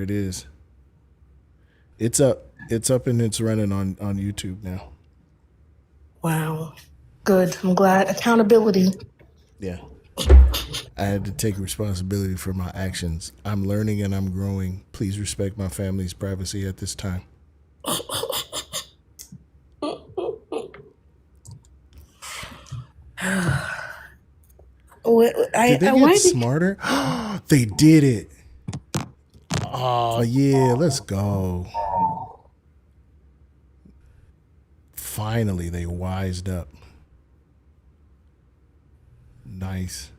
There it is. It's up. It's up and it's running on YouTube now. Wow. Good. I'm glad. Accountability. Yeah. I had to take responsibility for my actions. I'm learning and I'm growing. Please respect my family's privacy at this time. Did they get Why did smarter? They did it. Oh, yeah. Let's go. Finally, they wised up. Nice.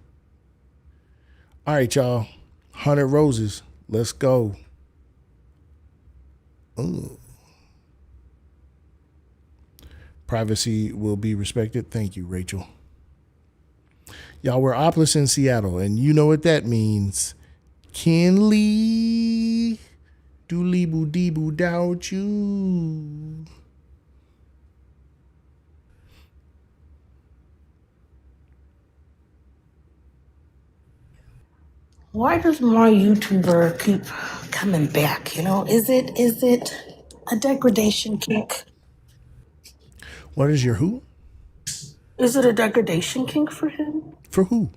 All right, y'all. 100 roses. Let's go. Ooh. Privacy will be respected. Thank you, Rachel. Y'all, we're Opless in Seattle, and you know what that means. Kinley. Dooley boo dee boo doubt you. why does my YouTuber keep coming back? Is it a degradation kink? What is your who? Is it a degradation kink for him? For who?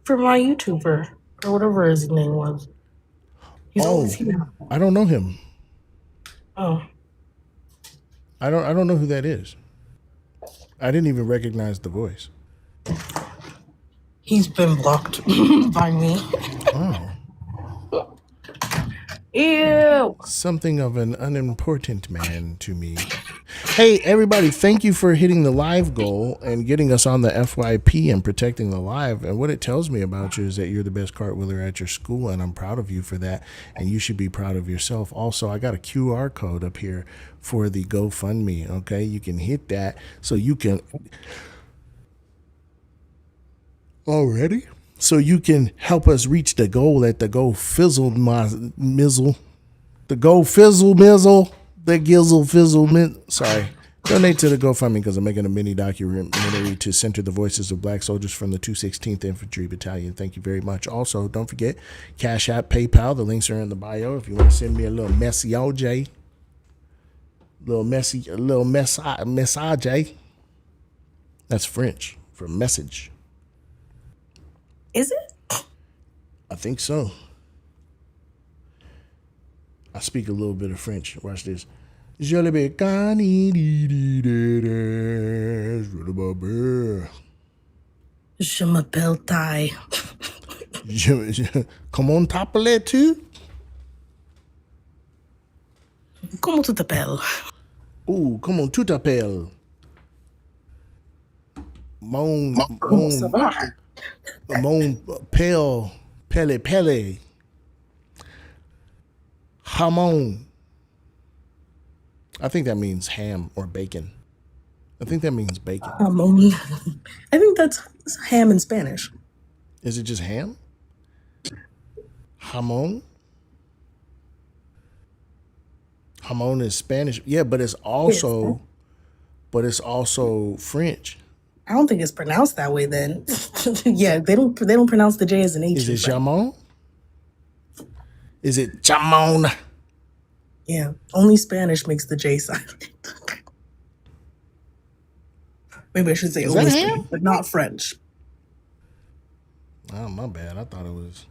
For my YouTuber or whatever his name was. He's always Oh, here. I don't know him. Oh, I don't know who that is. I didn't even recognize the voice. he's been blocked by me. Oh. Ew. Something of an unimportant man to me. Hey, everybody, thank you for hitting the live goal and getting us on the FYP and protecting the live. And what it tells me about you is that you're the best cartwheeler at your school, and I'm proud of you for that. And you should be proud of yourself. Also, I got a QR code up here for the GoFundMe, okay? You can hit that so you can... Already? So you can help us reach the goal at the Go Fizzle Mizzle. The Go Fizzle Mizzle. The Gizzle Fizzle Sorry. Donate to the GoFundMe because I'm making a mini documentary to center the voices of black soldiers from the 216th Infantry Battalion. Thank you very much. Also, don't forget Cash App, PayPal. The links are in the bio if you want to send me a little messy OJ. A little message. That's French for message. Is it? I think so. I speak a little bit of French. Watch this. Je le Je m'appelle Thai. Comment t'appelles-tu? Comment tu t'appelles? Ouh, comment tu t'appelles? Mon, Comment ça mon, va? mon pele. Hamon. I think that means ham or bacon. I think that means bacon. Hamon. I think that's ham in Spanish. Is it just ham? Hamon? Hamon is Spanish. Yeah, but it's also French. I don't think it's pronounced that way then. Yeah, they don't pronounce the J as an H. Is it in French. jamon? Is it jamon? Yeah, only Spanish makes the J silent. Maybe I should say Is only that Spanish, ham? but not French. Oh, my bad. I thought it was.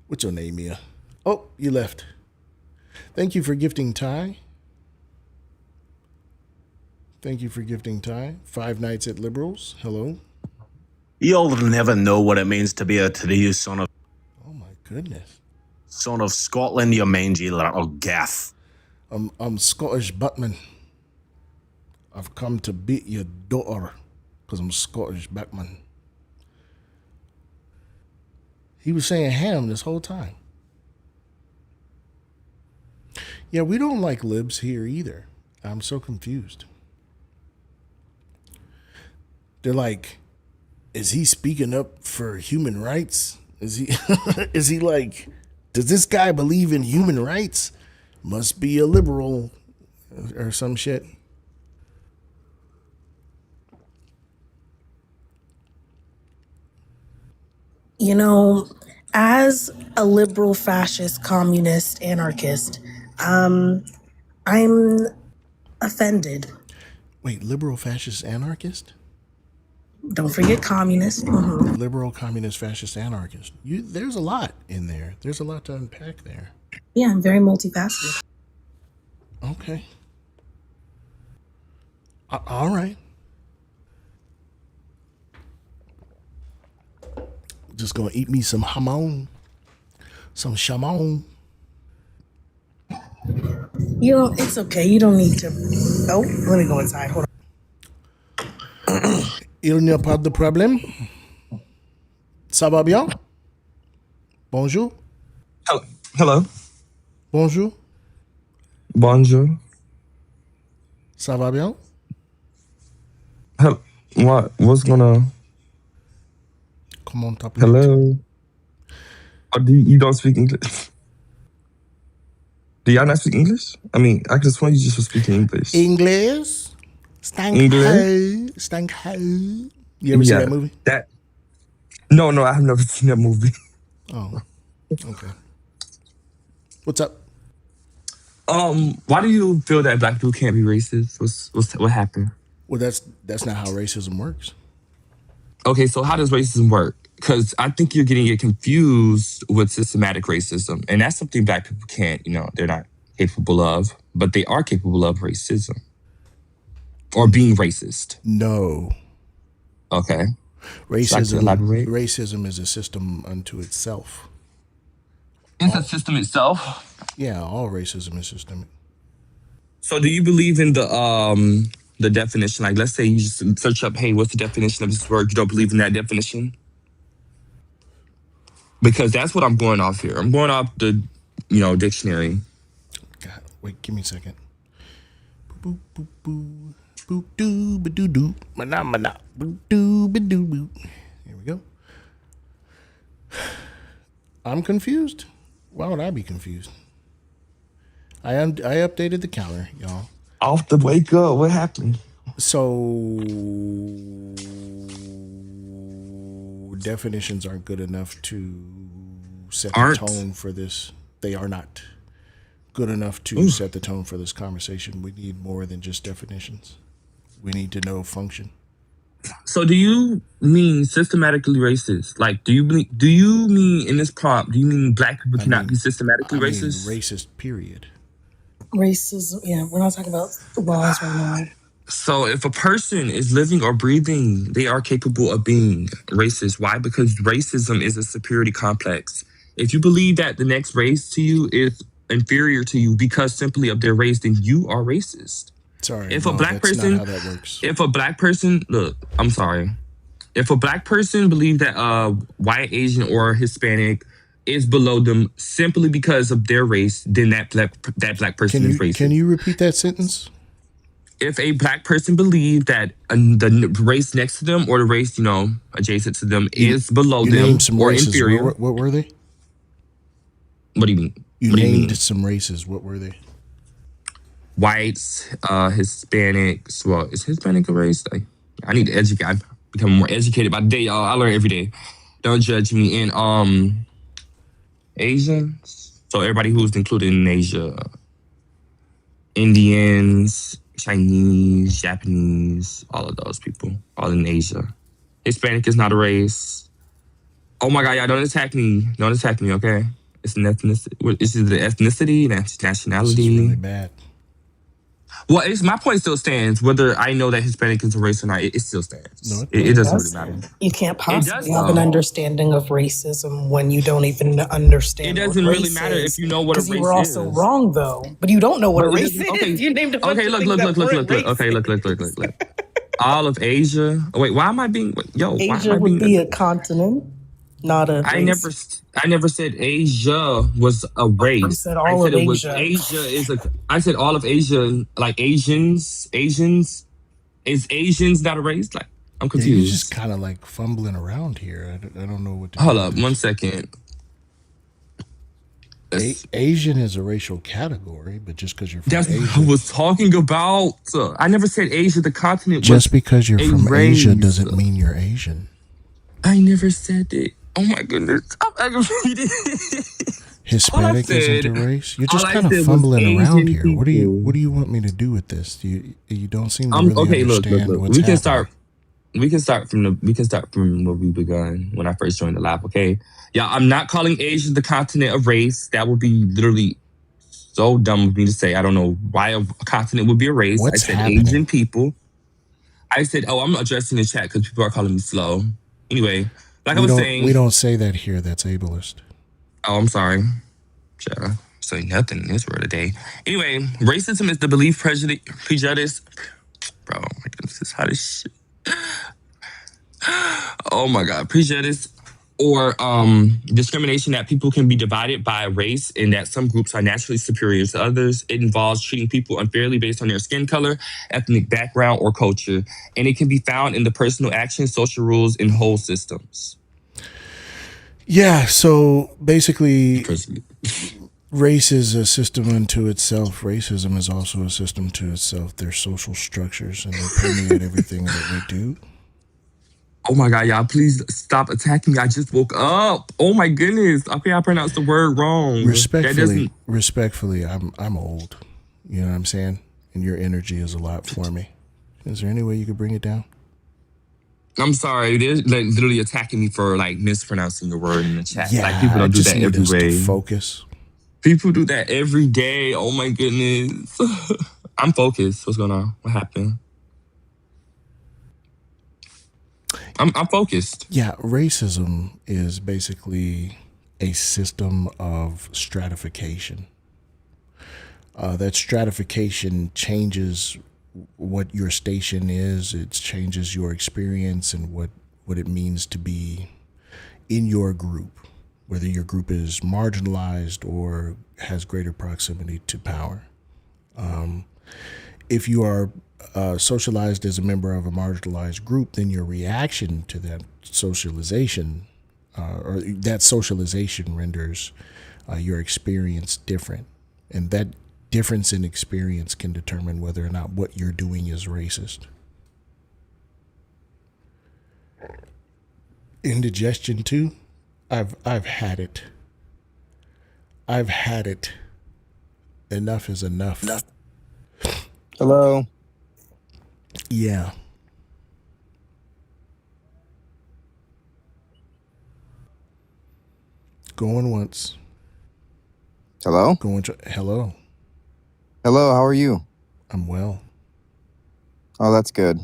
What's your name, Mia? Oh, you left. Thank you for gifting Ty. Thank you for gifting Ty. 5 Nights at Liberals. Hello. You'll never know what it means to be a true son of Oh my goodness. Scotland, you mangy little gaff. I'm Scottish Batman. I've come to beat your daughter because I'm Scottish Batman. He was saying ham this whole time. Yeah, we don't like libs here either. I'm so confused. They're like, is he speaking up for human rights? Is he is he like, does this guy believe in human rights? Must be a liberal or some shit. You know, as a liberal, fascist, communist, anarchist, I'm offended. Wait, liberal, fascist, anarchist? Don't forget communist. Liberal, communist, fascist, anarchist. There's a lot in there. There's a lot to unpack there. Yeah, I'm very multifaceted. Okay. All right. Just gonna eat me some hamon, some chamon. It's okay. You don't need to. Oh, let me go inside. Hold on. Il n'y a pas de problème. Ça va bien? Bonjour. Hello. Bonjour. Bonjour. Ça va bien? Hello. What's going on? Comment t'appelles? Hello. Oh, you don't speak English? Do y'all not speak English? I mean, I could have sworn you just were speaking English. English. Stank English? ho. Stank ho. You ever seen that movie? No, I have never seen that movie. Oh, okay. What's up? Why do you feel that black people can't be racist? What happened? Well, that's not how racism works. Okay, so how does racism work? Because I think you're getting it confused with systematic racism, and that's something black people can't. They're not capable of, but they are capable of racism or being racist. No. Okay. Elaborate? Racism is a system unto itself. It's a system itself. Yeah, all racism is systemic. So do you believe in the definition? Like, let's say you just search up, hey, what's the definition of this word? You don't believe in that definition? Because that's what I'm going off here. I'm going off the, dictionary. God, wait, give me a second. Boop, boop, boop. Boop, doo, ba, doo, doo. Mana, mana. Boop, doo, ba, doo, boo. Here we go. I'm confused. Why would I be confused? I updated the counter, y'all. Off the wake up. What happened? So definitions aren't good enough to set the tone for this. They are not good enough to set the tone for this conversation. We need more than just definitions. We need to know function. So do you mean systematically racist? Like, do you mean in this prompt, do you mean black people cannot be systematically racist? Racist, period. Racism, yeah, we're not talking about the laws right now. So if a person is living or breathing, they are capable of being racist. Why? Because racism is a superiority complex. If you believe that the next race to you is inferior to you because simply of their race, then you are racist. Sorry, if a black person, not how that works. If a black person, look, I'm sorry. If a black person believes that white, Asian, or Hispanic is below them simply because of their race, then that black person is racist. Can you repeat that sentence? If a black person believes that the race next to them or the race, adjacent to them is below them or races. inferior. What were they? What do you mean? You named some races. What were they? Whites, Hispanics. Well, is Hispanic a race? I need to educate. I'm becoming more educated by the day, y'all. I learn every day. Don't judge me. And Asians. So everybody who's included in Asia. Indians, Chinese, Japanese, all of those people, all in Asia. Hispanic is not a race. Oh my God, y'all, don't attack me. Don't attack me, okay? It's an ethnicity. This is the ethnicity, nationality. This is really bad. Well, my point still stands. Whether I know that Hispanic is a race or not, it still stands. No, it doesn't really matter. You can't possibly have an understanding of racism when you don't even understand. It doesn't really matter if you know what a race is. You were also wrong, though. But you don't know what a race is. Okay. You named a bunch okay, of look. Okay, look. All of Asia. Wait, why am I being? Asia would be a continent, not a race. I never said Asia was a race. I said all of Asia. I said all of Asia, like Asians. Is Asians not a race? Like, I'm confused. You're just kind of like fumbling around here. I don't know what to do. Hold up, 1 second. Asian is a racial category, but just because you're from Asia. That's what I was talking about. I never said Asia, the continent. Just because you're from Asia doesn't mean you're Asian. I never said it. Oh my goodness. I'm aggravated. all I Hispanic isn't said, a race. You're all just I kind of said was fumbling around Asian here. What people. do you want me to do with this? You don't seem to really Okay, understand look. what's happening. We can start from where we begun when I first joined the lab, okay? Yeah, I'm not calling Asia the continent of race. That would be literally so dumb of me to say. I don't know why a continent would be a race. I What's said happening? Asian people. I said, oh, I'm addressing the chat because people are calling me slow. Anyway, like I was We saying, don't say that here. That's ableist. oh, I'm sorry. Shall say nothing in this world today. Anyway, racism is the belief, prejudice. Bro, oh my goodness, this is hot as shit. Oh my god, prejudice or discrimination that people can be divided by race and that some groups are naturally superior to others. It involves treating people unfairly based on their skin color, ethnic background, or culture, and it can be found in the personal actions, social rules, and whole systems. Yeah, so basically, race is a system unto itself. Racism is also a system to itself. They're social structures and they permeate everything that we do. Oh my god, y'all, please stop attacking me. I just woke up. Oh my goodness. Okay, I pronounced the word wrong. That doesn't. Respectfully, I'm old. You know what I'm saying? And your energy is a lot for me. Is there any way you could bring it down? I'm sorry. They're like literally attacking me for like mispronouncing the word in the chat. Like Yeah, people I don't do just that need every us to way. focus. People do that every day. Oh my goodness. I'm focused. What's going on? What happened? I'm focused. Yeah, racism is basically a system of stratification. That stratification changes what your station is. It changes your experience and what it means to be in your group, whether your group is marginalized or has greater proximity to power. If you are socialized as a member of a marginalized group, then your reaction to that socialization or that socialization renders your experience different. And that difference in experience can determine whether or not what you're doing is racist. Indigestion too. I've had it. I've had it. Enough is enough. Hello. Yeah. Going once. Hello. Going to hello. Hello. How are you? I'm well. Oh, that's good.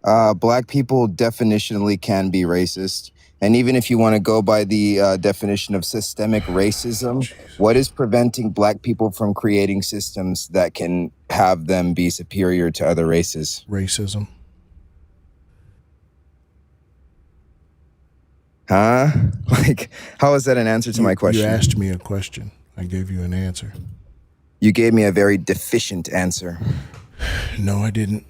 Black people definitionally can be racist. And even if you want to go by the definition of systemic racism, what is preventing black people from creating systems that can have them be superior to other races? Racism. Huh? Like, how is that an answer to my You question? asked me a question. I gave you an answer. You gave me a very deficient answer. No, I didn't.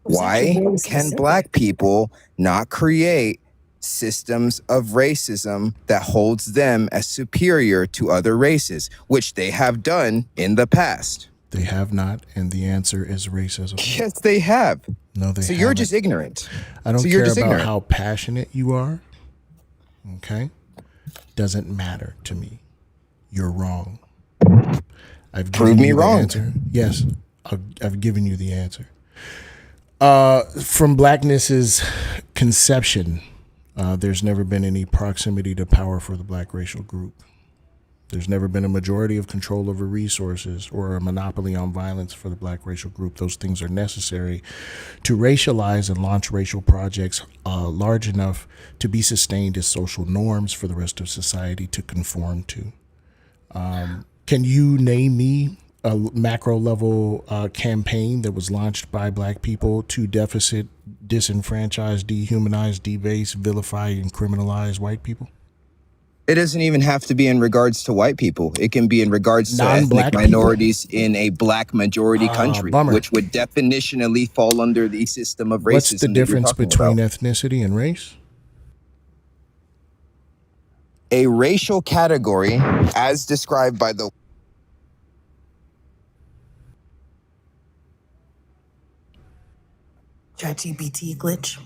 Why can black people not create systems of racism that holds them as superior to other races, which they have done in the past? They have not, and the answer is racism. Yes, they have. No, they So haven't. you're just ignorant. I don't So you're care just about ignorant. how passionate you are. Okay? Doesn't matter to me. You're wrong. I've Prove given me you the wrong. answer. Yes, I've given you the answer. From blackness's conception, there's never been any proximity to power for the black racial group. There's never been a majority of control over resources or a monopoly on violence for the black racial group. Those things are necessary to racialize and launch racial projects large enough to be sustained as social norms for the rest of society to conform to. Can you name me a macro level campaign that was launched by black people to deficit, disenfranchise, dehumanize, debase, vilify, and criminalize white people? It doesn't even have to be in regards to white people. It can be in regards to Non-black ethnic minorities in a black majority country, bummer. which would definitionally fall under the system of racism. What's the that you're difference talking between about. ethnicity and race? A racial category, as described by the ChatGPT glitch.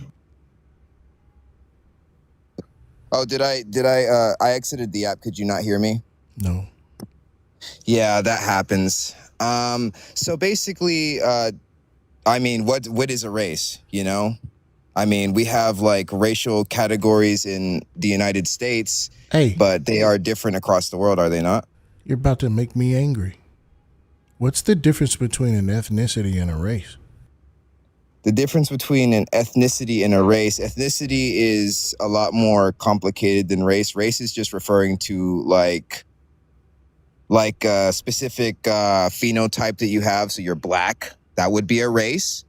Oh, did I I exited the app. Could you not hear me? No. Yeah, that happens. So basically, I mean, what is a race, you know? I mean, we have like racial categories in the United States, Hey, but they are different across the world, are they not? you're about to make me angry. What's the difference between an ethnicity and a race? The difference between an ethnicity and a race, ethnicity is a lot more complicated than race. Race is just referring to like a specific phenotype that you have. So you're black, that would be a race.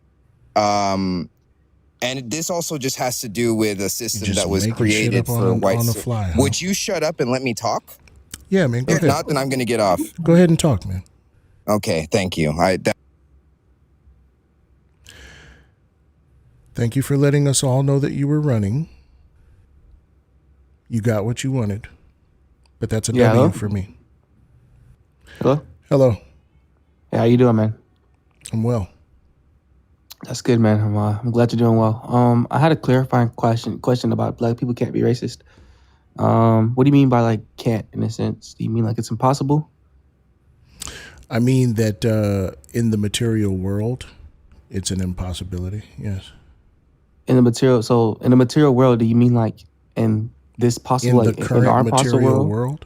And this also just has to do with a system just that was making shit created up for on whites. the fly, huh? Would you shut up and let me talk? Yeah, man. Go If ahead. not, then I'm going to get off. Go ahead and talk, man. Okay, thank you. Thank you for letting us all know that you were running. You got what you wanted. But that's a W hello? for me. Hello? Hello. Hey, how you doing, man? I'm well. That's good, man. I'm glad you're doing well. I had a clarifying question about black people can't be racist. What do you mean by like can't in a sense? Do you mean like it's impossible? I mean that in the material world, it's an impossibility. Yes. In the material world, do you mean like in this possible, In the like in current our possible material world? world?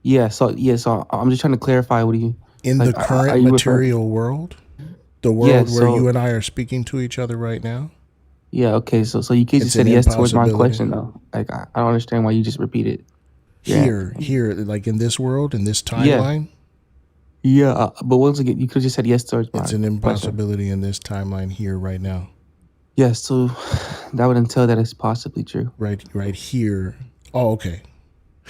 Yeah. So I'm just trying to clarify. What do you In like? the Are current you material world? The Yeah. world where you So and I are speaking to each other right now? yeah. Okay. So you just It's said an yes towards my impossibility. question though. Like I don't understand why you just repeated. Here, like in this world, in this timeline, Yeah. But once again, you could have just said yes towards my it's an question. impossibility in this timeline here right now. Yes. So that would entail that it's possibly true. Right here. Oh, okay.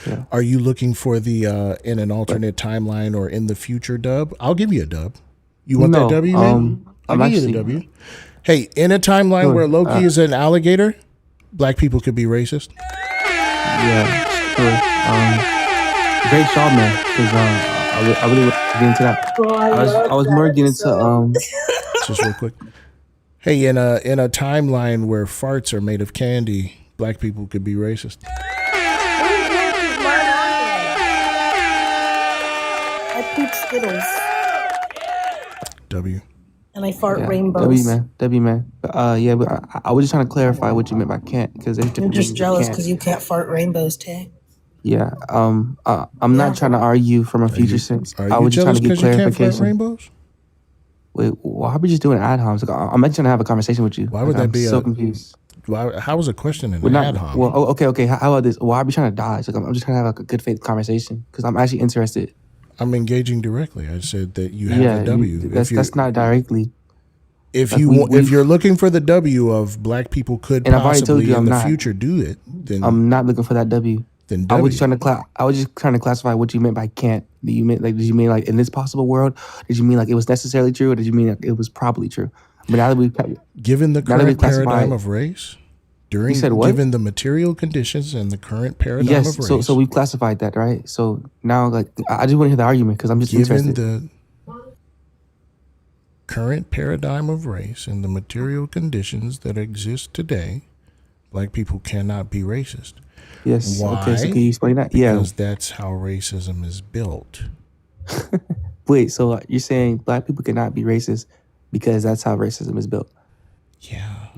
Yeah. Are you looking for the in an alternate timeline or in the future dub? I'll give you a dub. You want that No, W, man? I'll I'm give you the actually W. Hey, in a timeline Sure, where Loki is an alligator, black people could be racist. yeah, sure. Great job, man. Because I really want to get into that. Oh, I I love was that more getting into episode. Just real quick. Hey, in a timeline where farts are made of candy, black people could be racist. I poop Skittles W. and I fart yeah, rainbows. W man. Yeah, but I was just trying to clarify what you meant by can't because there's I'm different just meanings of jealous can't. because you can't fart rainbows, Tay. Yeah. I'm Yeah. not trying to argue from a future sense. Are I you was just trying jealous to get because you can't fart clarification. rainbows? Wait, why are we just doing ad homs? Like, I'm actually trying to have a conversation with you. Why would Like, that I'm be so a? confused. How was a question in We're an not ad hom? well. Okay. How about this? Why are we trying to dodge? Like, I'm just trying to have like a good faith conversation because I'm actually interested. I'm engaging directly. I said that you have Yeah, a W. that's not directly. If like, if you're looking for the W of black people could And I've already told possibly you in I'm the not. future do it, then I'm not looking for that W. then I W. was just trying to classify what you meant by can't. Did you mean like in this possible world? Did you mean like it was necessarily true, or did you mean like it was probably true? But now that we Given the now that we current paradigm classified, of race, you said what? given the material conditions and the current paradigm Yes. of race, So we've classified that, right? So now like I just want to hear the argument because I'm just given interested. the current paradigm of race and the material conditions that exist today, black people cannot be racist. Yes. Why? Okay. So can you explain that? Yeah. Because that's how racism is built. Wait. So you're saying black people cannot be racist because that's how racism is built? Yeah.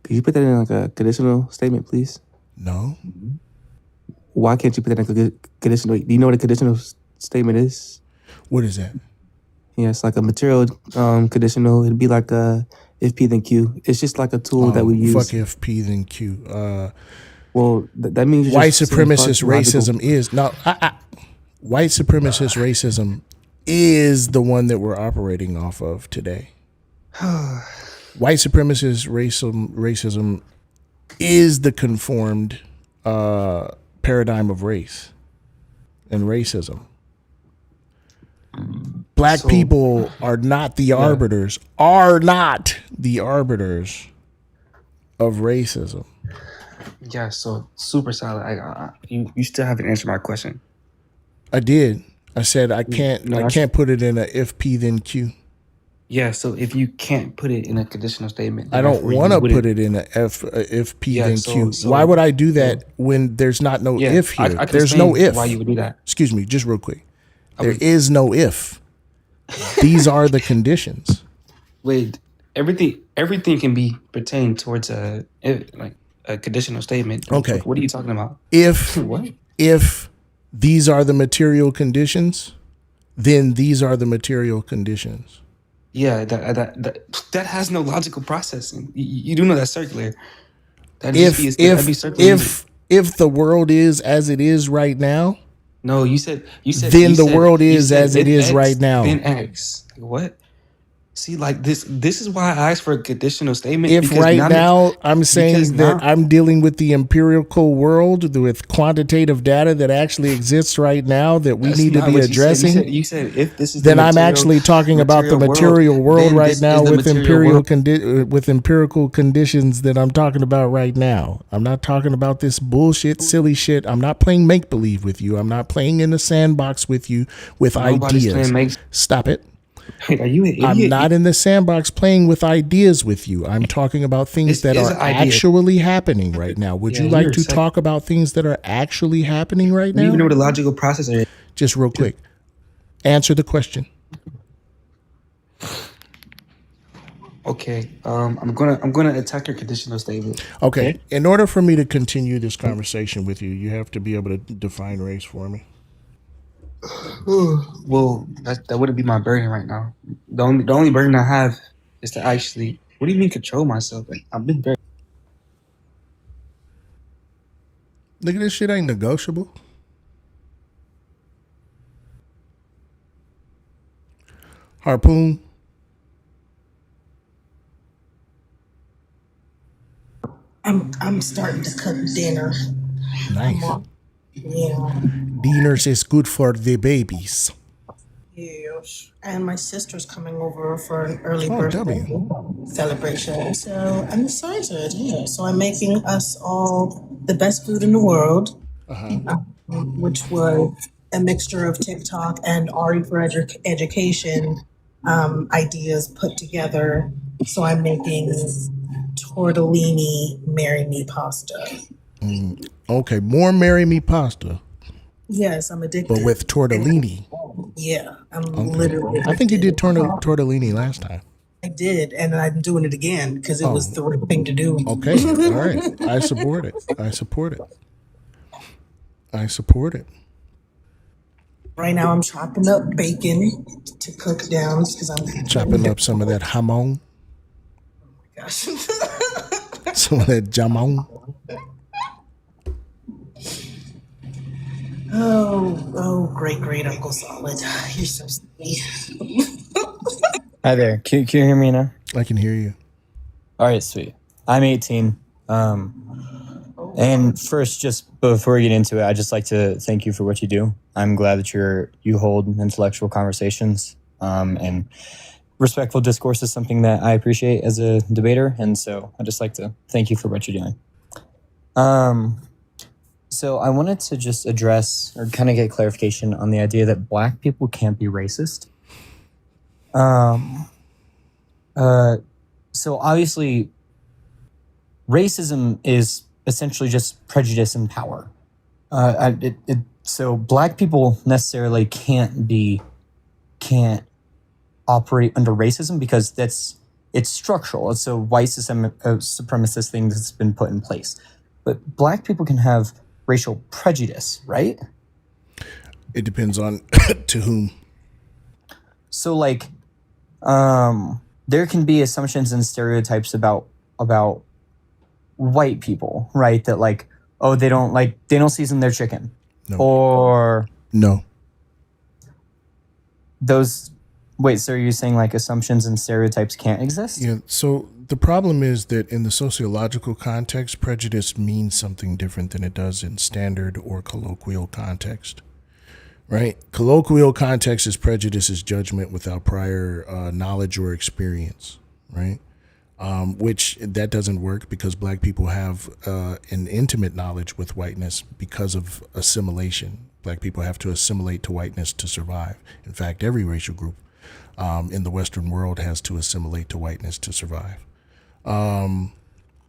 Could you put that in like a conditional statement, please? No. Why can't you put that in a conditional? Do you know what a conditional statement is? What is that? Yeah, it's like a material conditional. It'd be like a if P then Q. It's just like a tool that we use. Fuck if P then Q. Well, that means you're White just saying supremacist fuck logical. racism is no. White supremacist racism is the one that we're operating off of today. White supremacist racism is the conformed paradigm of race and racism. Black people are not the arbiters. Are not the arbiters of racism. Yeah, so super solid. You still haven't answered my question. I did. I said I can't. No, I can't put it in a if P then Q. Yeah, so if you can't put it in a conditional statement, I then don't therefore you want to put wouldn't. it in a if P Yeah, then so Q. Why would I do so that when there's not no yeah, if here? I can There's no explain why you if. would do that. Excuse me, just real quick. I There was is no if. These are the conditions. wait, everything can be pertained towards like a conditional statement. Okay. What are you talking about? If What? if these are the material conditions, then these are the material conditions. Yeah, that has no logical processing. You do know that's circular. That'd be circular. If the world is as it is right now, No, then the world is as it if is right X, then now. X. Like, what? See, like this is why I asked for a conditional statement If right now I'm because saying that now I'm dealing with the empirical world with quantitative data that actually exists right now that we that's need to not be what you said. addressing, You said if this is the then I'm actually talking about the material material world then right this now is the with material world. with empirical conditions that I'm talking about right now. I'm not talking about this bullshit, silly shit. I'm not playing make believe with you. I'm not playing in the sandbox with you with Nobody's ideas. playing makes. Stop it. Are you an I'm idiot? not in the sandbox playing with ideas with you. I'm talking about things This that is are an idea. actually happening right now. Would Yeah, you like you're to sick. talk about things that are actually happening right You even know now? what a logical processor is. Just real quick. Answer the question. Okay. I'm gonna attack your conditional statement. Okay. In order for me to continue this conversation with you, you have to be able to define race for me. Well, that wouldn't be my burden right now. The only burden I have is to actually. What do you mean control myself? Like, I've been very. Look at this shit ain't negotiable. Harpoon. I'm starting to cook dinner. Nice. Yeah. Dinners is good for the babies. Yes. And my sister's coming over for an early Oh, birthday W. celebration. So I'm excited. Yeah. So I'm making us all the best food in the world, which was a mixture of TikTok and Ari for education ideas put together. So I'm making tortellini marry me pasta. Okay, more marry me pasta, Yes, I'm but addicted. with tortellini. Yeah, I'm Okay. literally I think you addicted. did tortellini last time. I did, and I'm doing it again because it was Oh, the right thing to do. okay. All right. I support it. I support it. I support it. Right now, I'm chopping up bacon to cook down because I'm Chopping up some of that hamon, Gosh. some of that jamon. Oh, great Uncle Solid. You're so sweet. Hi there. Can you hear me now? I can hear you. All right, sweet. I'm 18. And first, just before we get into it, I'd just like to thank you for what you do. I'm glad that you hold intellectual conversations, and respectful discourse is something that I appreciate as a debater. And so I'd just like to thank you for what you're doing. So I wanted to just address or kind of get clarification on the idea that Black people can't be racist. So obviously, racism is essentially just prejudice and power. So Black people necessarily can't operate under racism because it's structural. It's a white supremacist thing that's been put in place. But Black people can have racial prejudice, right? It depends on to whom. So like, there can be assumptions and stereotypes about white people, right? That like, oh, they don't season their chicken, No. or No. those. Wait, so are you saying like assumptions and stereotypes can't exist? Yeah. So the problem is that in the sociological context, prejudice means something different than it does in standard or colloquial context. Right? Colloquial context is prejudice is judgment without prior knowledge or experience. Right? Which that doesn't work because Black people have an intimate knowledge with whiteness because of assimilation. Black people have to assimilate to whiteness to survive. In fact, every racial group in the Western world has to assimilate to whiteness to survive.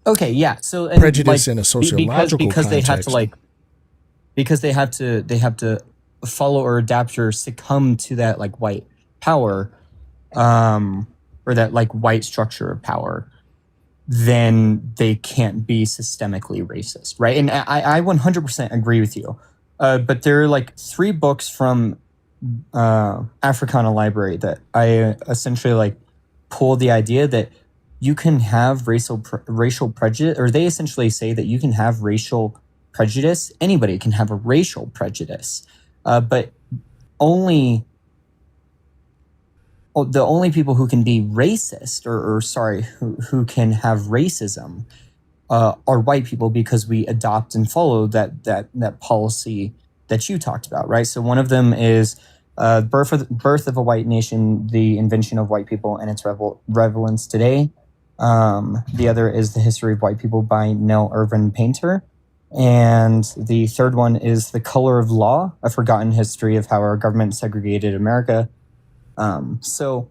Okay, yeah. So and Prejudice like in a because sociological they have to context. like because they have to follow or adapt or succumb to that like white power, or that like white structure of power, then they can't be systemically racist, right? And I 100% agree with you. But there are like 3 books from Africana Library that I essentially like pull the idea that you can have racial prejudice, or they essentially say that you can have racial prejudice. Anybody can have a racial prejudice, but only the only people who can be racist, or sorry, who can have racism, are white people, because we adopt and follow that policy that you talked about, right? So one of them is birth of a white nation, the invention of white people and its relevance today. The other is The History of White People by Nell Irvin Painter. And the third one is The Color of Law, A Forgotten History of How Our Government Segregated America. So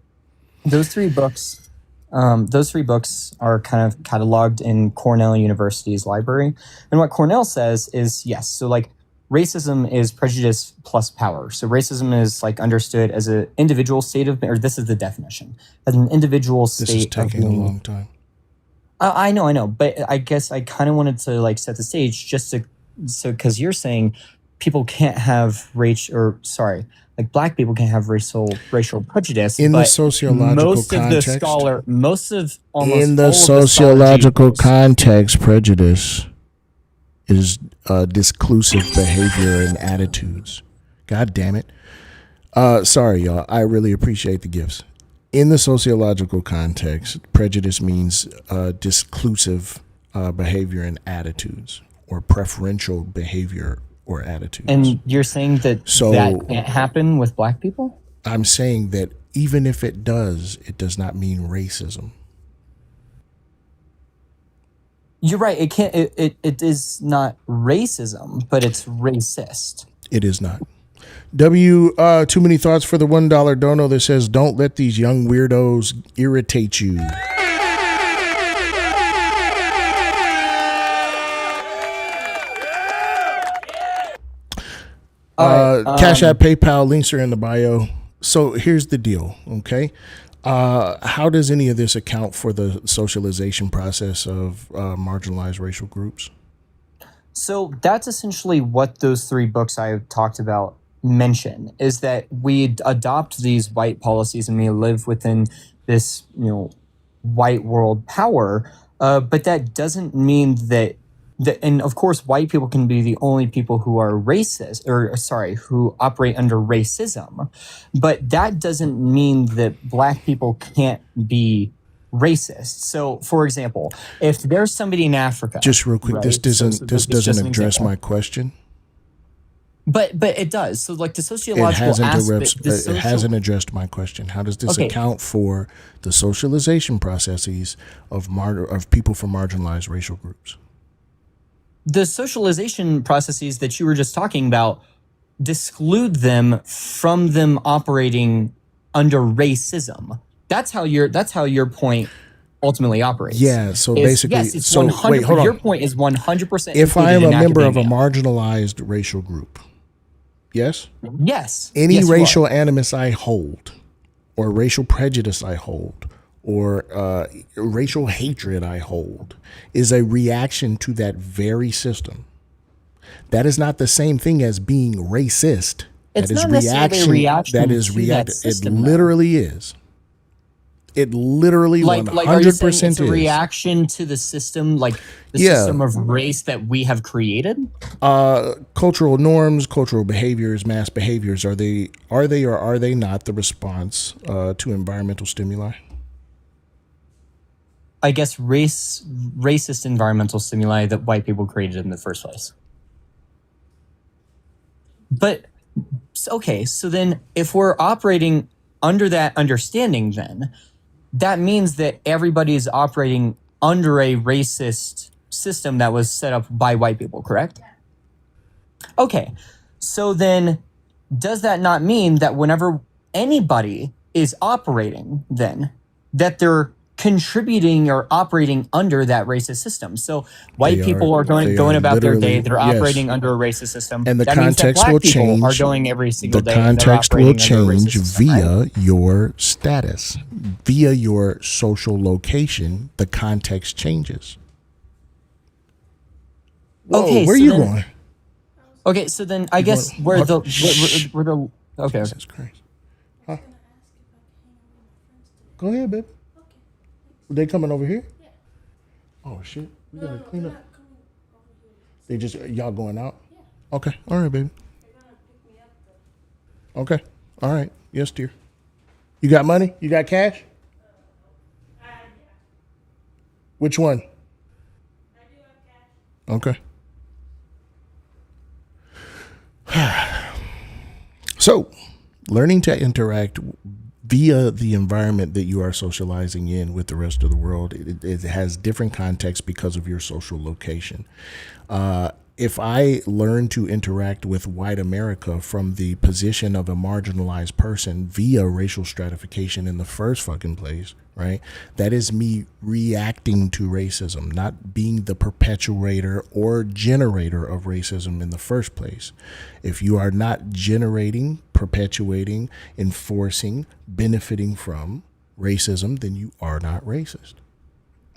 those 3 books, are kind of cataloged in Cornell University's library. And what Cornell says is, yes, so like racism is prejudice plus power. So racism is like understood as an individual state of, or this is the definition, as an individual state of This is taking a being. long time. I know, but I guess I kind of wanted to like set the stage just so because you're saying people can't have like black people can't have racial prejudice In the but sociological most context. of the scholar, most of almost In all the of sociological the scholarly context, prejudice is disclusive behavior and attitudes. God damn it. Sorry, y'all. I really appreciate the gifts. In the sociological context, prejudice means disclusive behavior and attitudes, or preferential behavior or attitudes. And you're saying that that can't happen with black people? I'm saying that even if it does not mean racism. You're right. It can't. It is not racism, but it's racist. It is not. Too many thoughts for the $1 dono that says, "Don't let these young weirdos irritate you." Cash App, PayPal, links are in the bio. So here's the deal, okay? How does any of this account for the socialization process of marginalized racial groups? So that's essentially what those 3 books I talked about mention, is that we adopt these white policies and we live within this, white world power. But that doesn't mean that, and of course, white people can be the only people who are racist, who operate under racism. But that doesn't mean that black people can't be racist. So, for example, if there's somebody in Africa, just real quick, right? this doesn't address my question. But it does. So, like the sociological aspect, it hasn't addressed my question. How does this account for the socialization processes of people from marginalized racial groups? The socialization processes that you were just talking about disclude them from them operating under racism. That's how your point ultimately operates. Yeah. So basically, yes, it's 100. Wait, hold on. Your point is 100%. If I am a member of a marginalized racial group, yes, any racial animus I hold, or racial prejudice I hold, or racial hatred I hold, is a reaction to that very system. That is not the same thing as being racist. It's not necessarily a reaction. That is react. It literally is. It literally 100% is. It's a reaction to the system, like the system of race that we have created. Cultural norms, cultural behaviors, mass behaviors, are they or are they not the response to environmental stimuli? I guess racist environmental stimuli that white people created in the first place. But okay, so then if we're operating under that understanding, then that means that everybody is operating under a racist system that was set up by white people, correct? Okay, so then does that not mean that whenever anybody is operating, then that they're contributing or operating under that racist system. So white people are going about their day, they're operating under a racist system. And the that means that context black will people change. are going every single The day. And they're context will operating under a racist change system, via right? your status, via your social location. The context changes. Whoa, Okay, where so you then- going? Okay, so then I guess going- where the okay. Jesus Christ. Huh? Go ahead, babe. They coming over here? Oh shit. We gotta clean up. They just y'all going out? Okay. All right, baby. Okay. All right. Yes, dear. You got money? You got cash? Which one? Okay. So, learning to interact via the environment that you are socializing in with the rest of the world, it has different contexts because of your social location. If I learn to interact with white America from the position of a marginalized person via racial stratification in the first fucking place, right? That is me reacting to racism, not being the perpetuator or generator of racism in the first place. If you are not generating, perpetuating, enforcing, benefiting from racism, then you are not racist.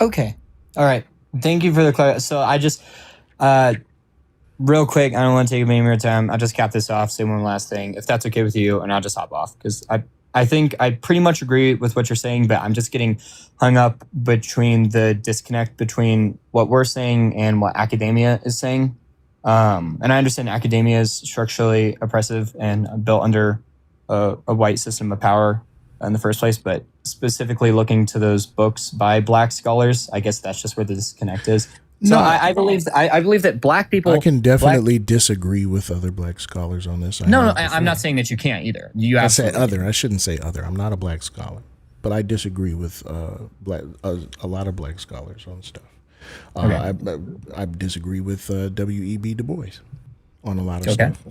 Okay. All right. Thank you for the clarity. So I just real quick, I don't want to take any more time. I'll just cap this off, say one last thing, if that's okay with you, and I'll just hop off. Because I think I pretty much agree with what you're saying, but I'm just getting hung up between the disconnect between what we're saying and what academia is saying. And I understand academia is structurally oppressive and built under a white system of power in the first place, but specifically looking to those books by Black scholars, I guess that's just where the disconnect is. So No. I believe that Black people. I can definitely disagree with other Black scholars on this. I'm not saying that you can't either. You I said absolutely other. I shouldn't say other. I'm not a Black scholar, but I disagree with a lot of Black scholars on stuff. I disagree with W.E.B. Du Bois on a lot of stuff.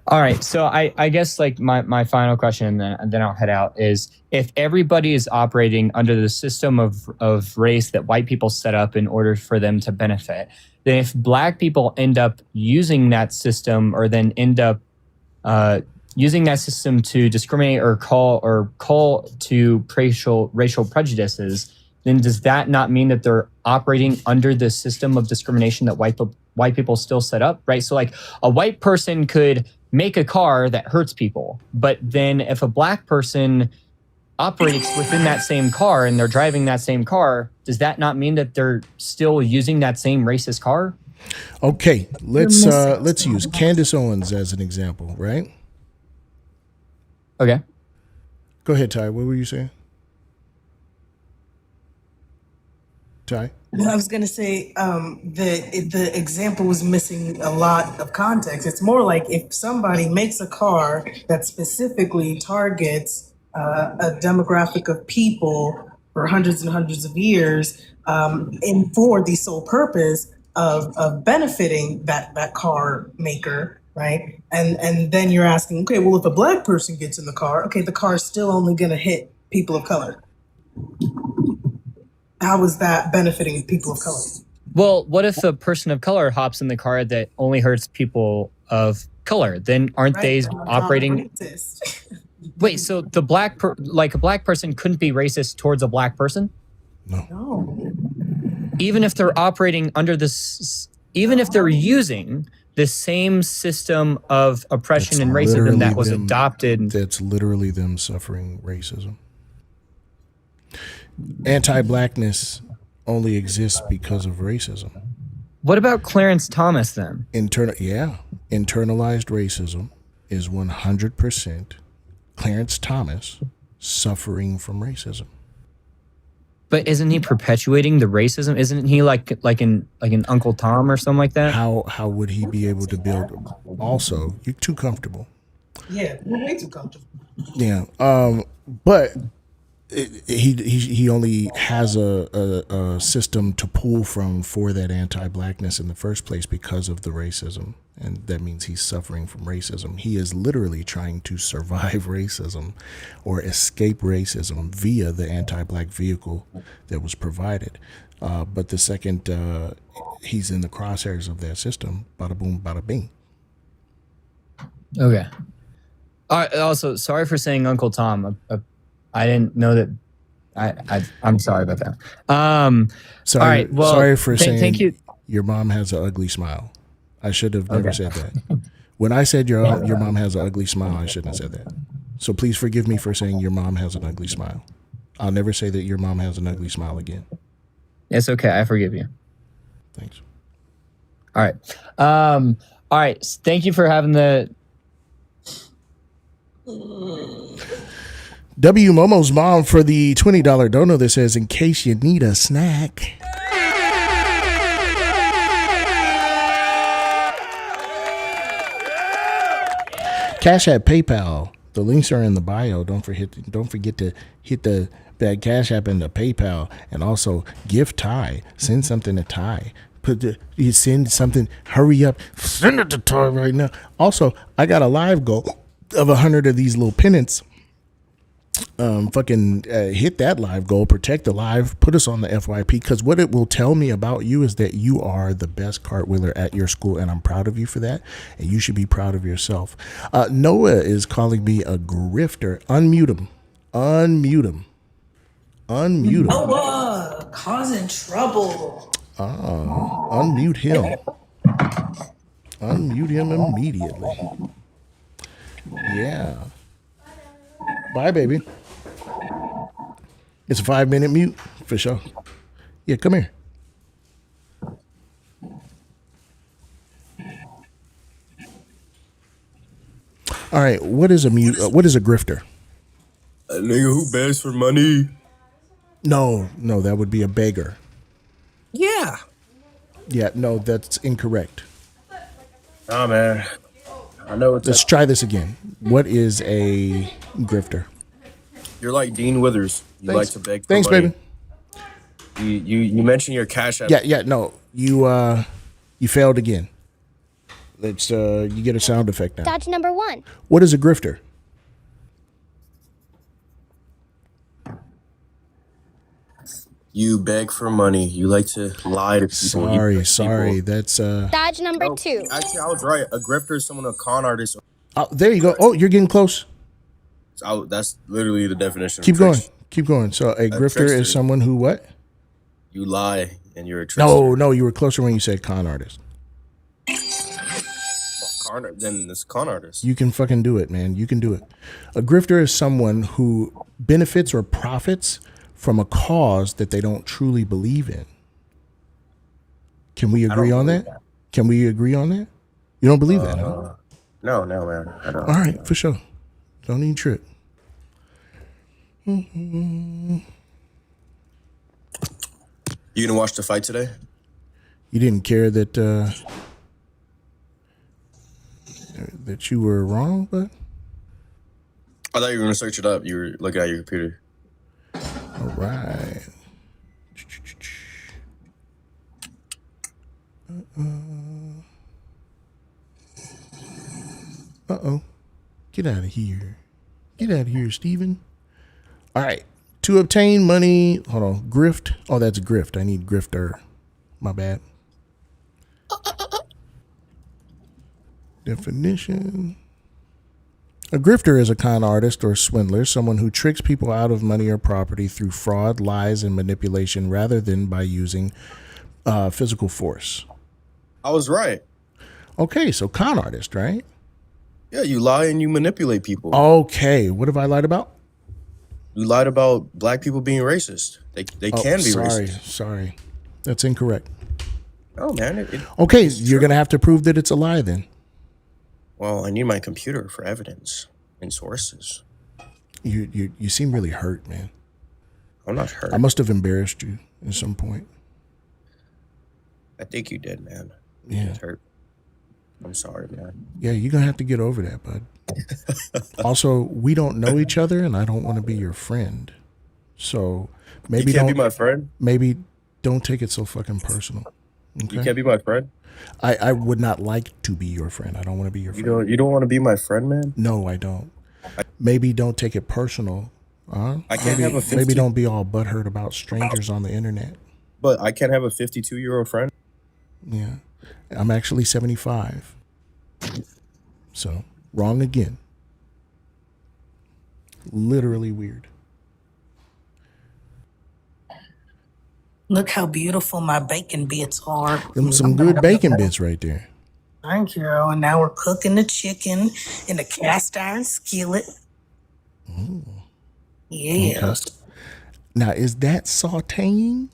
All right. So I guess like my final question, and then I'll head out, is if everybody is operating under the system of race that white people set up in order for them to benefit, then if Black people end up using that system or then end up using that system to discriminate or call to racial prejudices, then does that not mean that they're operating under the system of discrimination that white people still set up, right? So like a white person could make a car that hurts people, but then if a Black person operates within that same car and they're driving that same car, does that not mean that they're still using that same racist car? Okay, let's use Candace Owens as an example, right? Okay. Go ahead, Ty. What were you saying? Ty? I was going to say the example was missing a lot of context. It's more like if somebody makes a car that specifically targets a demographic of people for hundreds and hundreds of years, and for the sole purpose of benefiting that car maker, right? And then you're asking, okay, well, if a Black person gets in the car, okay, the car is still only going to hit people of color. How is that benefiting people of color? Well, what if a person of color hops in the car that only hurts people of color? Then aren't they operating? Wait, so the a Black person couldn't be racist towards a Black person? No. Even if they're operating under this, even if they're using the same system of oppression and racism that was adopted. That's literally them suffering racism. Anti-Blackness only exists because of racism. What about Clarence Thomas then? Internalized racism is 100% Clarence Thomas suffering from racism. But isn't he perpetuating the racism? Isn't he like an Uncle Tom or something like that? How would he be able to build? Also, you're too comfortable. Yeah, you're way too comfortable. Yeah. But he only has a system to pull from for that anti-blackness in the first place because of the racism, and that means he's suffering from racism. He is literally trying to survive racism or escape racism via the anti-black vehicle that was provided. But the second he's in the crosshairs of that system, bada boom, bada bing. Okay. All right. Also, sorry for saying Uncle Tom. I didn't know that. I'm sorry about that. Sorry, all right. Well, sorry for saying thank you. your mom has an ugly smile. I should have never Okay. said that. When I said your mom has an ugly smile, I shouldn't have said that. So please forgive me for saying your mom has an ugly smile. I'll never say that your mom has an ugly smile again. It's okay. I forgive you. Thanks. All right. All right. Thank you for having the. W Momo's mom for the $20 dono that says, in case you need a snack. Cash App, PayPal. The links are in the bio. Don't forget to hit the that Cash App and the PayPal, and also gift Ty. Send something to Ty. You send something. Hurry up. Send it to Ty right now. Also, I got a live goal of 100 of these little pennants. Hit that live goal, protect the live, put us on the FYP, because what it will tell me about you is that you are the best cartwheeler at your school, and I'm proud of you for that, and you should be proud of yourself. Noah is calling me a grifter. Unmute him. Noah, causing trouble. Unmute him. Unmute him immediately. Yeah. Bye, baby. It's a 5-minute mute for sure. Yeah, come here. All right, what is a mute? What is a grifter? A nigga who begs for money. No, that would be a beggar. Yeah. Yeah, no, that's incorrect. Nah, man. I know it's. Let's try this again. What is a grifter? You're like Dean Withers. You Thanks. like to beg for Thanks, money. baby. You mentioned your Cash App. Yeah, no, you failed again. Let's you get a sound effect now. Dodge number 1. What is a grifter? You beg for money. You like to lie to people. Sorry. That's Dodge number No, 2. Actually, I was right. A grifter is someone, a con artist. oh, there you go. Oh, you're getting close. That's literally the definition. Keep of going. trickster. Keep going. So a grifter trickster. is someone who what? You lie and you're a trickster. No, you were closer when you said con artist. Then it's con artist. You can fucking do it, man. You can do it. A grifter is someone who benefits or profits from a cause that they don't truly believe in. Can we agree on that? Can we agree on that? You don't believe that, huh? No, man. I don't. All right, for sure. Don't even trip. You gonna watch the fight today? You didn't care that that you were wrong, but I thought you were gonna search it up. You were looking at your computer. all right. Uh-oh. Get out of here. Get out of here, Steven. All right. To obtain money, hold on, grift. Oh, that's grift. I need grifter. My bad. Definition. A grifter is a con artist or swindler, someone who tricks people out of money or property through fraud, lies, and manipulation rather than by using physical force. I was right. Okay, so con artist, right? Yeah, you lie and you manipulate people. Okay, what have I lied about? You lied about black people being racist. They can be racist. Sorry. That's incorrect. Oh man. Okay, you're going to have to prove that it's a lie then. Well, I need my computer for evidence and sources. You seem really hurt, man. I'm not hurt. I must have embarrassed you at some point. I think you did, man. Yeah. It hurt. I'm sorry, man. Yeah, you're going to have to get over that, bud. Also, we don't know each other, and I don't want to be your friend. So You maybe can't be don't my friend. maybe don't take it so fucking personal. You Okay. can't be my friend. I would not like to be your friend. I don't want to be your friend. You don't want to be my friend, man. No, I don't. Maybe don't take it personal. I can't have a Maybe 50, don't be all butthurt about strangers on the internet. but I can't have a 52-year-old friend. Yeah. I'm actually 75. So, wrong again. Literally weird. Look how beautiful my bacon bits are. Them some good bacon bits right there. Thank you. And now we're cooking the chicken in a cast iron skillet. Yes. Now, is that sauteing?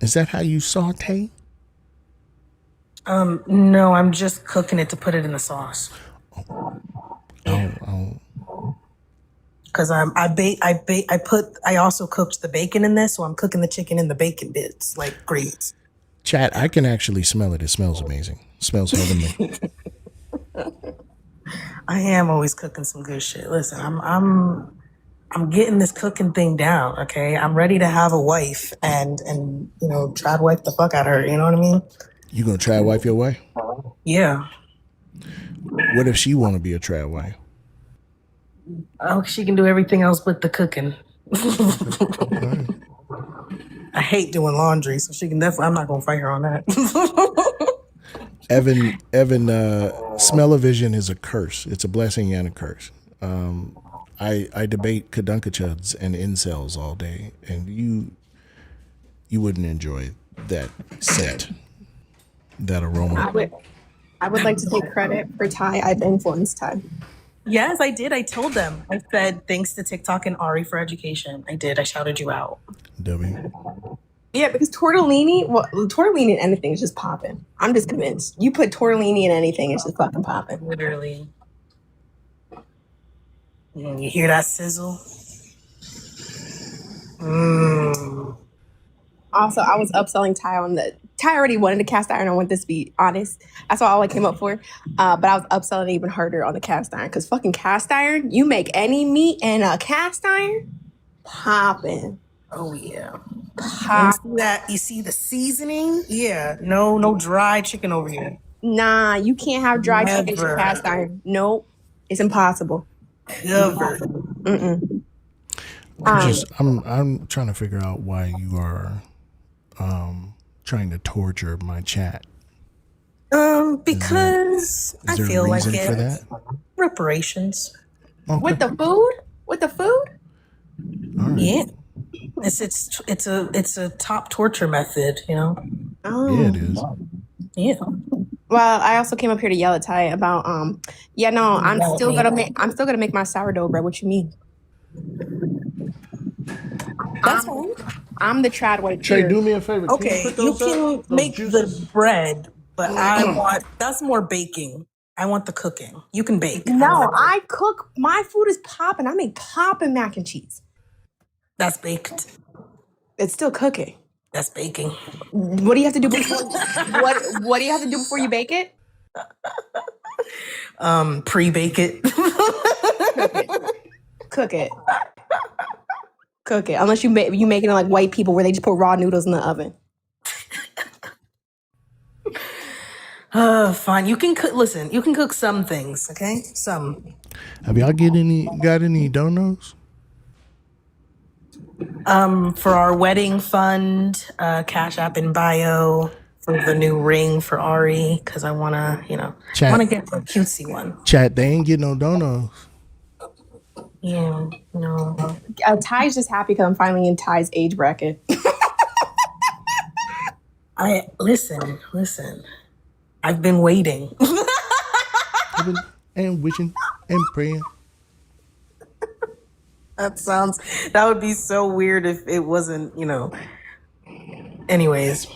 Is that how you saute? No, I'm just cooking it to put it in the sauce. Oh. Cause I also cooked the bacon in this, so I'm cooking the chicken in the bacon bits, like greens. Chat, I can actually smell it. It smells amazing. It smells heavenly. I am always cooking some good shit. Listen, I'm getting this cooking thing down, okay? I'm ready to have a wife and try to wipe the fuck out of her, you know what I mean? You gonna try wife your wife? Yeah. What if she wanna be a trad wife? Oh, she can do everything else but the cooking. I hate doing laundry, so she can definitely. I'm not gonna fight her on that. Evan, smell-o-vision is a curse. It's a blessing and a curse. I debate kadunkachuds and incels all day, and you wouldn't enjoy that scent, that aroma. I would like to take credit for Ty. I've influenced Ty. Yes, I did. I told them. I said thanks to TikTok and Ari for education. I did. I shouted you out. W. Yeah, because tortellini in anything is just popping. I'm just convinced. You put tortellini in anything, it's just fucking popping. Literally. You hear that sizzle? Also, I was upselling Ty on Ty already wanted a cast iron. I want this to be honest. That's all I came up for. But I was upselling even harder on the cast iron because fucking cast iron, you make any meat in a cast iron, popping. Oh yeah. You see the seasoning? Yeah. No dry chicken over here. Nah, you can't have dry chicken in Never. cast iron. Nope, it's impossible. Covered. I'm trying to figure out why you are trying to torture my chat. Because Is there I feel a like reason it. for that? Reparations. Okay. With the food? All right. Yeah. It's a top torture method, you know? Oh. Yeah, it is. Yeah. Well, I also came up here to yell at Ty about I'm still gonna make my sourdough bread. What you mean? That's fine. I'm the trad wife Trey, here. do me a favor. Okay, you can make the bread, but that's more baking. I want the cooking. You can bake. No, I cook. My food is popping. I make popping mac and cheese. That's baked. It's still cooking. That's baking. What do you have to do before? What do you have to do before you bake it? Pre-bake it. Cook it. Unless you make it like white people where they just put raw noodles in the oven. Fine. You can cook. Listen, you can cook some things. Okay, some. Have y'all got any donuts? For our wedding fund, Cash App in bio for the new ring for Ari because I wanna, get a cutesy one. Chat, they ain't getting no donuts. Yeah, no. Ty's just happy because I'm finally in Ty's age bracket. Listen. I've been waiting. And wishing and praying. That would be so weird if it wasn't, Anyways.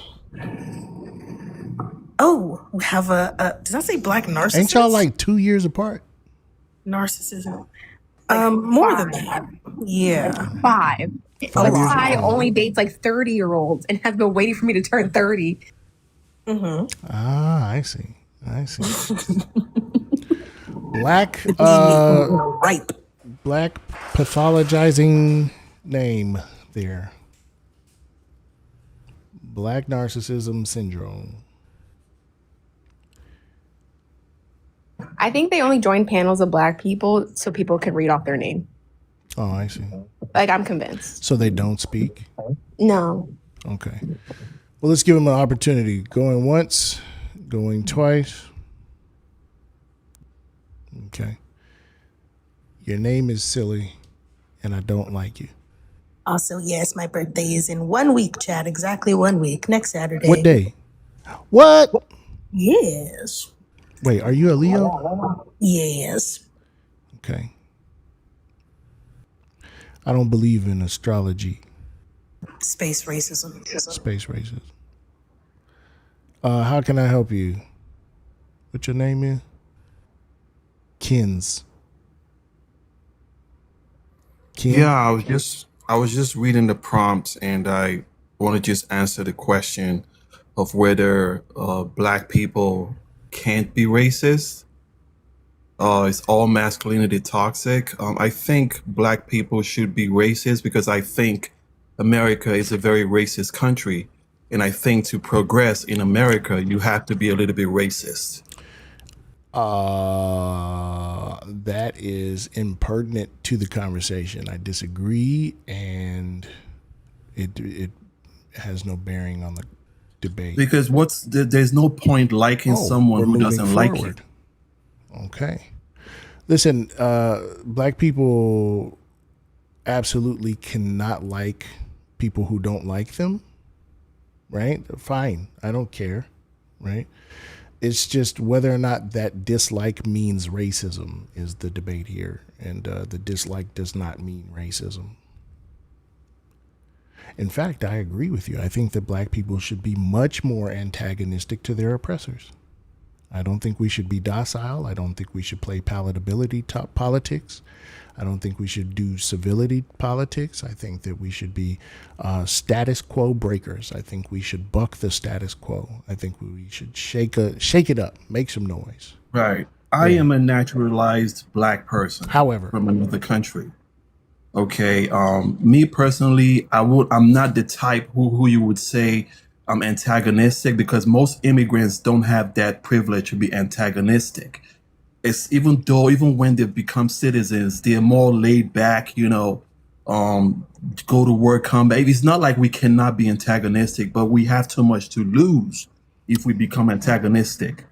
Oh, we have does that say black narcissist? Ain't y'all like 2 years apart? Narcissism. More than that. Yeah. 5. Five years Ty old. only dates like 30-year-olds and has been waiting for me to turn 30. Mm-hmm. Ah, I see. Black Ripe. black pathologizing name there. Black narcissism syndrome. I think they only join panels of Black people so people can read off their name. Oh, I see. Like, I'm convinced. So they don't speak? No. Okay. Well, let's give them an opportunity. Going once, going twice. Okay. Your name is silly, and I don't like you. Also, yes, my birthday is in 1 week, Chad. Exactly 1 week. Next Saturday. What day? What? Yes. Wait, are you a Leo? Yes. Okay. I don't believe in astrology. Space racism. Space racism. How can I help you? What your name is? Kins. Yeah, I was just reading the prompt, and I want to just answer the question of whether Black people can't be racist. Is all masculinity toxic? I think Black people should be racist because I think America is a very racist country, and I think to progress in America, you have to be a little bit racist. That is impertinent to the conversation. I disagree, and it has no bearing on the debate. Because there's no point liking someone who doesn't like you. Okay. Listen, Black people absolutely cannot like people who don't like them, right? Fine. I don't care, right? It's just whether or not that dislike means racism is the debate here. And the dislike does not mean racism. In fact, I agree with you. I think that Black people should be much more antagonistic to their oppressors. I don't think we should be docile. I don't think we should play palatability politics. I don't think we should do civility politics. I think that we should be status quo breakers. I think we should buck the status quo. I think we should shake it up, make some noise. Right. I am a naturalized Black person. However, from another country. Okay. Me personally, I'm not the type who you would say I'm antagonistic, because most immigrants don't have that privilege to be antagonistic. It's even when they become citizens, they're more laid back, go to work, come back. It's not like we cannot be antagonistic, but we have too much to lose if we become antagonistic.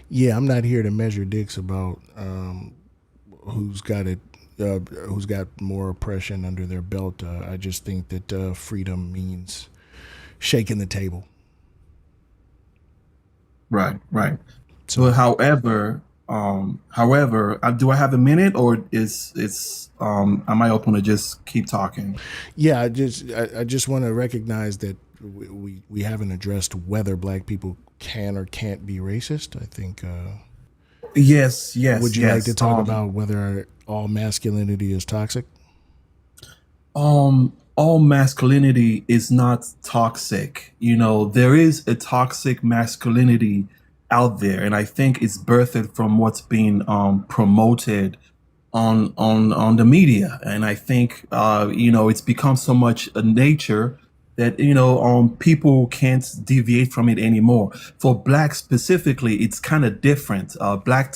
Yeah, I'm not here to measure dicks about who's got more oppression under their belt. I just think that freedom means shaking the table. Right. So, however, do I have a minute, or am I open to just keep talking? Yeah, I just want to recognize that we haven't addressed whether Black people can or can't be racist. I think. Yes. Would you like to talk about whether all masculinity is toxic? All masculinity is not toxic. There is a toxic masculinity out there, and I think it's birthed from what's being promoted on the media. And I think it's become so much a nature that people can't deviate from it anymore. For Blacks specifically, it's kind of different. Black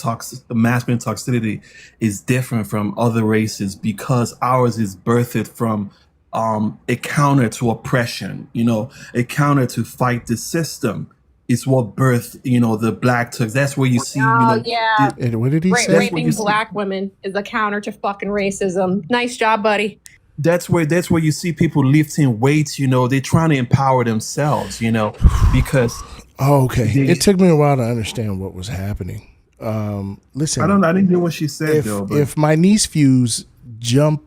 masculine toxicity is different from other races because ours is birthed from a counter to oppression, a counter to fight the system. It's what birthed, the Black tux. That's where you see, yeah. What did he say? Raping Black women is a counter to fucking racism. Nice job, buddy. That's where you see people lifting weights. They're trying to empower themselves. Because. Oh, okay. It took me a while to understand what was happening. Listen, I didn't hear what she said though. But. If my niece views jump,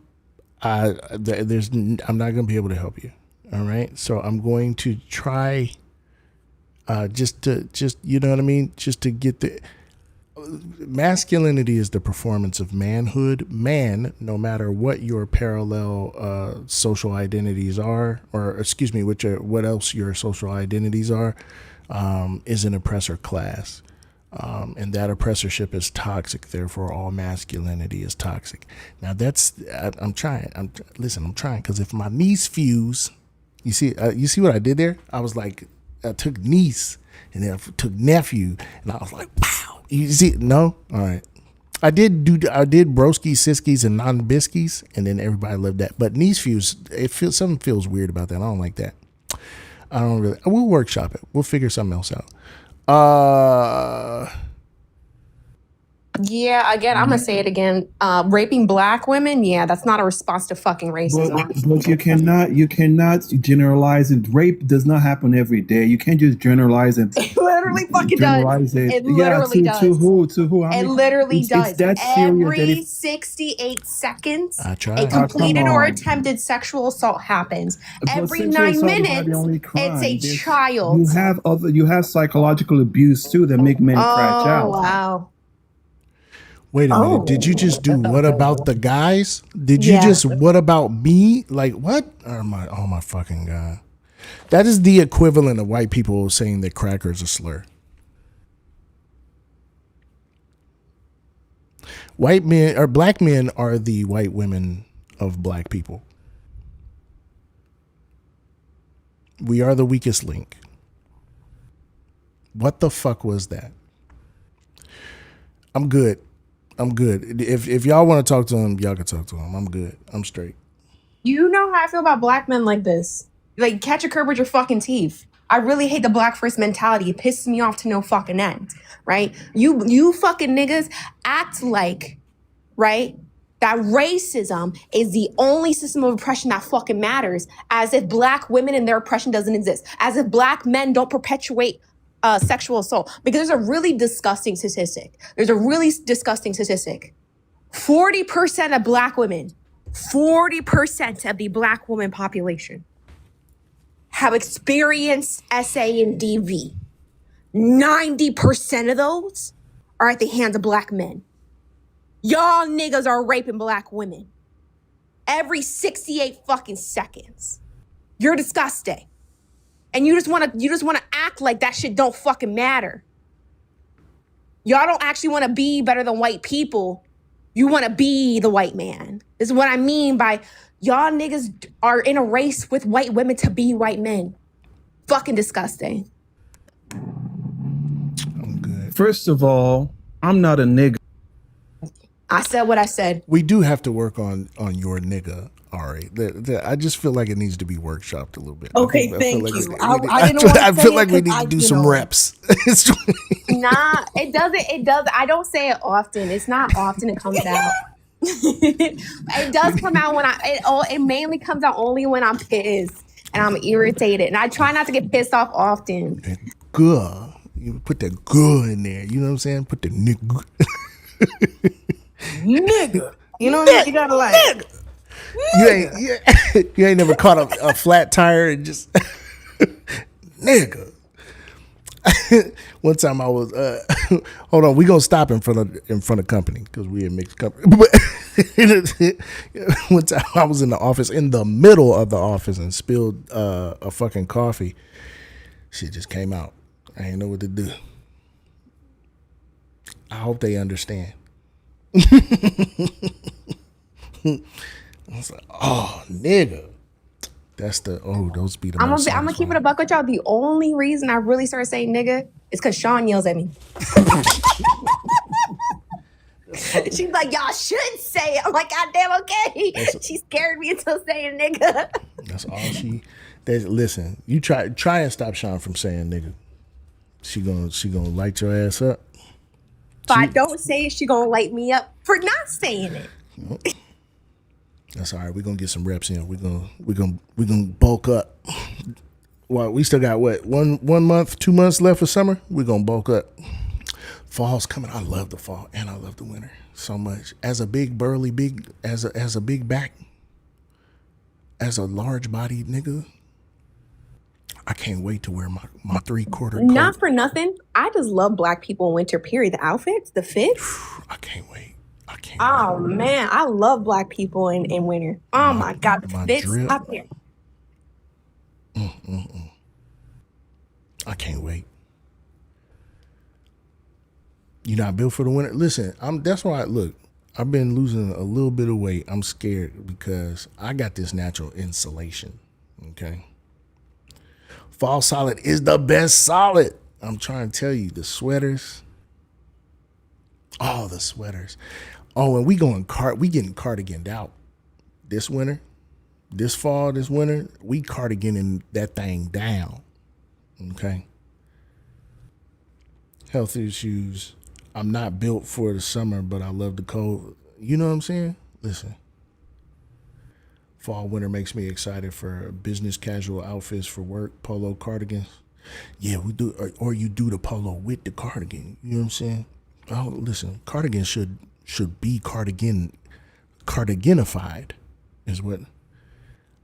I'm not going to be able to help you. All right. So I'm going to try. Just you know what I mean? Just to get the masculinity is the performance of manhood. Man, no matter what your parallel social identities are, or excuse me, what else your social identities are, is an oppressor class. And that oppressorship is toxic. Therefore, all masculinity is toxic. Now I'm trying. I'm trying, because if my niece fuse, you see what I did there? I was like, I took niece and then I took nephew, and I was like, wow. You see? No, all right. I did broski, siskies, and non-biskies, and then everybody loved that. But niece fuse, something feels weird about that. I don't like that. We'll workshop it. We'll figure something else out. Yeah, again, I'm gonna say it again. Raping black women, yeah, that's not a response to fucking racism. But you cannot generalize it. Rape does not happen every day. You can't just generalize it. It literally fucking does. It literally does. To who? It literally does. It's that serious that Every 68 seconds, I tried. a completed come or on. attempted sexual assault happens. But Every sexual 9 assault is not minutes, the only crime. it's a child. You have psychological abuse too that make men crash out. Oh, wow. Wait a minute. Did you just do what about the guys? Did you just what about me? Like what? Oh my fucking God. That is the equivalent of white people saying that cracker is a slur. White men or black men are the white women of black people. We are the weakest link. What the fuck was that? I'm good. If y'all want to talk to him, y'all can talk to him. I'm good. I'm straight. You know how I feel about black men like this. Like, catch a curb with your fucking teeth. I really hate the black first mentality. It pisses me off to no fucking end, right? You fucking niggas act like, right, that racism is the only system of oppression that fucking matters, as if black women and their oppression doesn't exist, as if black men don't perpetuate sexual assault. Because there's a really disgusting statistic. 40% of black women, 40% of the black woman population have experienced SA and DV. 90% of those are at the hands of black men. Y'all niggas are raping black women every 68 fucking seconds. You're disgusting. And you just wanna act like that shit don't fucking matter. Y'all don't actually wanna be better than white people. You wanna be the white man. This is what I mean by y'all niggas are in a race with white women to be white men. Fucking disgusting. I'm good. First of all, I'm not a nigga. I said what I said. We do have to work on your nigga, Ari. I just feel like it needs to be workshopped a little bit. Okay, I feel thank like you. I feel like we need to do some reps. Nah, it doesn't. I don't say it often. It's not often it comes out. It does come out when it mainly comes out only when I'm pissed and I'm irritated. And I try not to get pissed off often. Good. You put that good in there. You know what I'm saying? Put the nigga. Nigga. You know what you gotta like. Nigga. You ain't never caught a flat tire and just nigga. One time I was hold on, we gonna stop in front of company because we had mixed company. But one time I was in the office, in the middle of the office, and spilled a fucking coffee. Shit just came out. I didn't know what to do. I hope they understand. I was like, oh, nigga. That's those be the most. I'm gonna keep it a buck with y'all. The only reason I really started saying nigga is because Sean yells at me. She's like, y'all should say it. I'm like, God damn, okay. She scared me into saying nigga. That's all she. Listen, you try and stop Sean from saying nigga. She gonna light your ass up. If I don't say it, she gonna light me up for not saying it. That's all right. We're gonna get some reps in. We're gonna bulk up. Well, we still got what, one month, 2 months left for summer. We're gonna bulk up. Fall's coming. I love the fall and I love the winter so much. As a big burly as a big back, as a large bodied nigga, I can't wait to wear my 3/4 coat. Not for nothing. I just love black people in winter, period. The outfits, the fits. I can't wait. Oh man, I love black people in winter. Oh my God, the fits up here. I can't wait. You're not built for the winter. Listen, that's why look, I've been losing a little bit of weight. I'm scared because I got this natural insulation. Okay. Fall solid is the best solid. I'm trying to tell you, the sweaters. Oh, the sweaters. Oh, and we getting cardiganed out this winter. This fall, this winter, we cardiganing that thing down. Okay. Health issues. I'm not built for the summer, but I love the cold. You know what I'm saying? Listen. Fall, winter makes me excited for business casual outfits for work, polo cardigans. Yeah, we do, or you do the polo with the cardigan. You know what I'm saying? Oh, listen, cardigan should be cardiganified, is what.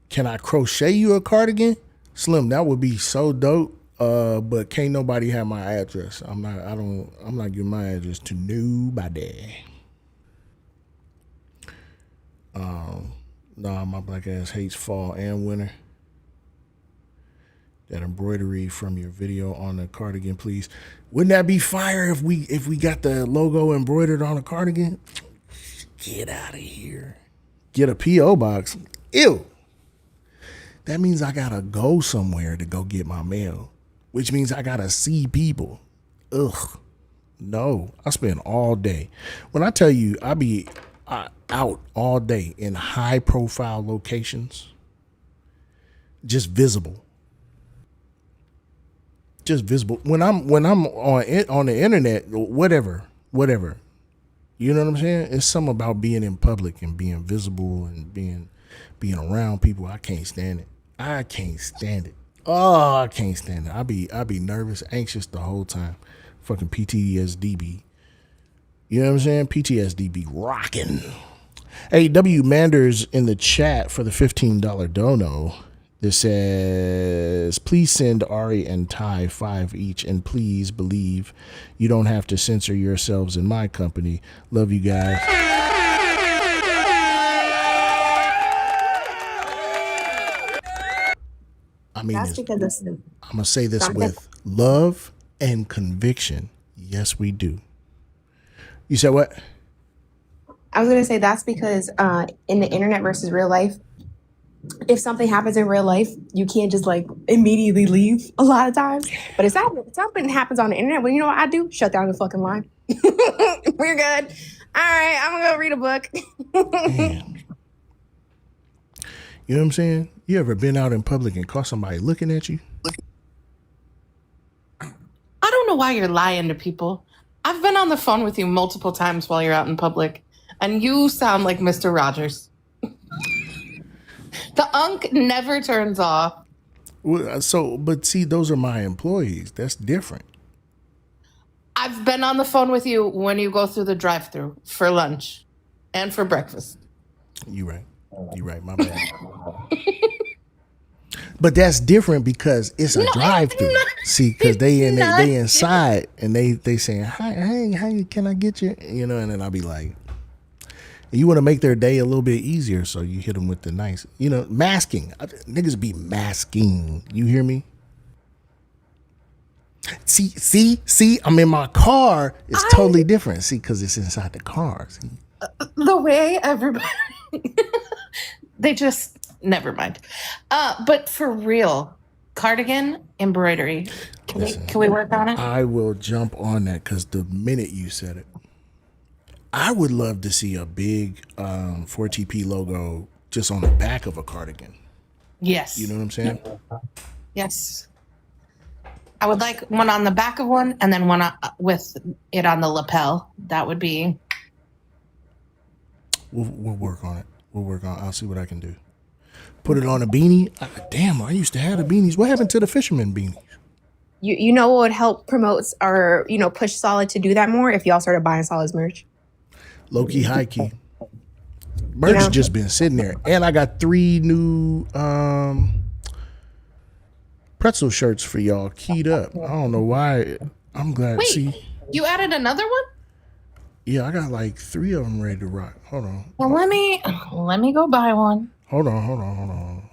Can I crochet you a cardigan? Slim, that would be so dope. But can't nobody have my address. I'm not giving my address to nobody. Nah, my black ass hates fall and winter. That embroidery from your video on the cardigan, please. Wouldn't that be fire if we got the logo embroidered on a cardigan? Get out of here. Get a P.O. box. Ew. That means I gotta go somewhere to go get my mail, which means I gotta see people. Ugh. No, I spend all day. When I tell you I be out all day in high profile locations, just visible. Just visible. When I'm on the internet, whatever. You know what I'm saying? It's something about being in public and being visible and being around people. I can't stand it. I can't stand it. Oh, I can't stand it. I be nervous, anxious the whole time. Fucking PTSD be. You know what I'm saying? PTSD be rocking. Hey, W Manders in the chat for the $15 dono. This says, please send Ari and Ty 5 each, and please believe you don't have to censor yourselves in my company. Love you guys. I mean, That's because I'm going to say this with love and conviction. Yes, we do. You said what? I was going to say that's because in the internet versus real life, if something happens in real life, you can't just like immediately leave a lot of times. But if something happens on the internet, well, you know what I do? Shut down the fucking line. We're good. All right, I'm going to go read a book. Man. You know what I'm saying? You ever been out in public and caught somebody looking at you? I don't know why you're lying to people. I've been on the phone with you multiple times while you're out in public, and you sound like Mr. Rogers. The unk never turns off. Well, but see, those are my employees. That's different. I've been on the phone with you when you go through the drive-thru for lunch and for breakfast. You're right. My bad. But that's different because it's a drive-thru. See, because they inside and they saying, hi, can I get you? You know, and then I'll be like, you want to make their day a little bit easier, so you hit them with the nice, masking. Niggas be masking. You hear me? See, I'm in my car. It's totally different. See, because it's inside the car. See? The way everybody, they just, never mind. But for real, cardigan embroidery. Can we work on it? I will jump on that because the minute you said it, I would love to see a big 4TP logo just on the back of a cardigan. Yes. You know what I'm saying? Yes. I would like one on the back of one and then one with it on the lapel. That would be. We'll work on it. I'll see what I can do. Put it on a beanie. Damn, I used to have the beanies. What happened to the fisherman beanies? You know what would help promote or push Solid to do that more if y'all started buying Solid's merch. Low key, high key. Merch just been sitting there, and I got 3 new pretzel shirts for y'all keyed up. I don't know why. I'm glad. Wait, see, you added another one? Yeah, I got like 3 of them ready to rock. Hold on. Well, let me go buy one. Hold on.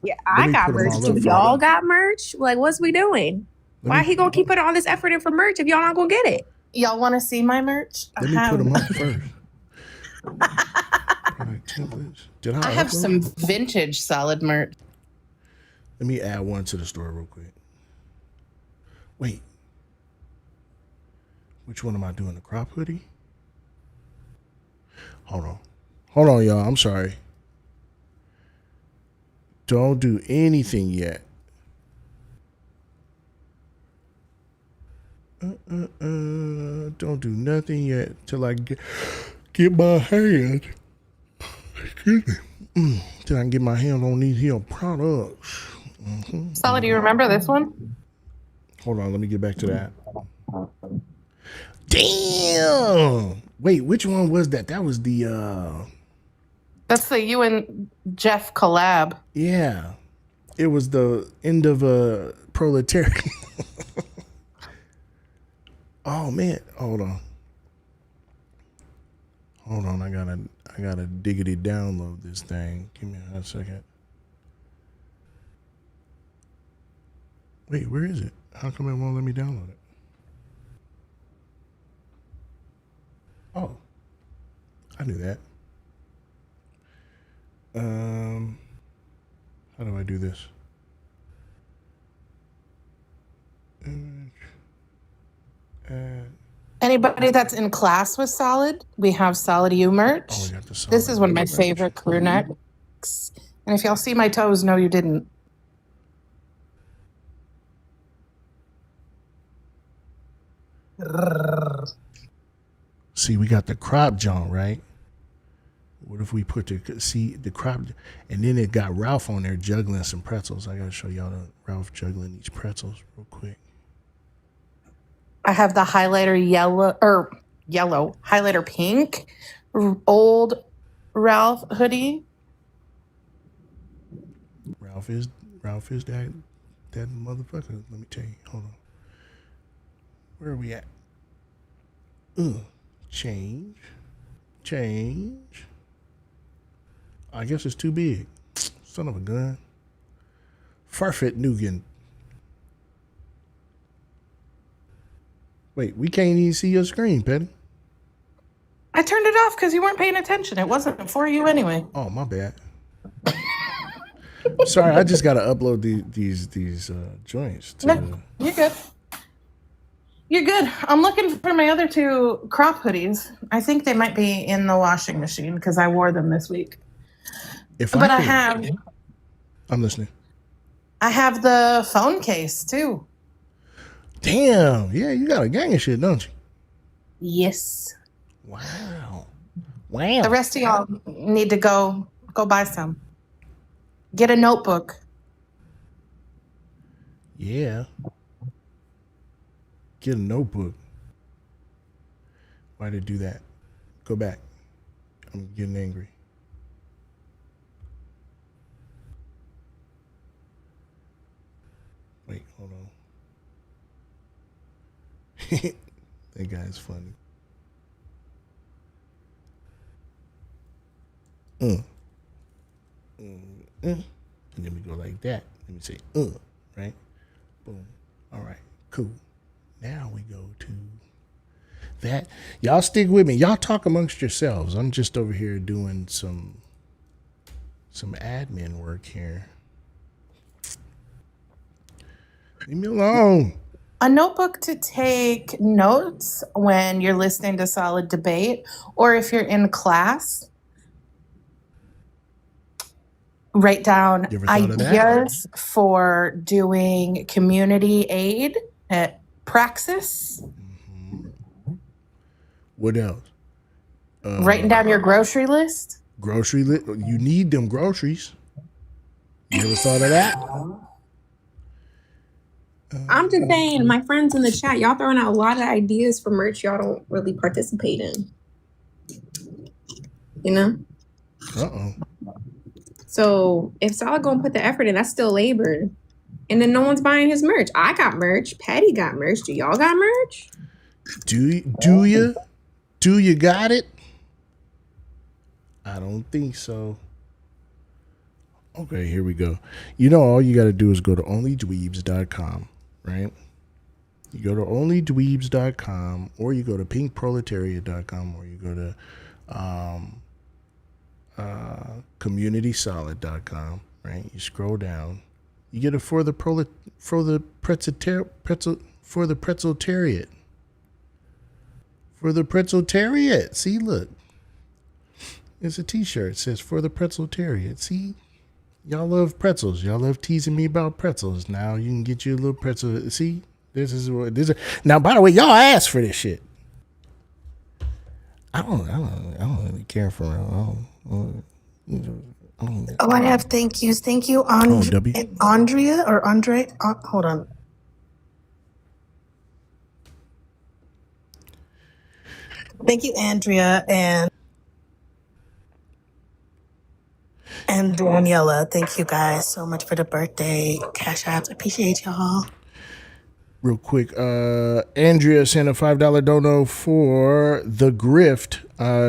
Yeah, I got merch too. Y'all got merch? Like, what's we doing? Why he gonna keep putting all this effort in for merch if y'all not gonna get it? Y'all want to see my merch? Let me put them up first. Product templates. Did I I have upload some them? vintage solid merch. Let me add one to the store real quick. Wait. Which one am I doing? The crop hoodie? Hold on. Hold on, y'all. I'm sorry. Don't do anything yet. Don't do nothing yet till I get my hand. Excuse me. Till I can get my hand on these here products. Solid, do you remember this one? Hold on, let me get back to that. Damn. Wait, which one was that? That was the That's the you and Jeff collab. yeah. It was the end of a proletariat. Oh man, hold on. Hold on, I gotta diggity download this thing. Give me a second. Wait, where is it? How come it won't let me download it? Oh, I knew that. How do I do this? Anybody that's in class with Solid, we have Solid U merch. Oh, we got the Solid This is one of my merch. favorite crew necks. And if y'all see my toes, no, you didn't. See, we got the crop junk, right? What if we put the crop, and then it got Ralph on there juggling some pretzels. I gotta show y'all the Ralph juggling these pretzels real quick. I have the highlighter yellow, highlighter pink, old Ralph hoodie. Ralph is that motherfucker. Let me tell you. Hold on. Where are we at? Change. I guess it's too big. Son of a gun. Farfet Nugan. Wait, we can't even see your screen, Petty. I turned it off because you weren't paying attention. It wasn't for you anyway. Oh, my bad. Sorry, I just got to upload these joints. No, you're good. You're good. I'm looking for my other two crop hoodies. I think they might be in the washing machine because I wore them this week. I'm listening. I have the phone case too. Damn. Yeah, you got a gang of shit, don't you? Yes. Wow. The rest of y'all need to go buy some. Get a notebook. Yeah. Get a notebook. Why did it do that? Go back. I'm getting angry. Wait, hold on. That guy's funny. And then we go like that. Let me say, right? Boom. All right, cool. Now we go to that. Y'all stick with me. Y'all talk amongst yourselves. I'm just over here doing some admin work here. Leave me alone. A notebook to take notes when you're listening to Solid Debate, or if you're in class. Write down ideas for doing community aid at Praxis. What else? Writing down your grocery list. Grocery list. You need them groceries. You ever thought of that? I'm just saying, my friends in the chat, y'all throwing out a lot of ideas for merch y'all don't really participate in. You know? Uh-oh. So if Solid gonna put the effort in, that's still labor. And then no one's buying his merch. I got merch. Patty got merch. Do y'all got merch? Do you? Do you got it? I don't think so. Okay, here we go. You know, all you got to do is go to onlydweebs.com, right? You go to onlydweebs.com, or you go to pinkproletariat.com, or you go to communitysolid.com, right? You scroll down. You get it for the pretzeltariat. For the pretzeltariat. See, look. It's a t-shirt. It says for the pretzeltariat. See? Y'all love pretzels. Y'all love teasing me about pretzels. Now you can get you a little pretzel. See? This is now, by the way, y'all asked for this shit. I don't really care for it. Oh, I have thank yous. Thank you, Andrea or Andre. Hold on. Thank you, Andrea and Daniela. Thank you guys so much for the birthday cash apps. Appreciate y'all. Real quick, Andrea sent a $5 dono for the grift.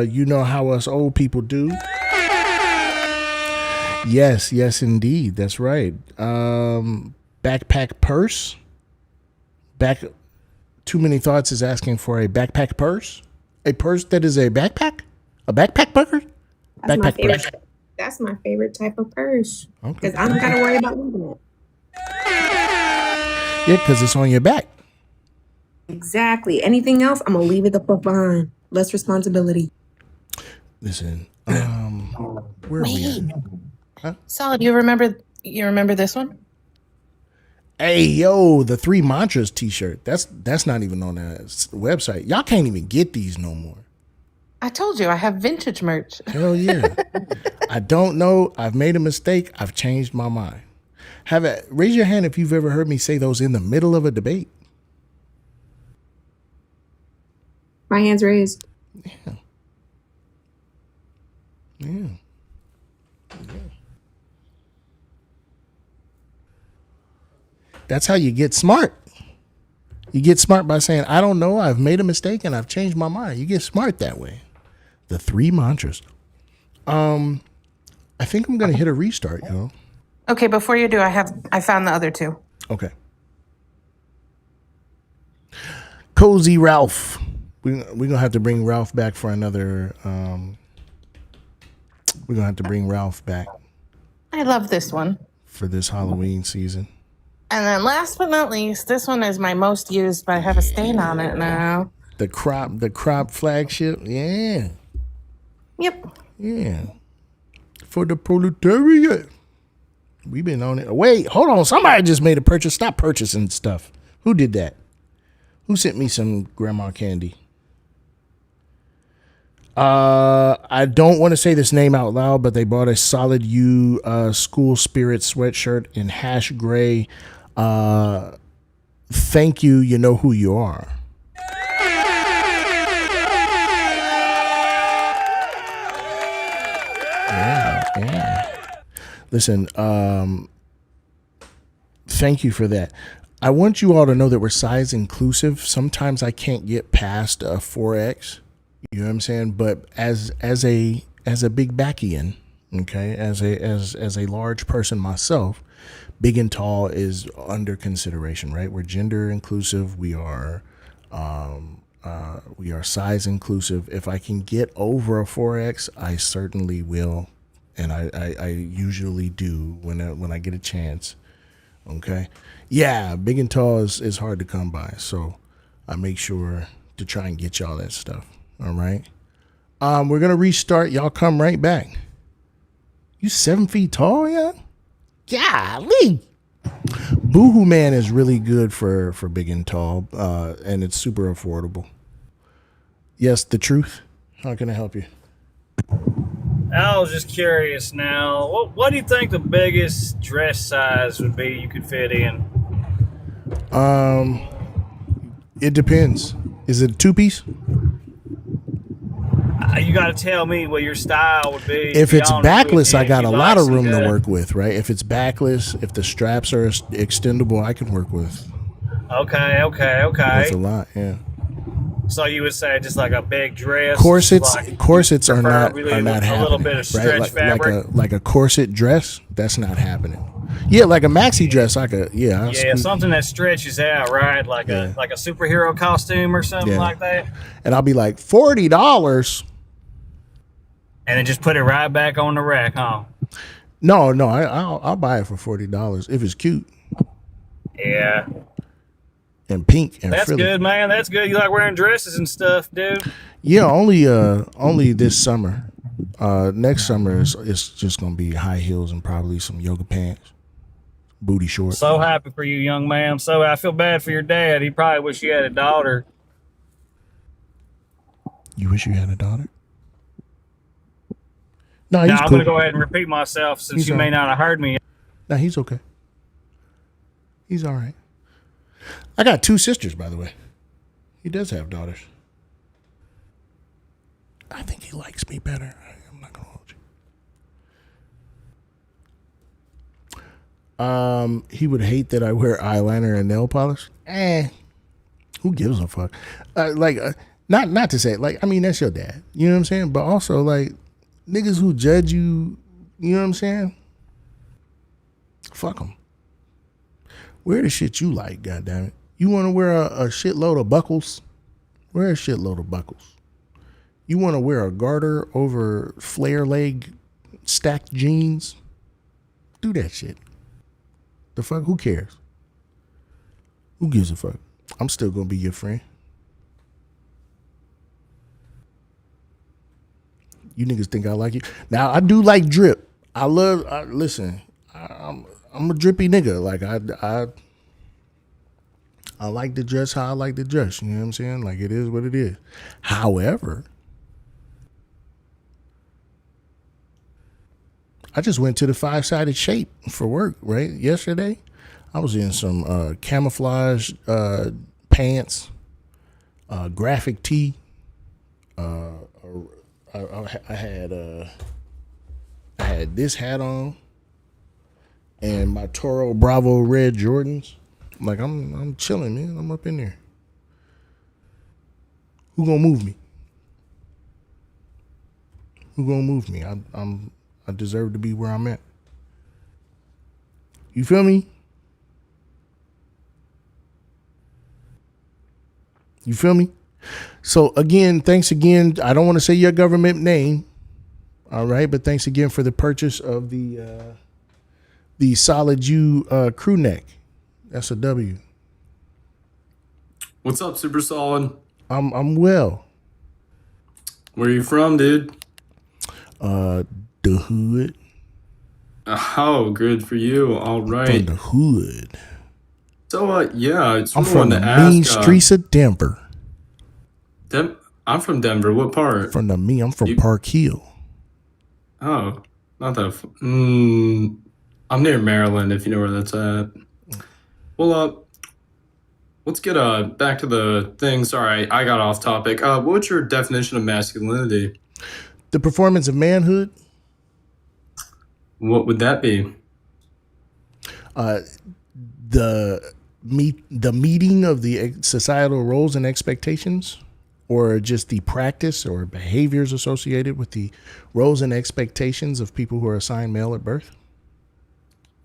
You know how us old people do. Yes, indeed. That's right. Backpack purse. Too Many Thoughts is asking for a backpack purse. A purse that is a backpack? A backpack purse? That's my Backpack favorite. purse. That's my favorite type of purse. Okay. Because I don't gotta worry about moving it. Yeah, because it's on your back. Exactly. Anything else, I'm gonna leave it the fuck behind. Less responsibility. Listen, where are we at? Solid. You remember this one? Hey, yo, the 3 Mantras t-shirt. That's not even on the website. Y'all can't even get these no more. I told you I have vintage merch. Hell yeah. I don't know. I've made a mistake. I've changed my mind. Raise your hand if you've ever heard me say those in the middle of a debate. My hand's raised. Yeah. That's how you get smart. You get smart by saying, I don't know, I've made a mistake and I've changed my mind. You get smart that way. The 3 Mantras. I think I'm gonna hit a restart, yo. Okay, before you do, I found the other two. Okay. Cozy Ralph. We're gonna have to bring Ralph back for another. We're gonna have to bring Ralph back I love this one. for this Halloween season. And then last but not least, this one is my most used, but I have a stain on it now. The crop flagship. Yeah. Yep. Yeah. For the proletariat. We've been on it. Wait, hold on. Somebody just made a purchase. Stop purchasing stuff. Who did that? Who sent me some grandma candy? I don't want to say this name out loud, but they bought a Solid U school spirit sweatshirt in hash gray. Thank you. You know who you are. Yeah. Listen, thank you for that. I want you all to know that we're size inclusive. Sometimes I can't get past a 4X. You know what I'm saying? But as a big backian, okay, as a large person myself, big and tall is under consideration, right? We're gender inclusive. We are size inclusive. If I can get over a 4X, I certainly will, and I usually do when I get a chance. Okay, yeah, big and tall is hard to come by, so I make sure to try and get y'all that stuff. All right. We're gonna restart. Y'all come right back. You 7 feet tall, yeah? Golly. Boohoo Man is really good for big and tall, and it's super affordable. Yes, the truth. How can I help you? I was just curious now. What do you think the biggest dress size would be you could fit in? It depends. Is it a 2-piece? You got to tell me what your style would be. If it's backless, I got a lot of room to good. work with, right? If it's backless, if the straps are extendable, I can work with. Okay. That's a lot, yeah. So you would say just like a big dress. Corsets like are not a happening. little bit of stretch right? fabric. Like a corset dress, that's not happening. Yeah, like a maxi dress. I could. Yeah. Yeah, something that stretches out, right? Like a superhero costume or something like that. And I'll be like $40. And then just put it right back on the rack, huh? No, I'll buy it for $40 if it's cute. Yeah. And pink and That's frilly. good, man. That's good. You like wearing dresses and stuff, dude? Yeah, only this summer. Next summer it's just gonna be high heels and probably some yoga pants, booty shorts. So happy for you, young man. So I feel bad for your dad. He probably wish you had a daughter. You wish you had a daughter? No, Now, he's I'm cool. going to go ahead and repeat myself since you may not have heard me. No, he's okay. He's all right. I got 2 sisters, by the way. He does have daughters. I think he likes me better. I'm not going to hold you. He would hate that I wear eyeliner and nail polish. Who gives a fuck? Not to say, like, I mean, that's your dad. You know what I'm saying? But also, like, niggas who judge you, you know what I'm saying? Fuck them. Wear the shit you like, goddammit. You want to wear a shitload of buckles? Wear a shitload of buckles. You want to wear a garter over flare leg stacked jeans? Do that shit. The fuck? Who cares? Who gives a fuck? I'm still going to be your friend. You niggas think I like you. Now, I do like drip. Listen, I'm a drippy nigga. Like, I like to dress how I like to dress. You know what I'm saying? Like, it is what it is. However, I just went to the 5-sided shape for work, right? Yesterday, I was in some camouflage pants, graphic tee. I had this hat on and my Toro Bravo red Jordans. Like, I'm chilling, man. I'm up in there. Who gonna move me? Who gonna move me? I deserve to be where I'm at. You feel me? You feel me? So again, thanks again. I don't want to say your government name, all right, but thanks again for the purchase of the Solid U crew neck. That's a W. What's up, Super Solid? I'm well. Where are you from, dude? The hood. Oh, good for you. All right. From the hood. So, yeah, I just I'm from wanted the to ask. mean streets of Denver. I'm from Denver. What part? I'm from Park Hill. Oh, not that. I'm near Maryland, if you know where that's at. Well, let's get back to the thing. Sorry, I got off topic. What's your definition of masculinity? The performance of manhood. What would that be? The meeting of the societal roles and expectations, or just the practice or behaviors associated with the roles and expectations of people who are assigned male at birth.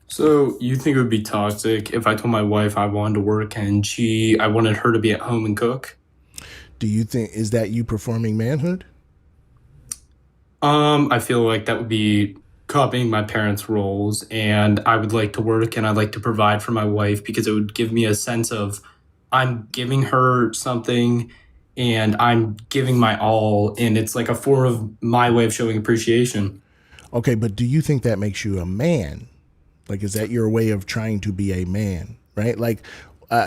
So you think it would be toxic if I told my wife I wanted to work and I wanted her to be at home and cook? Do you think, is that you performing manhood? I feel like that would be copying my parents' roles, and I would like to work and I'd like to provide for my wife because it would give me a sense of I'm giving her something and I'm giving my all, and it's like a form of my way of showing appreciation. Okay, but do you think that makes you a man? Like, is that your way of trying to be a man, right? Like,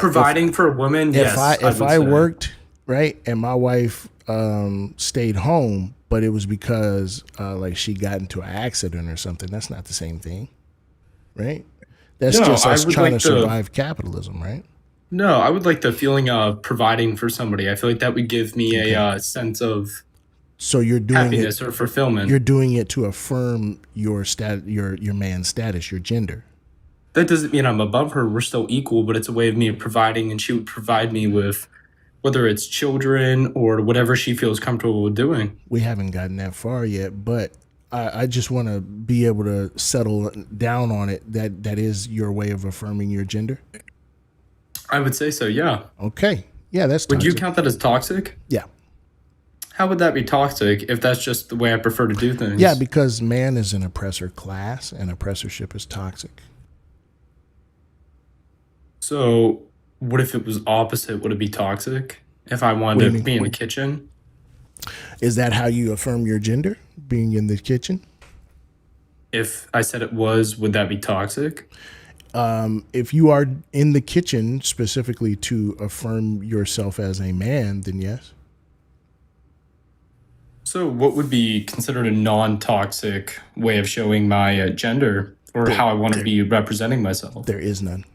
providing for a woman. Yes, if I worked, right, and my wife stayed home, but it was because like she got into an accident or something, that's not the same thing, right? That's just us trying to survive capitalism, right? No, I would like the feeling of providing for somebody. I feel like that would give me a sense of you're doing happiness or fulfillment. You're doing it to affirm your your man's status, your gender. That doesn't mean I'm above her. We're still equal, but it's a way of me providing, and she would provide me with whether it's children or whatever she feels comfortable with doing. We haven't gotten that far yet, but I just want to be able to settle down on it. That is your way of affirming your gender. I would say so, yeah. Okay. Yeah, that's Would you toxic. count that as toxic? Yeah. How would that be toxic if that's just the way I prefer to do things? Yeah, because man is an oppressor class, and oppressorship is toxic. So, what if it was opposite? Would it be toxic? If I What do you wanted to mean? be in the kitchen? Is that how you affirm your gender? Being in the kitchen? If I said it was, would that be toxic? If you are in the kitchen specifically to affirm yourself as a man, then yes. So, what would be considered a non toxic way of showing my gender or how I want to be representing myself? There is none.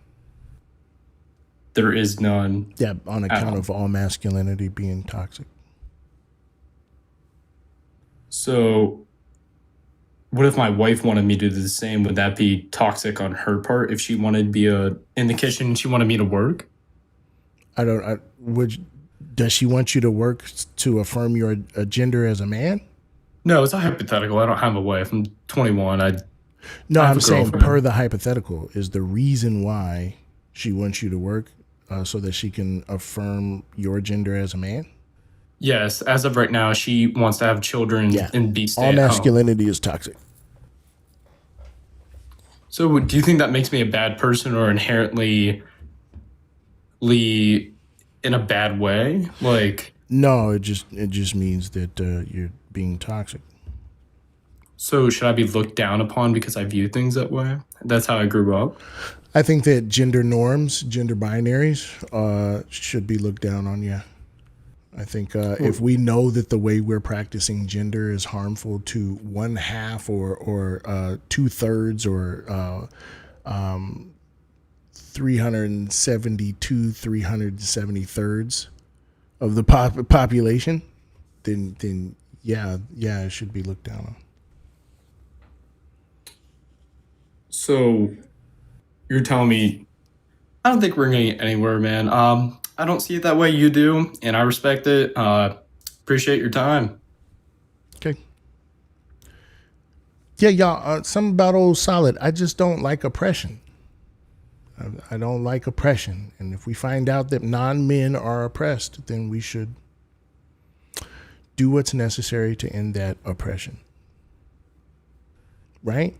There is none. Yeah, on account of all masculinity being toxic. So, what if my wife wanted me to do the same? Would that be toxic on her part if she wanted to be in the kitchen and she wanted me to work? Does she want you to work to affirm your gender as a man? No, it's a hypothetical. I don't have a wife. I'm 21. No, I have I'm a saying girlfriend. per the hypothetical is the reason why she wants you to work so that she can affirm your gender as a man? Yes, as of right now, she wants to have children and be stay All at home. masculinity is toxic. So, do you think that makes me a bad person or inherently in a bad way? Like, no, it just means that you're being toxic. So, should I be looked down upon because I view things that way? That's how I grew up. I think that gender norms, gender binaries, should be looked down on. Yeah, I think if we know that the way we're practicing gender is harmful to one half or 2/3 or 372 370 of the population, then yeah, it should be looked down on. So, you're telling me I don't think we're going to get anywhere, man. I don't see it that way. You do, and I respect it. Appreciate your time. Okay. Yeah, y'all. Something about Old Solid. I just don't like oppression. I don't like oppression, and if we find out that non-men are oppressed, then we should do what's necessary to end that oppression. Right?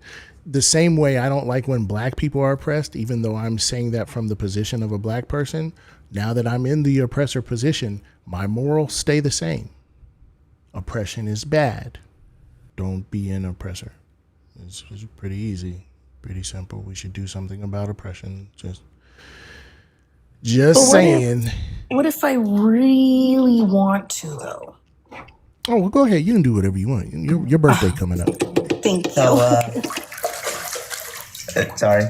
The same way I don't like when black people are oppressed, even though I'm saying that from the position of a black person. Now that I'm in the oppressor position, my morals stay the same. Oppression is bad. Don't be an oppressor. It's pretty easy, pretty simple. We should do something about oppression. Just saying. What if I really want to, though? Oh, well, go ahead. You can do whatever you want. Your birthday coming up. Thank you. So, sorry.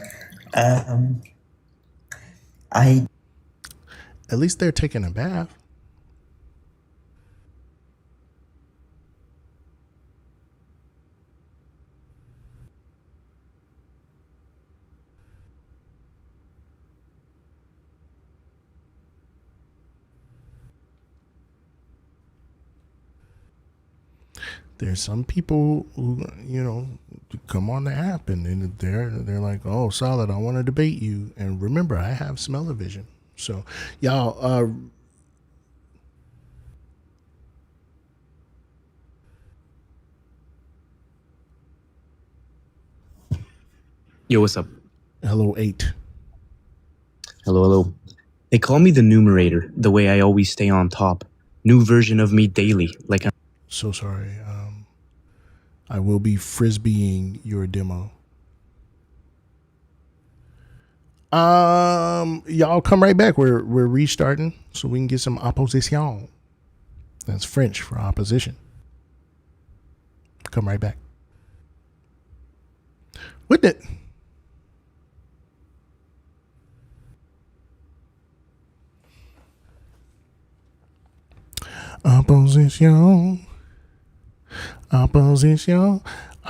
At least they're taking a bath. There's some people who, come on the app and they're like, oh, Solid, I want to debate you. And remember, I have smell-o-vision. So, y'all, Yo, what's up? Hello, 8. Hello. They call me the numerator, the way I always stay on top. New version of me daily. Like I'm so sorry. I will be frisbeeing your demo. Y'all come right back. We're restarting so we can get some opposition. That's French for opposition. Come right back. With it. Opposition. I've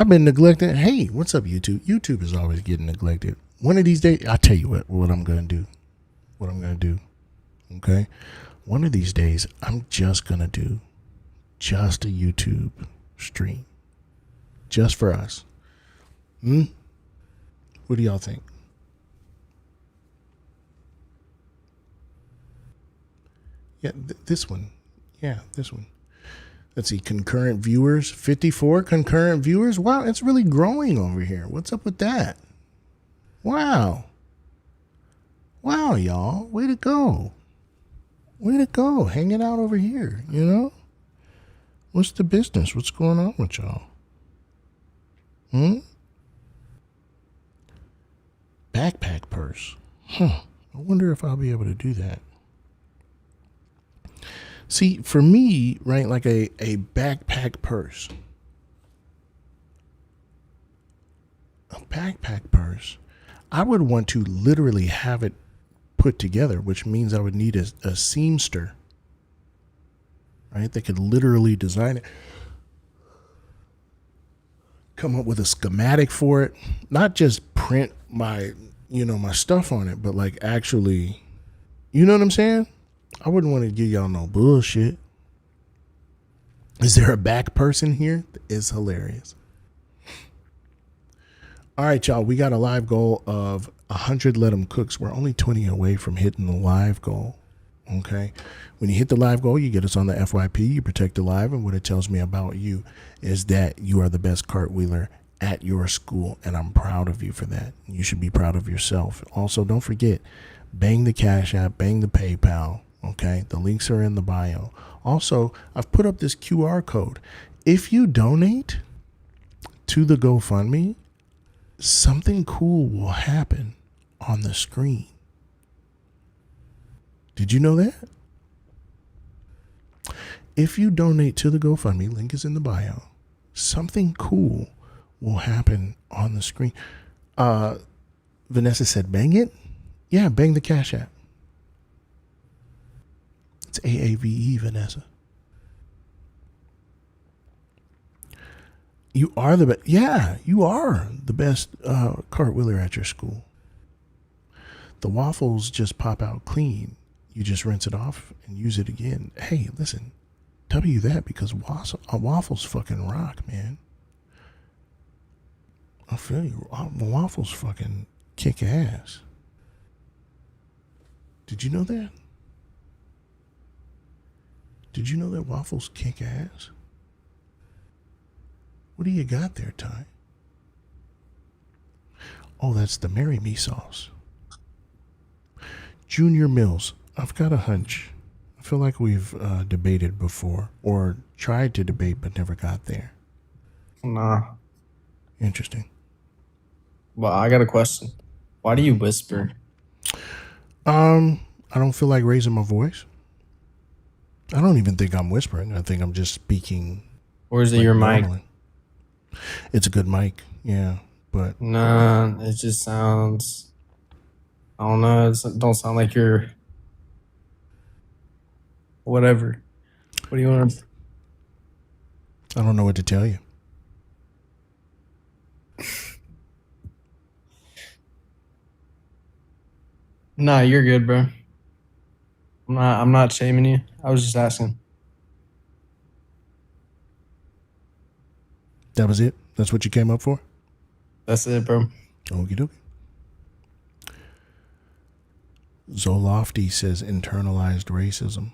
been neglected. Hey, what's up, YouTube? YouTube is always getting neglected. One of these days, I'll tell you what I'm going to do. Okay? One of these days, I'm just going to do just a YouTube stream. just for us. What do y'all think? Yeah, this one. Yeah, this one. Let's see, concurrent viewers, 54 concurrent viewers. Wow, it's really growing over here. What's up with that? Wow. Wow, y'all. Way to go. Way to go. Hanging out over here, you know? What's the business? What's going on with y'all? Backpack purse. I wonder if I'll be able to do that. See, for me, right, like a backpack purse. A backpack purse. I would want to literally have it put together, which means I would need a seamster. Right? They could literally design it. Come up with a schematic for it. Not just print my stuff on it, but like actually, you know what I'm saying? I wouldn't want to give y'all no bullshit. Is there a back person here? It's hilarious. All right, y'all. We got a live goal of 100 Let 'em Cooks. We're only 20 away from hitting the live goal. Okay. When you hit the live goal, you get us on the FYP. You protect the live. And what it tells me about you is that you are the best cartwheeler at your school. And I'm proud of you for that. You should be proud of yourself. Also, don't forget, bang the Cash App, bang the PayPal. Okay, the links are in the bio. Also, I've put up this QR code. If you donate to the GoFundMe, something cool will happen on the screen. Did you know that? If you donate to the GoFundMe, link is in the bio, something cool will happen on the screen. Vanessa said, bang it? Yeah, bang the Cash App. It's AAVE, Vanessa. You are the best. Yeah, you are the best cartwheeler at your school. The waffles just pop out clean. You just rinse it off and use it again. Hey, listen, W that because waffles fucking rock, man. I feel you. Waffles fucking kick ass. Did you know that? Did you know that waffles kick ass? What do you got there, Ty? Oh, that's the Marry Me sauce. Junior Mills. I've got a hunch. I feel like we've debated before or tried to debate but never got there. Nah. Interesting. Well, I got a question. Why do you whisper? I don't feel like raising my voice. I don't even think I'm whispering. I think I'm just speaking. Or is it your mic? It's a good mic, yeah, but nah, it just sounds. I don't know. It don't sound like you're. Whatever. What do you want? I don't know what to tell you. Nah, you're good, bro. I'm not shaming you. I was just asking. That was it? That's what you came up for? That's it, bro. Okie dokie. Zolofty says internalized racism.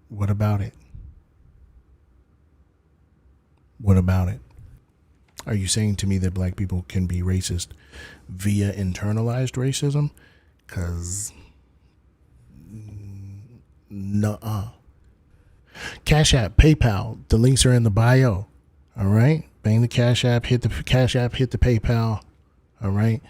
What about it? What about it? Are you saying to me that black people can be racist via internalized racism? Because nuh-uh. Cash App, PayPal, the links are in the bio. All right? Bang the Cash App, hit the Cash App, hit the PayPal. All right?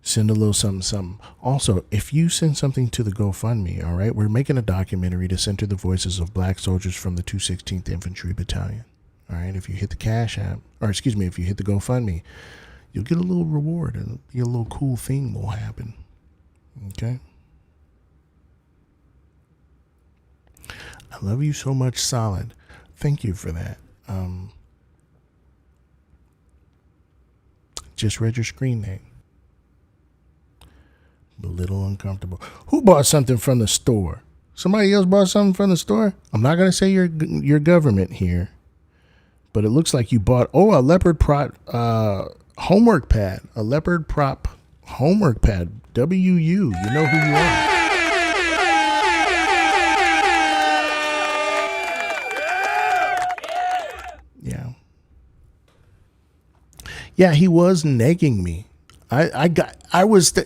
Send a little something. Also, if you send something to the GoFundMe, all right, we're making a documentary to center the voices of black soldiers from the 216th Infantry Battalion. All right, if you hit the Cash App, or excuse me, if you hit the GoFundMe, you'll get a little reward and a little cool thing will happen. Okay? I love you so much, Solid. Thank you for that. Just read your screen name. A little uncomfortable. Who bought something from the store? Somebody else bought something from the store? I'm not going to say your government here, but it looks like you bought a leopard prop homework pad, a leopard prop homework pad. WU, you know who you are. Yeah. Yeah, he was negging me.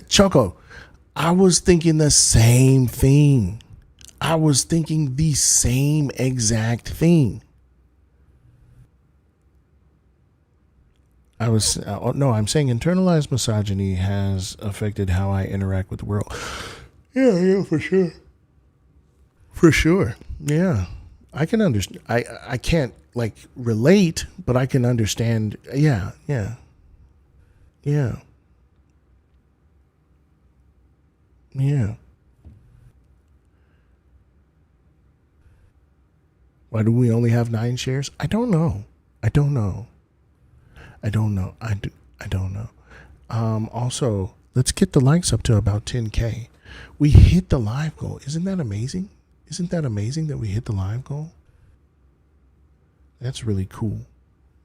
Choco, I was thinking the same thing. I was thinking the same exact thing. I'm saying internalized misogyny has affected how I interact with the world. Yeah, for sure. For sure. Yeah. I can understand. I can't like relate, but I can understand. Yeah. Yeah. Yeah. Yeah. Why do we only have 9 shares? I don't know. I don't know. I don't know. Also, let's get the likes up to about 10K. We hit the live goal. Isn't that amazing? Isn't that amazing that we hit the live goal? That's really cool.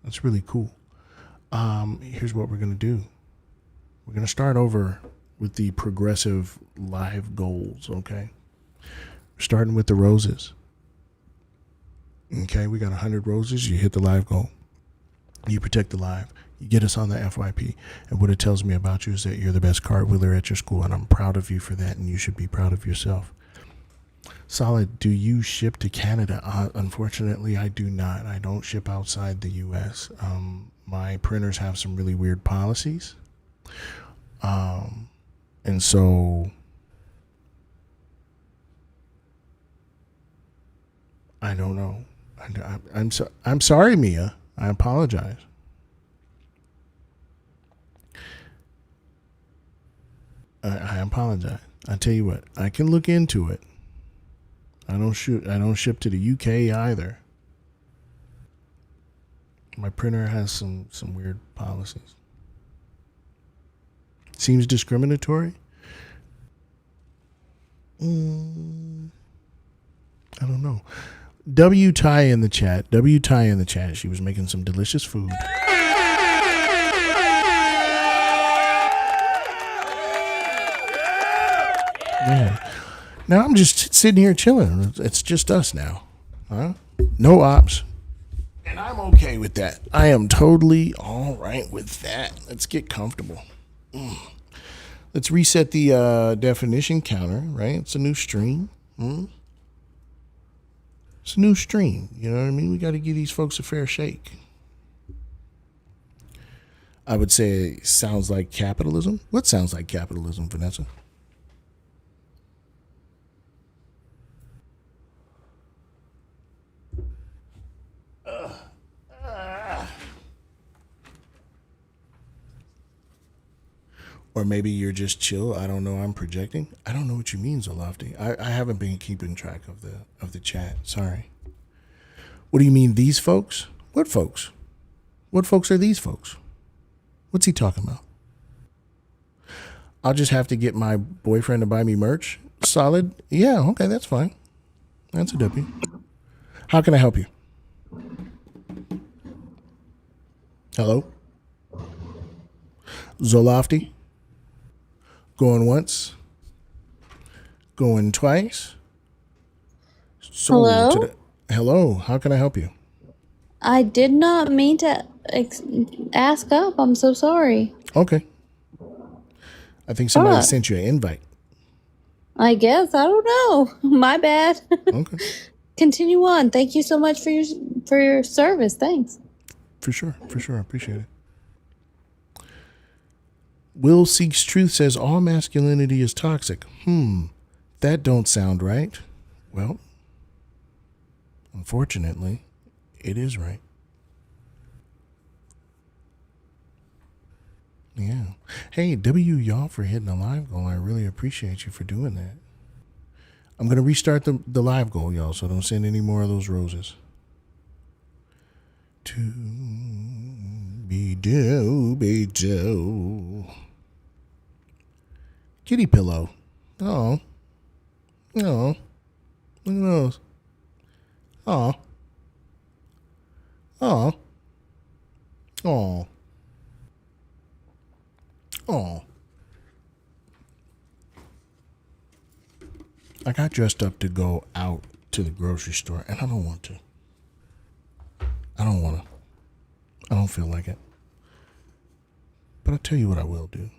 That's really cool. Here's what we're going to do. We're going to start over with the progressive live goals, okay? We're starting with the roses. Okay, we got 100 roses. You hit the live goal. You protect the live. You get us on the FYP. And what it tells me about you is that you're the best cartwheeler at your school, and I'm proud of you for that, and you should be proud of yourself. Solid, do you ship to Canada? Unfortunately, I do not. I don't ship outside the U.S. My printers have some really weird policies. And so I don't know. I'm sorry, Mia. I apologize. I apologize. I tell you what, I can look into it. I don't ship to the UK either. My printer has some weird policies. Seems discriminatory. I don't know. W Ty in the chat. She was making some delicious food. Yeah. Now I'm just sitting here chilling. It's just us now. Huh? No ops. And I'm okay with that. I am totally all right with that. Let's get comfortable. Let's reset the definition counter, right? It's a new stream. It's a new stream. You know what I mean? We got to give these folks a fair shake. I would say it sounds like capitalism. What sounds like capitalism, Vanessa? Or maybe you're just chill. I don't know. I'm projecting. I don't know what you mean, Zolofty. I haven't been keeping track of the chat. Sorry. What do you mean, these folks? What folks? What folks are these folks? What's he talking about? I'll just have to get my boyfriend to buy me merch. Solid. Yeah, okay, that's fine. That's a W. How can I help you? Hello? Zolofty? Going once? Going twice? Hello? Hello, how can I help you? I did not mean to ask up. I'm so sorry. Okay. I think somebody sent you an invite. I guess. I don't know. My bad. Okay. Continue on. Thank you so much for your service. Thanks. For sure. I appreciate it. Will Seeks Truth says all masculinity is toxic. That don't sound right. Well, unfortunately, it is right. Yeah. Hey, W y'all for hitting the live goal. I really appreciate you for doing that. I'm going to restart the live goal, y'all, so don't send any more of those roses. To be do. Kitty pillow. Oh. Look at those. Oh. Oh. Oh. I got dressed up to go out to the grocery store, and I don't want to. I don't want to. I don't feel like it. But I'll tell you what I will do.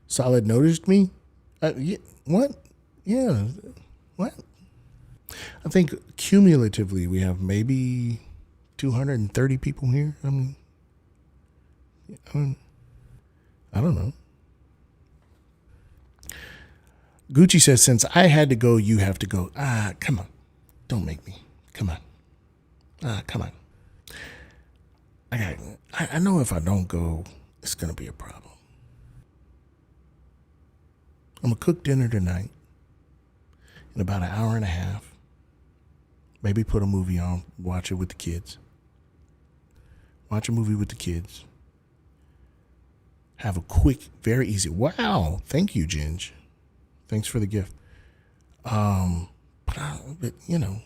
Solid noticed me? Yeah, what? Yeah. What? I think cumulatively we have maybe 230 people here. I mean, I don't know. Gucci says, since I had to go, you have to go. Come on. Don't make me. Come on. Come on. I know if I don't go, it's going to be a problem. I'm going to cook dinner tonight in about an hour and a half. Maybe put a movie on, watch it with the kids. Watch a movie with the kids. Have a quick, very easy. Wow. Thank you, Ginge. Thanks for the gift. But you know,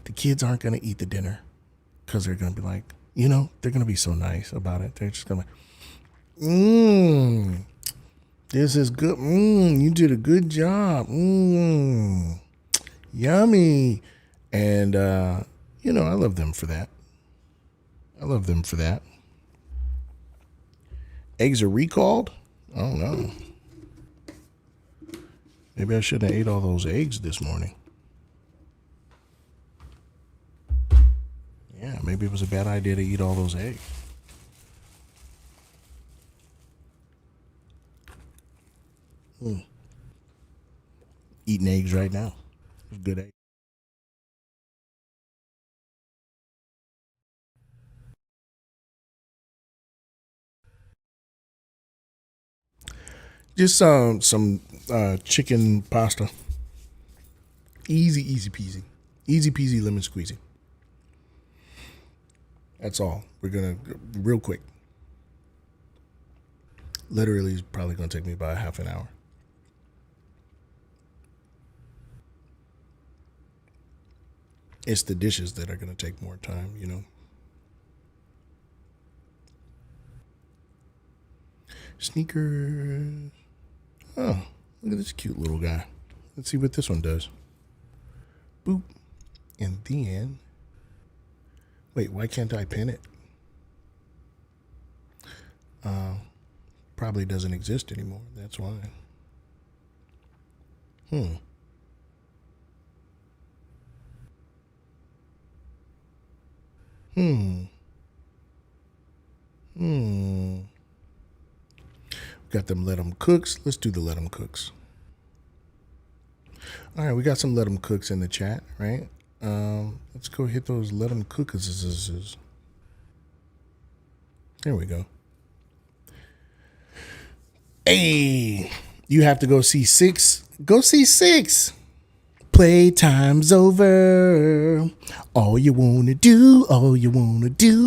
the kids aren't going to eat the dinner because they're going to be like, you know, they're going to be so nice about it. They're just going to, this is good. You did a good job. Yummy. And, you know, I love them for that. Eggs are recalled? I don't know. Maybe I shouldn't have ate all those eggs this morning. Yeah, maybe it was a bad idea to eat all those eggs. Eating eggs right now. Good egg. Just some chicken pasta. Easy peasy. Easy peasy lemon squeezy. That's all. We're gonna real quick. Literally, it's probably gonna take me about half an hour. It's the dishes that are gonna take more time, you know. Sneakers. Oh, look at this cute little guy. Let's see what this one does. Boop. And then, wait, why can't I pin it? Probably doesn't exist anymore. That's why. Got them let 'em cooks. Let's do the let 'em cooks. All right, we got some let 'em cooks in the chat, right? Let's go hit those let 'em cooks. There we go. Hey, you have to go see 6. Go see 6. Playtime's over. All you wanna do,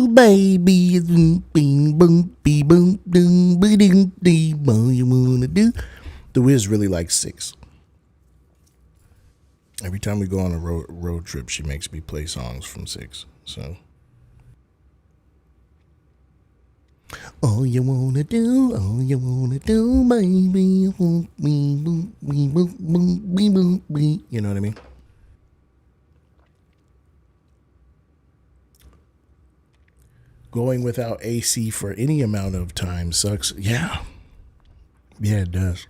baby, is boom, bing, boom, bee, boom, boom, bee, ding, dee. All you wanna do. The Wiz really likes 6. Every time we go on a road trip, she makes me play songs from 6. So, all you wanna do, baby, boom, boom, boom, boom, boom. You know what I mean? Going without AC for any amount of time sucks. Yeah, it does.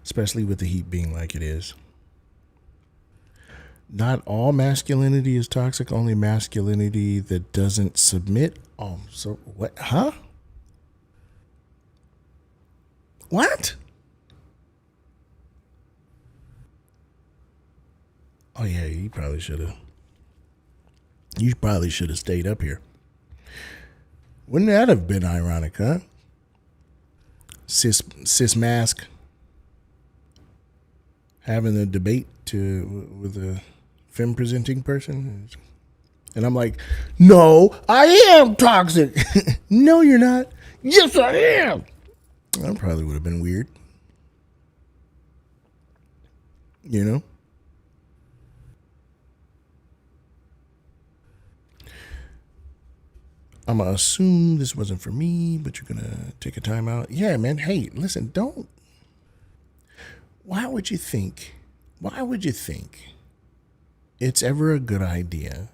Especially with the heat being like it is. Not all masculinity is toxic, only masculinity that doesn't submit. Oh, so what? Huh? What? Oh, yeah, you probably should have. You probably should have stayed up here. Wouldn't that have been ironic, huh? Cis mask having a debate with a femme presenting person, and I'm like, no, I am toxic. No, you're not. Yes, I am. That probably would have been weird, you know. I'm gonna assume this wasn't for me, but you're gonna take a time out. Yeah, man. Hey, listen, don't. Why would you think it's ever a good idea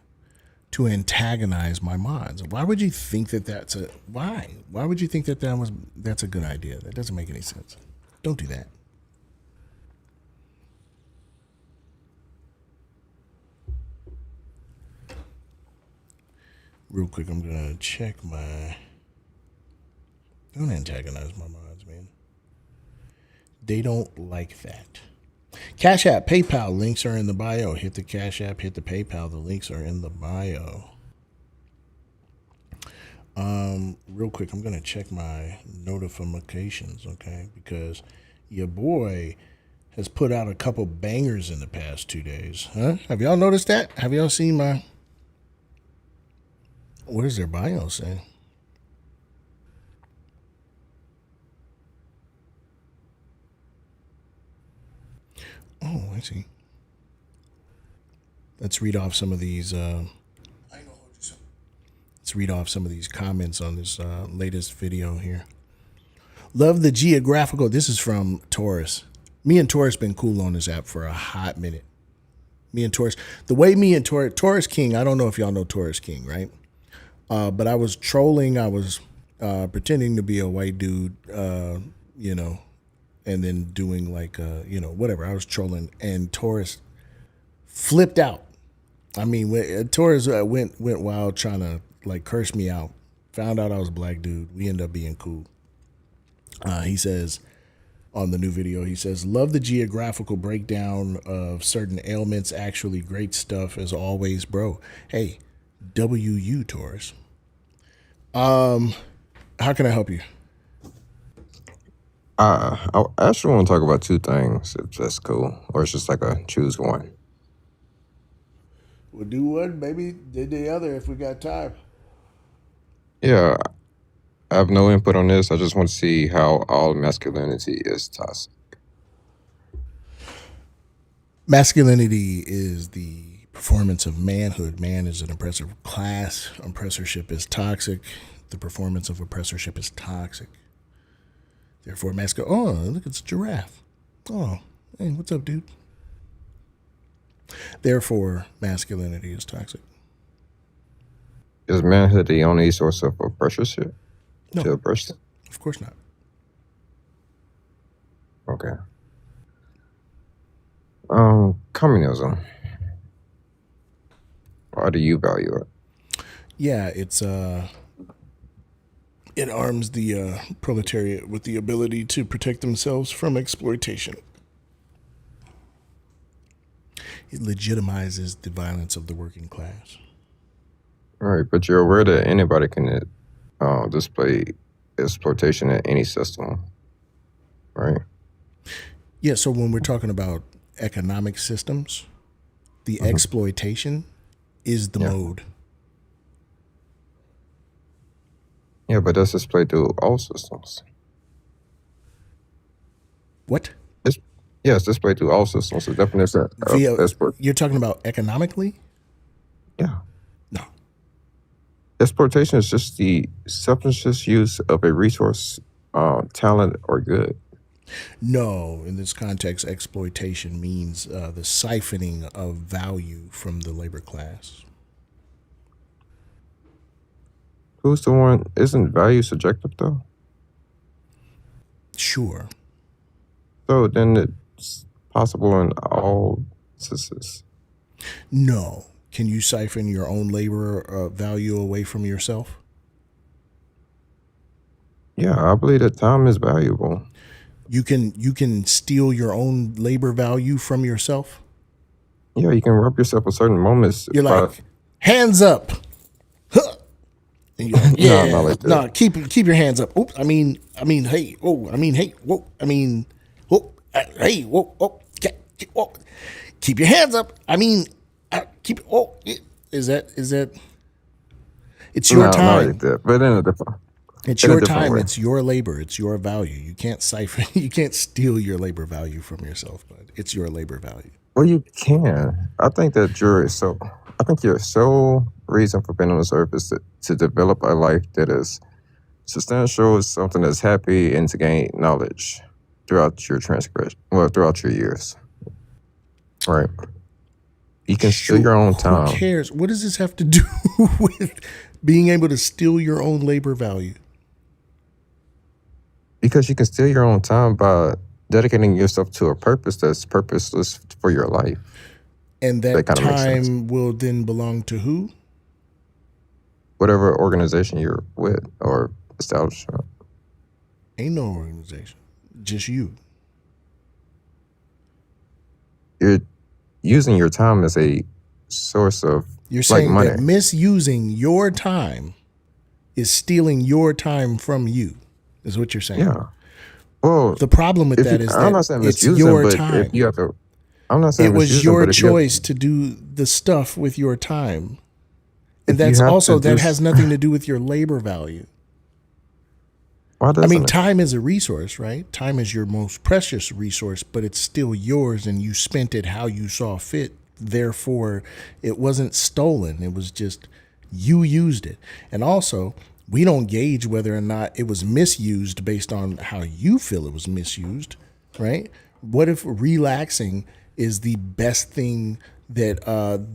to antagonize my mods? Why would you think that that's a why? Why would you think that that's a good idea? That doesn't make any sense. Don't do that. Real quick, I'm gonna check my. Don't antagonize my mods, man. They don't like that. Cash App, PayPal, links are in the bio. Hit the Cash App, hit the PayPal. The links are in the bio. Real quick, I'm gonna check my notifications, okay? Because your boy has put out a couple bangers in the past 2 days. Huh? Have y'all noticed that? Have y'all seen my? What does their bio say? Oh, I see. Let's read off some of these. Let's read off some of these comments on this latest video here. Love the geographical. This is from Taurus. Me and Taurus been cool on this app for a hot minute. Me and Taurus. The way me and Taurus King. I don't know if y'all know Taurus King, right? But I was trolling. I was pretending to be a white dude. You know. And then doing like, you know, whatever. I was trolling, and Taurus flipped out. I mean, Taurus went wild trying to like curse me out. Found out I was a black dude. We ended up being cool. He says on the new video, he says, love the geographical breakdown of certain ailments. Actually, great stuff as always, bro. Hey, WU Taurus. How can I help you? I actually want to talk about two things, if that's cool, or it's just like a choose one. We'll do one, maybe did the other if we got time. Yeah, I have no input on this. I just want to see how all masculinity is toxic. Masculinity is the performance of manhood. Man is an oppressive class. Oppressorship is toxic. The performance of oppressorship is toxic. Therefore, oh, look, it's a giraffe. Oh, hey, what's up, dude? Therefore, masculinity is toxic. Is manhood the only source of oppressorship? No. To oppress? Of course not. Okay. Communism. Why do you value it? Yeah, it's it arms the proletariat with the ability to protect themselves from exploitation. It legitimizes the violence of the working class. All right, but you're aware that anybody can display exploitation in any system, right? Yeah, so when we're talking about economic systems, the exploitation is the mode. Yeah, but that's displayed through all systems. What? It's displayed through all systems. The definition of export. You're talking about economically? Yeah. No. Exploitation is just the subconscious use of a resource, talent, or good. No, in this context, exploitation means the siphoning of value from the labor class. Who's the one? Isn't value subjective, though? Sure. So then it's possible in all instances. No. Can you siphon your own labor value away from yourself? Yeah, I believe that time is valuable. You can steal your own labor value from yourself? Yeah, you can rob yourself at certain moments. You're like, hands up. Huh. And you're like, yeah, not like that. keep your hands up. Oops, hey, whoa, hey, whoa, whoa, hey, whoa, whoa. Keep your hands up. Is that? It's your time. Not like that, but in a different. It's your time. Way. It's your labor. It's your value. You can't siphon. You can't steal your labor value from yourself, but it's your labor value. Well, you can. I think that you're so reason for being on this earth is to develop a life that is substantial, is something that's happy, and to gain knowledge throughout your throughout your years. Right. You can steal your own time. Who cares? What does this have to do with being able to steal your own labor value? Because you can steal your own time by dedicating yourself to a purpose that's purposeless for your life. And that kind of makes sense. time will then belong to who? Whatever organization you're with or establishment. Ain't no organization. Just you. You're using your time as a source of You're saying money. that misusing your time is stealing your time from you, is what you're saying. Yeah. Well, the problem with that is I'm not that saying it's misusing, your but time. if you have to, I'm not saying It was misusing, your but if you have- choice to do the stuff with your time. And If you that's have to also, that do- has nothing to do with your labor value. Why I doesn't mean, it? time is a resource, right? Time is your most precious resource, but it's still yours and you spent it how you saw fit. Therefore, it wasn't stolen. It was just you used it. And also, we don't gauge whether or not it was misused based on how you feel it was misused, right? What if relaxing is the best thing that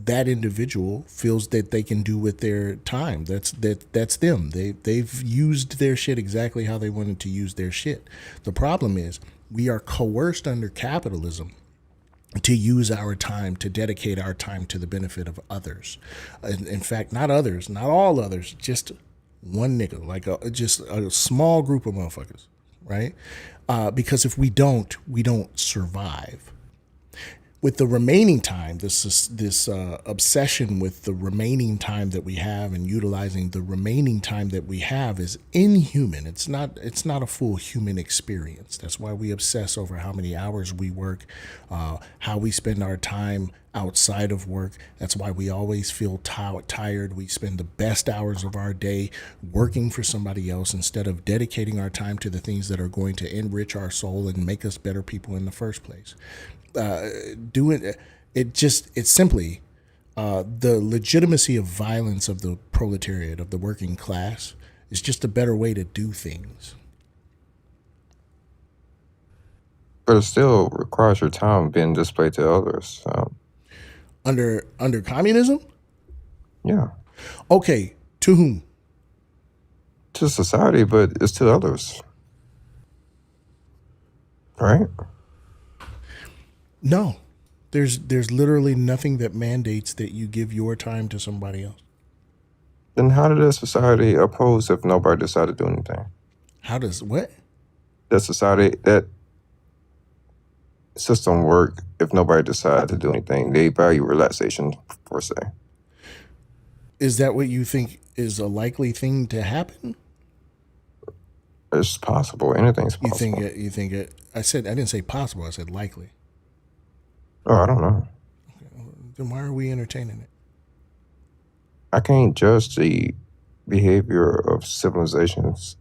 that individual feels that they can do with their time? That's them. They've used their shit exactly how they wanted to use their shit. The problem is we are coerced under capitalism to use our time, to dedicate our time to the benefit of others. In fact, not others, not all others, just one nigga, like just a small group of motherfuckers, right? Because if we don't survive. With the remaining time, this obsession with the remaining time that we have and utilizing the remaining time that we have is inhuman. It's not a full human experience. That's why we obsess over how many hours we work, how we spend our time outside of work. That's why we always feel tired. We spend the best hours of our day working for somebody else instead of dedicating our time to the things that are going to enrich our soul and make us better people in the first place. It's simply the legitimacy of violence of the proletariat, of the working class, is just a better way to do things. But it still requires your time being displayed to others. Under communism? Yeah. Okay, to whom? To society, but it's to others. Right? No. There's literally nothing that mandates that you give your time to somebody else. Then how did a society oppose if nobody decided to do anything? How does what? That system work if nobody decided to do anything. They value relaxation, per se. Is that what you think is a likely thing to happen? It's possible. Anything's possible. You think it? I didn't say possible. I said likely. Oh, I don't know. Then why are we entertaining it? I can't judge the behavior of civilizations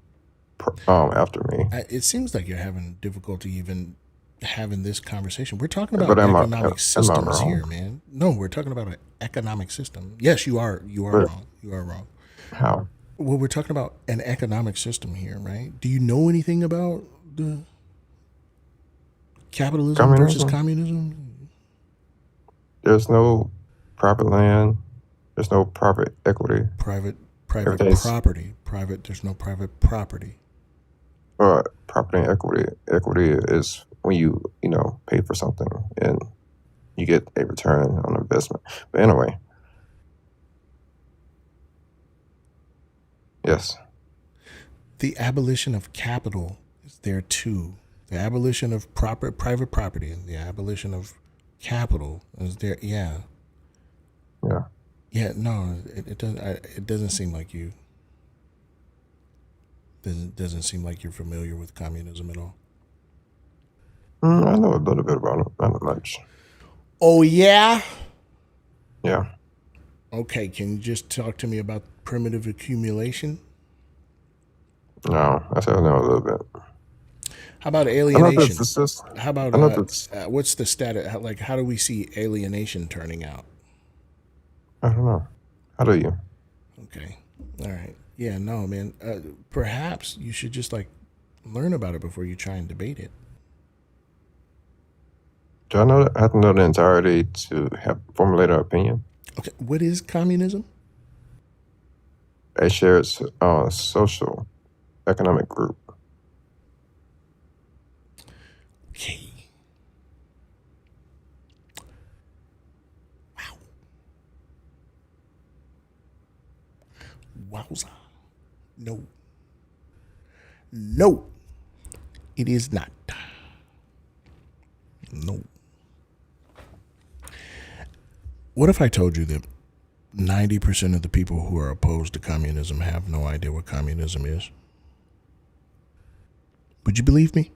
after me. It seems like you're having difficulty even having this conversation. We're talking about But economic systems wrong? here, man. No, we're talking about an economic system. Yes, you are. You are wrong. You are wrong. How? Well, we're talking about an economic system here, right? Do you know anything about the capitalism versus communism? There's no private land. There's no private equity. Private Everything's- property. There's no private property. Property and equity. Equity is when you pay for something and you get a return on investment. But anyway. Yes. The abolition of capital is there too. The abolition of private property and the abolition of capital is there. Yeah. Yeah. Yeah. No, it doesn't. It doesn't seem like you. Doesn't seem like you're familiar with communism at all. I know a little bit about it, not much. Oh yeah. Yeah. Okay. Can you just talk to me about primitive accumulation? No, I said I know a little bit. How about alienation? I How about know that's- what's the status? How do we see alienation turning out? I don't know. How do you? Okay. All right. Yeah, no, man. Perhaps you should just like learn about it before you try and debate it. Do I know? I have to know the entirety to have formulate an opinion. Okay. What is communism? A shared social economic group. Okay. Wow. Wowza. No. No. It is not. No. What if I told you that 90% of the people who are opposed to communism have no idea what communism is? Would you believe me?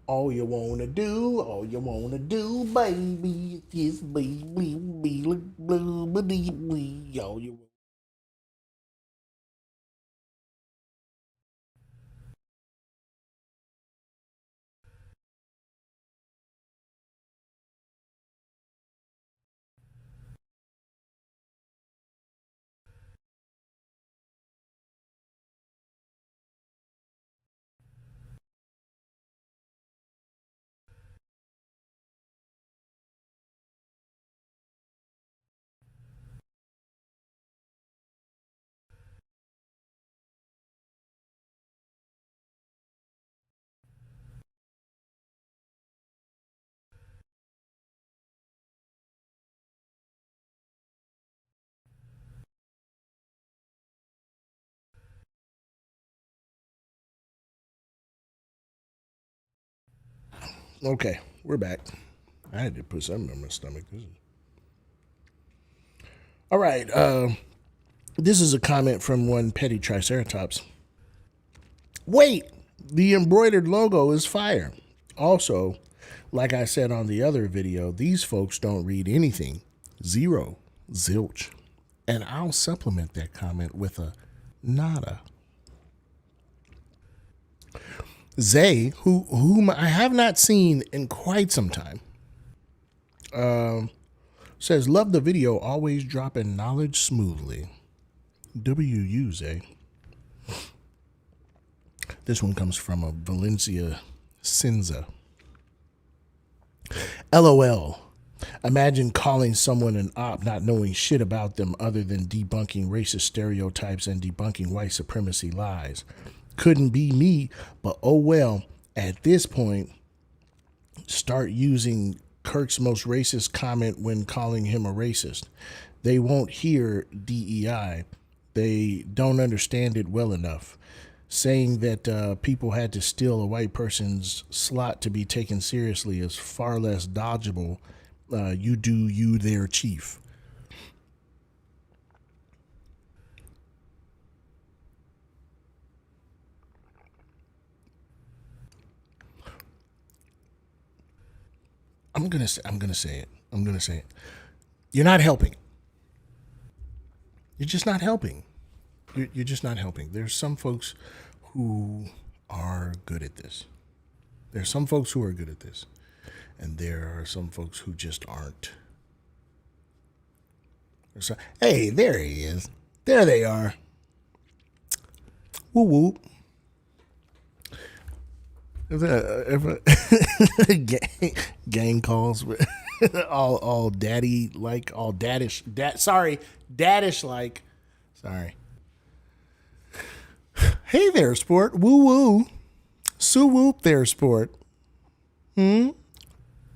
All you wanna do, baby, is be all you. Okay, we're back. I had to put something in my stomach. All right. This is a comment from one petty triceratops. Wait, the embroidered logo is fire. Also, like I said on the other video, these folks don't read anything. Zero. Zilch. And I'll supplement that comment with a nada. Zay, whom I have not seen in quite some time, says, love the video, always dropping knowledge smoothly. WU, Zay. This one comes from a Valencia Cinza. LOL. Imagine calling someone an op not knowing shit about them other than debunking racist stereotypes and debunking white supremacy lies. Couldn't be me, but oh well. At this point, start using Kirk's most racist comment when calling him a racist. They won't hear DEI. They don't understand it well enough. Saying that people had to steal a white person's slot to be taken seriously is far less dodgeable. You do you, their chief. I'm gonna say it. You're not helping. You're just not helping. You're just not helping. There's some folks who are good at this. There's some folks who are good at this. And there are some folks who just aren't. So, hey, there he is. There they are. Woo woo. If gang calls with all daddy like, all daddish, daddish like. Sorry. Hey there, sport. Woo woo. Sue whoop there, sport.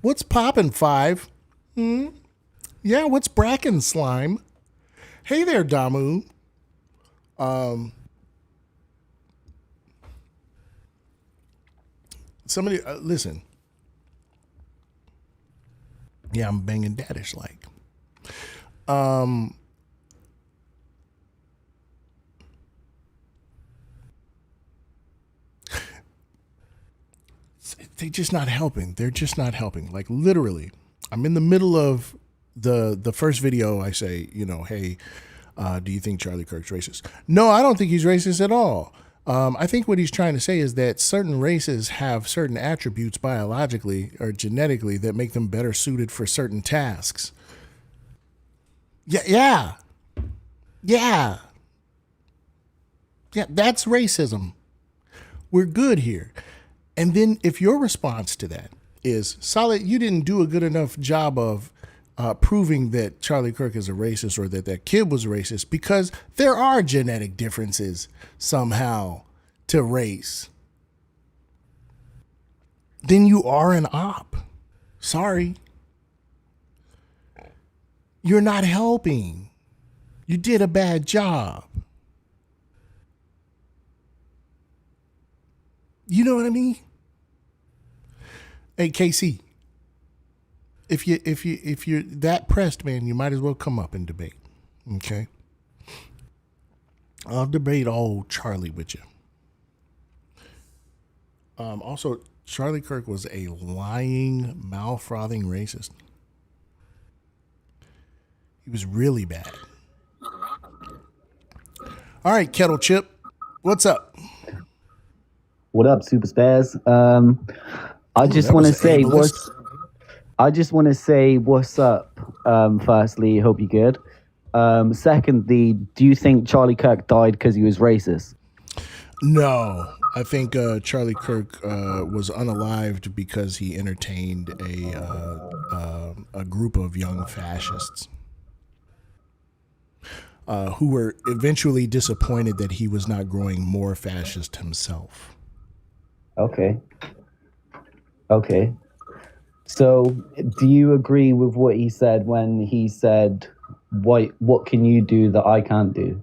What's poppin', Five? Yeah, what's Bracken slime? Hey there, Damu. Somebody, listen. Yeah, I'm banging daddish like. They're just not helping. They're just not helping. Like literally, I'm in the middle of the first video. I say, hey, do you think Charlie Kirk's racist? No, I don't think he's racist at all. I think what he's trying to say is that certain races have certain attributes biologically or genetically that make them better suited for certain tasks. Yeah. That's racism. We're good here. And then if your response to that is, Solid, you didn't do a good enough job of proving that Charlie Kirk is a racist or that that kid was racist, because there are genetic differences somehow to race, then you are an op. Sorry. You're not helping. You did a bad job. You know what I mean? Hey, KC, if you're that pressed, man, you might as well come up and debate. Okay? I'll debate old Charlie with you. Also, Charlie Kirk was a lying, mouth-frothing racist. He was really bad. All right, Kettle Chip, what's up? What up, Super Spaz? I just want to say what's up. Firstly, hope you're good. Secondly, do you think Charlie Kirk died because he was racist? No, I think Charlie Kirk was unalived because he entertained a group of young fascists who were eventually disappointed that he was not growing more fascist himself. Okay. So, do you agree with what he said when he said, "What can you do that I can't do?"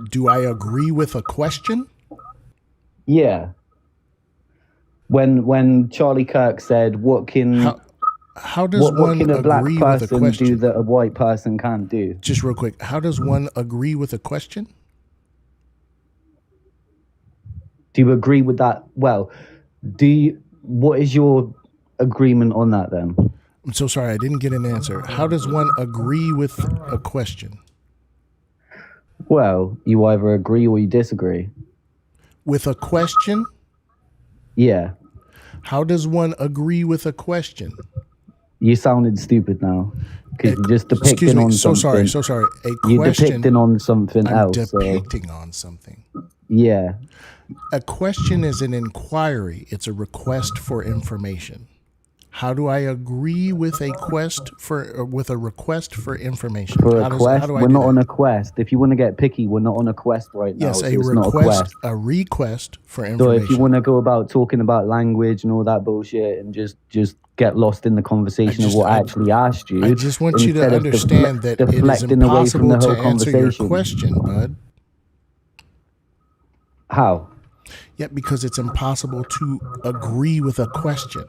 Do I agree with a question? Yeah. When Charlie Kirk said, "What can how does one can a black agree with a person question? do that a white person can't do?" Just real quick, how does one agree with a question? Do you agree with that? Well, what is your agreement on that then? I'm so sorry, I didn't get an answer. How does one agree with a question? Well, you either agree or you disagree. With a question? Yeah. How does one agree with a question? You sounded stupid now because you're just depicting on something. So sorry. You're depicting on something I'm else. depicting on something. Yeah. A question is an inquiry. It's a request for information. How do I agree with a request for information? For a How do quest, I we're do not that? on a quest. If you want to get picky, we're not on a quest right now. Yes, so a it's not a request. quest. A request for So information. if you want to go about talking about language and all that bullshit and just get lost in the conversation of what I actually asked you, I just want you to instead of understand that it is deflecting away from impossible the whole to answer your conversation. question, bud. How? Yeah, because it's impossible to agree with a question.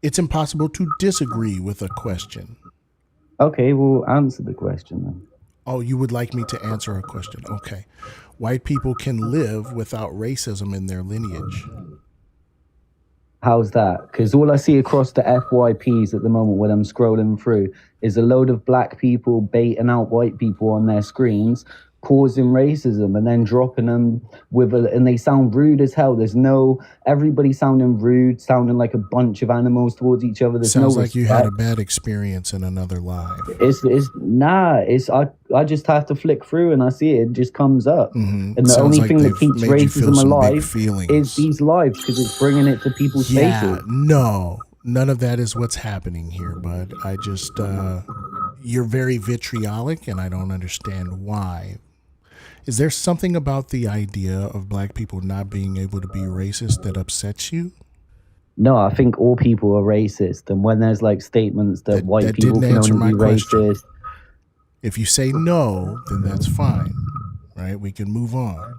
It's impossible to disagree with a question. Okay, well, answer the question then. Oh, you would like me to answer a question? Okay. White people can live without racism in their lineage. How's that? Because all I see across the FYPs at the moment when I'm scrolling through is a load of black people baiting out white people on their screens, causing racism, and then dropping them and they sound rude as hell. Everybody sounding rude, sounding like a bunch of animals towards each other. There's Sounds no like you had a bad experience in another life. I just have to flick through and I see it just comes up. Mm-hmm. And the Sounds only like thing that they've keeps made you feel racism some big alive feelings. is these lives, because it's bringing it to people's faces. No, none of that is what's happening here, bud. I just, you're very vitriolic and I don't understand why. Is there something about the idea of black people not being able to be racist that upsets you? No, I think all people are racist. And when there's like statements that white people didn't can answer only be my question. racist. If you say no, then that's fine, right? We can move on.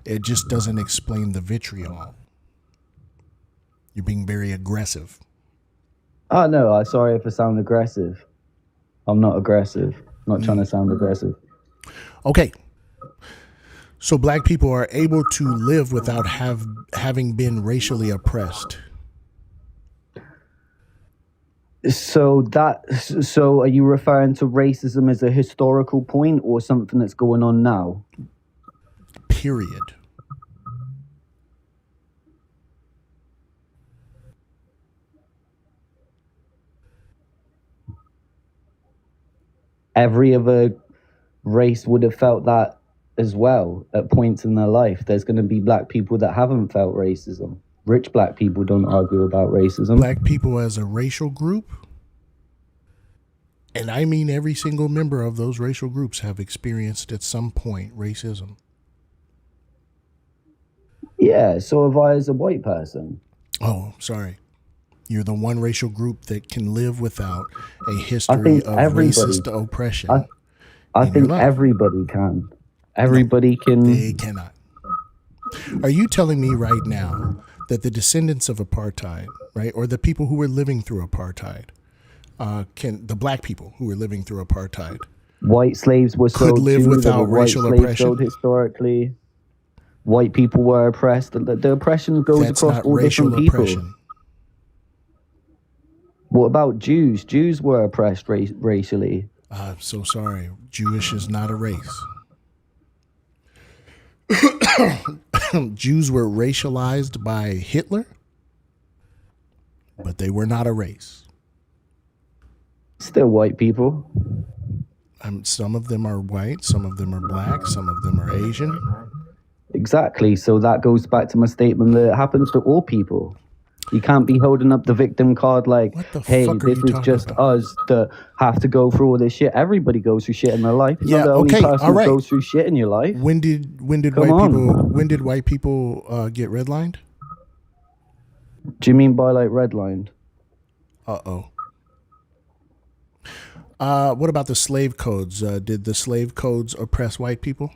It just doesn't explain the vitriol. You're being very aggressive. Oh, no, I'm sorry if I sound aggressive. I'm not aggressive. I'm not trying to sound aggressive. Okay. So black people are able to live without having been racially oppressed. So are you referring to racism as a historical point or something that's going on now? period. Every other race would have felt that as well at points in their life. There's going to be black people that haven't felt racism. Rich black people don't argue about racism. Black people as a racial group, and I mean every single member of those racial groups, have experienced at some point racism. Yeah, so have I as a white person. Oh, sorry. You're the one racial group that can live without a history of racist oppression. I think everybody can. Everybody can. They cannot. Are you telling me right now that the descendants of apartheid, right, or the people who were living through apartheid, the black people who were living through apartheid, white slaves were could sold live too, without racial oppression? Sold historically, white people were oppressed. The oppression goes That's across not all racial different people. oppression. What about Jews? Jews were oppressed racially. I'm so sorry. Jewish is not a race. Jews were racialized by Hitler, but they were not a race. Still white people. Some of them are white, some of them are black, some of them are Asian. Exactly. So that goes back to my statement that it happens to all people. You can't be holding up the victim card like, hey, this is just us that have to go through all this shit. Everybody goes through shit in their life. You're not the only person that goes through shit in your life. When did white people get redlined? Do you mean by like redlined? Uh-oh. What about the slave codes? Did the slave codes oppress white people?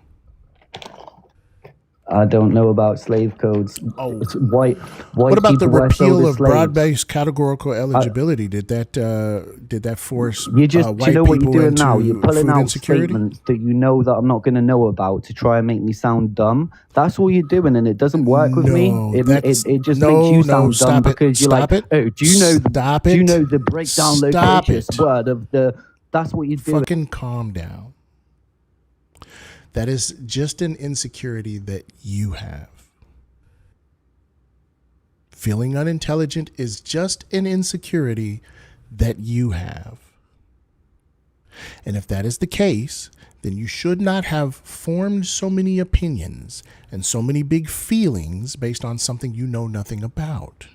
I don't know about slave codes. Oh, it's white. What about the people were sold repeal as of slaves. broad-based categorical eligibility? Did that force You just, white do you know what people you're doing into now? You're pulling food out insecurity? statements that you know that I'm not going to know about to try and make me sound dumb. That's all you're doing, and it doesn't work with me. It just makes you sound dumb because you're like, oh, do you know the breakdown locations word of the? That's what you're doing. Fucking calm down. That is just an insecurity that you have. Feeling unintelligent is just an insecurity that you have. And if that is the case, then you should not have formed so many opinions and so many big feelings based on something you know nothing about.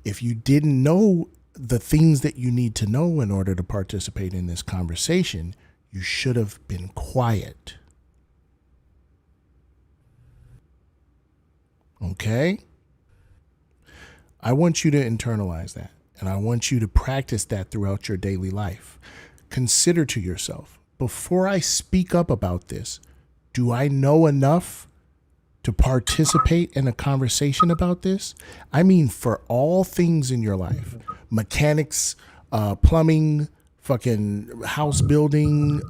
If you didn't know the things that you need to know in order to participate in this conversation, you should have been quiet. Okay? I want you to internalize that, and I want you to practice that throughout your daily life. Consider to yourself, before I speak up about this, do I know enough to participate in a conversation about this? I mean, for all things in your life, mechanics, plumbing, fucking house building,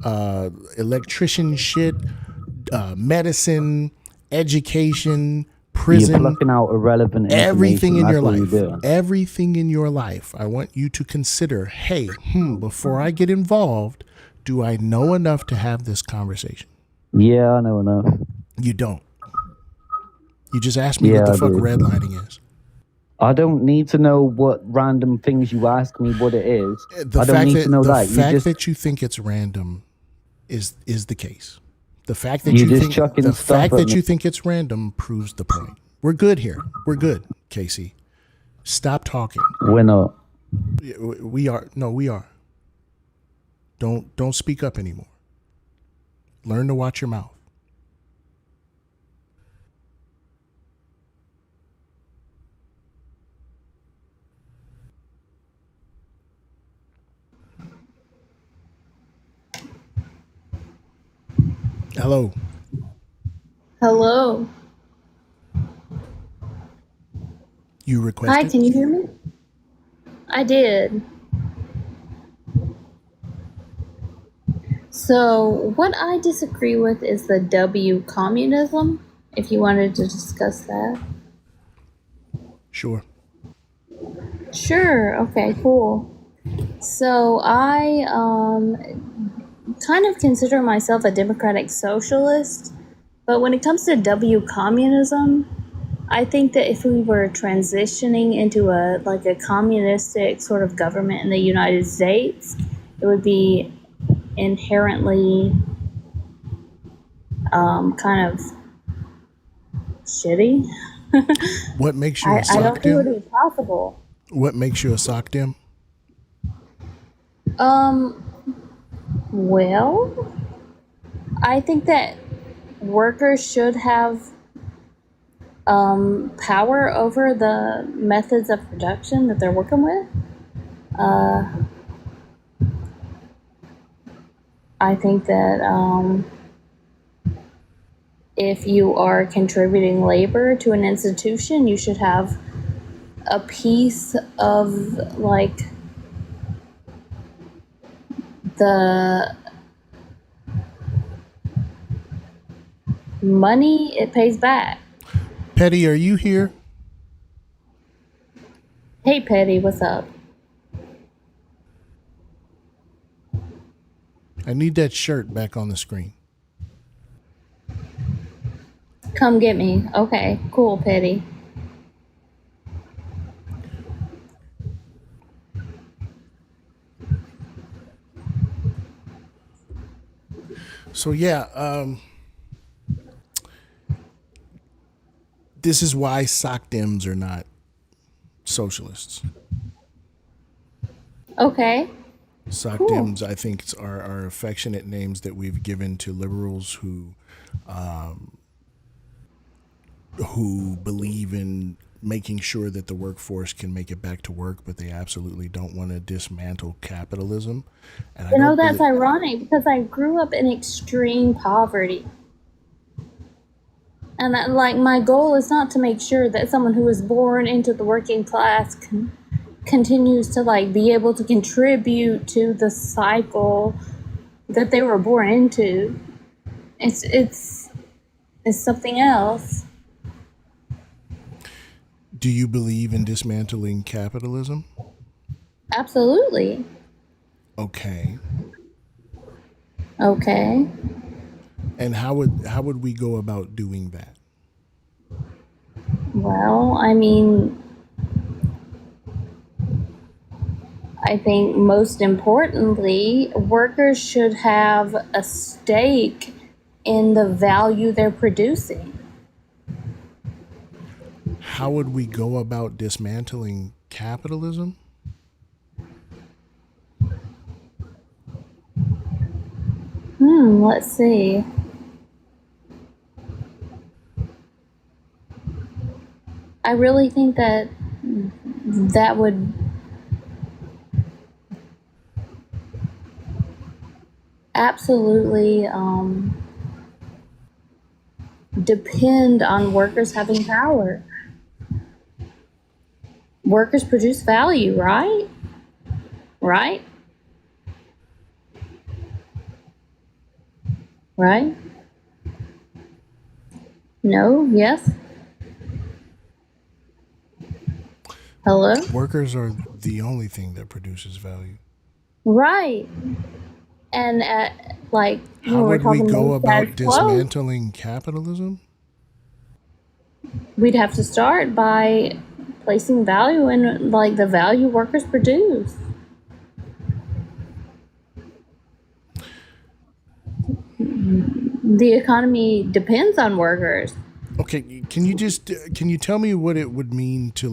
electrician shit, medicine, education, prison. You're plucking out irrelevant information. Everything in That's your what life. you're doing. Everything in your life. I want you to consider, hey, before I get involved, do I know enough to have this conversation? Yeah, I know enough. You don't. You just asked me what the fuck redlining is. I don't need to know what random things you ask me what it is. I don't need to know that. The fact that you think it's random is the case. The fact that You're just chucking the stuff fact at that me. you think it's random proves the point. We're good here. We're good, Casey. Stop talking. We're not. We are. No, we are. Don't speak up anymore. Learn to watch your mouth. Hello. Hello. You requested? Hi, can you hear me? I did. So, what I disagree with is the W communism, if you wanted to discuss that. Sure. Sure, okay, cool. So, I kind of consider myself a democratic socialist, But when it comes to W communism, I think that if we were transitioning into a communistic sort of government in the United States, it would be inherently kind of shitty. What makes you a I don't sock think it would dim? be possible. What makes you a sock dim? Well, I think that workers should have power over the methods of production that they're working with. I think that if you are contributing labor to an institution, you should have a piece of like the money it pays back. Petty, are you here? Hey, Petty, what's up? I need that shirt back on the screen. Come get me. Okay, cool, Petty. So yeah, this is why sock dims are not socialists. Okay. Sock Cool. dims, I think, are affectionate names that we've given to liberals who believe in making sure that the workforce can make it back to work, but they absolutely don't want to dismantle capitalism. And You know, that's ironic because I grew up in extreme poverty. And my goal is not to make sure that someone who was born into the working class continues to be able to contribute to the cycle that they were born into. It's something else. Do you believe in dismantling capitalism? Absolutely. Okay. Okay. And how would we go about doing that? Well, I mean, I think most importantly, workers should have a stake in the value they're producing. How would we go about dismantling capitalism? Let's see. I really think that would absolutely depend on workers having power. Workers produce value, right? Right? Right? No? Yes? Hello? Workers are the only thing that produces value. Right. And when How we're would we talking go about about dismantling capitalism? we'd have to start by placing value in the value workers produce. The economy depends on workers. Okay, can you tell me what it would mean to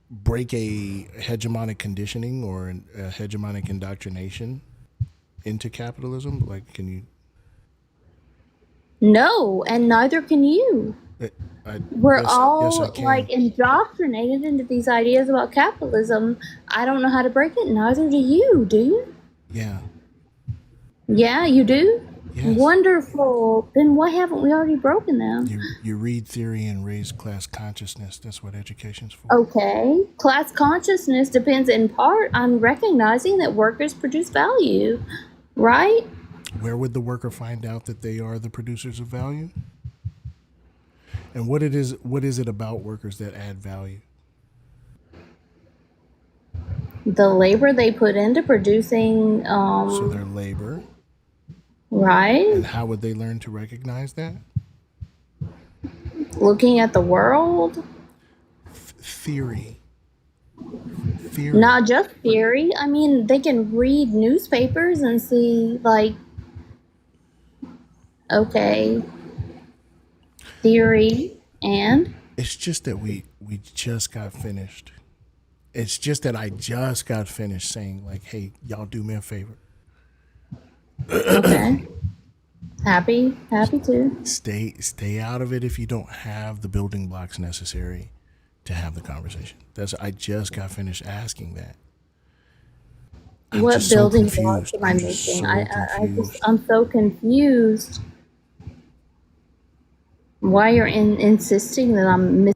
break a hegemonic conditioning or a hegemonic indoctrination into capitalism? Can you? No, and neither can you. We're Yes, all I can. indoctrinated into these ideas about capitalism. I don't know how to break it. Neither do you. Do you? Yeah. Yeah, you do? Yes. Wonderful. Then why haven't we already broken them? You read theory and raise class consciousness. That's what education's for. Okay. Class consciousness depends in part on recognizing that workers produce value, right? Where would the worker find out that they are the producers of value? And what is it about workers that add value? The labor they put into producing So their labor. Right? And how would they learn to recognize that? Looking at the world. Theory. Not just theory. I mean, they can read newspapers and see, like, okay, theory, and It's just that we just got finished. It's just that I just got finished saying, like, hey, y'all do me a favor. okay. Happy to. Stay out of it if you don't have the building blocks necessary to have the conversation. I just got finished asking that. What building blocks am I making? I'm so confused. Why you're insisting that I'm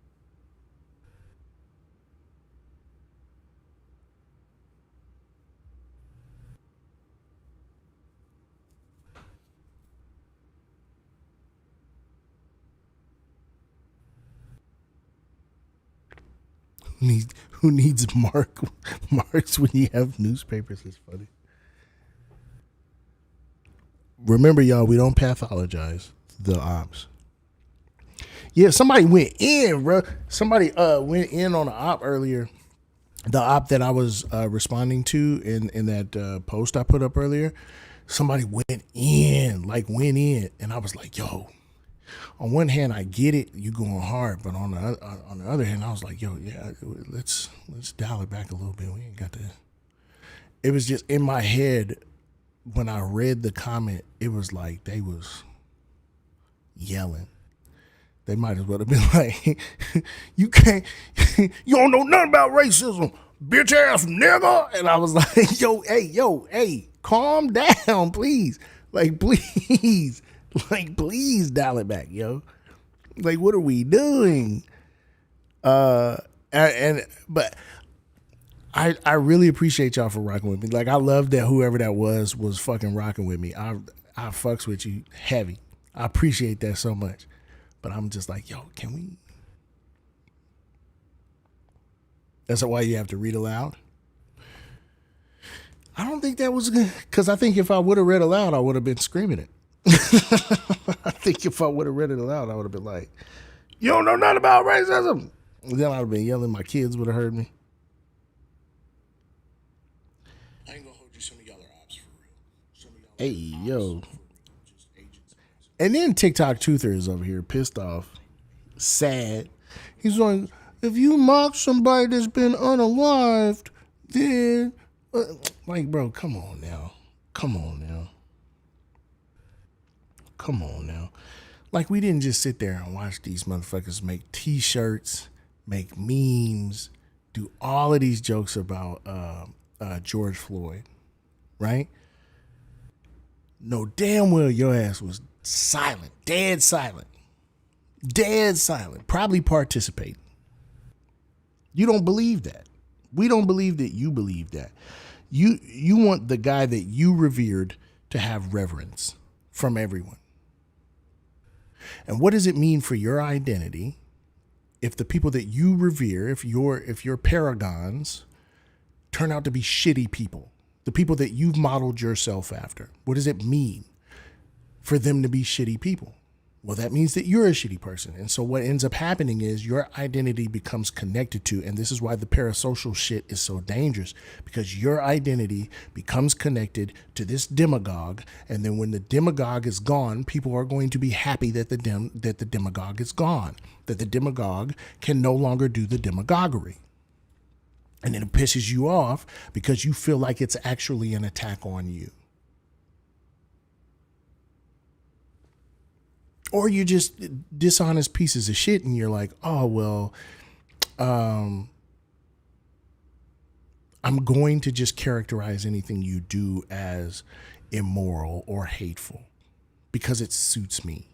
Who needs marks when you have newspapers? Is funny. Remember, y'all, we don't pathologize the ops. Yeah, somebody went in, bro. Somebody went in on the op earlier. The op that I was responding to in that post I put up earlier. Somebody went in, and I was like, yo. On one hand, I get it, you going hard, but on the other hand, I was like, yo, yeah, let's dial it back a little bit. We ain't got to. It was just in my head when I read the comment. It was like they was yelling. They might as well have been like, you can't, you don't know nothing about racism, bitch ass nigga. And I was like, hey, calm down, please. Like, please. Like, please dial it back, yo. Like, what are we doing? But I really appreciate y'all for rocking with me. Like, I love that whoever that was fucking rocking with me. I fucks with you heavy. I appreciate that so much. But I'm just like, yo, can we? That's why you have to read aloud. I don't think that was good. Because I think if I would have read aloud, I would have been screaming it. I think if I would have read it aloud, I would have been like, you don't know nothing about racism. Then I'd have been yelling. My kids would have heard me. I ain't gonna hold you. Some of y'all are ops for real. Hey, yo. And then TikTok Truther is over here pissed off, sad. He's like, if you mock somebody that's been unalived, then, like, bro, come on now. Like, we didn't just sit there and watch these motherfuckers make t-shirts, make memes, do all of these jokes about George Floyd, right? No, damn well your ass was silent, dead silent, probably participating. You don't believe that. We don't believe that you believe that. You want the guy that you revered to have reverence from everyone. And what does it mean for your identity if the people that you revere, if your paragons turn out to be shitty people, the people that you've modeled yourself after? What does it mean for them to be shitty people? Well, that means that you're a shitty person. And so what ends up happening is your identity becomes connected to, and this is why the parasocial shit is so dangerous, because your identity becomes connected to this demagogue. And then when the demagogue is gone, people are going to be happy that the demagogue is gone, that the demagogue can no longer do the demagoguery. And then it pisses you off because you feel like it's actually an attack on you. Or you're just dishonest pieces of shit and you're like, oh, well, I'm going to just characterize anything you do as immoral or hateful because it suits me.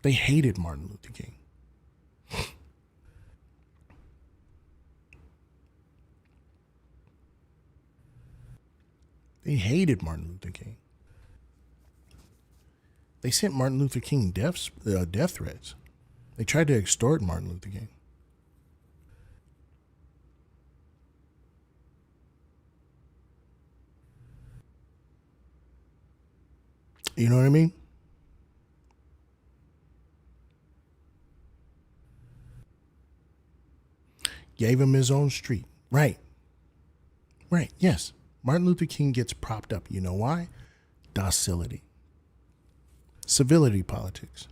They hated Martin Luther King. They hated Martin Luther King. They sent Martin Luther King death threats. They tried to extort Martin Luther King. You know what I mean? Gave him his own street. Right. Right. Yes. Martin Luther King gets propped up. You know why? Docility. Civility politics.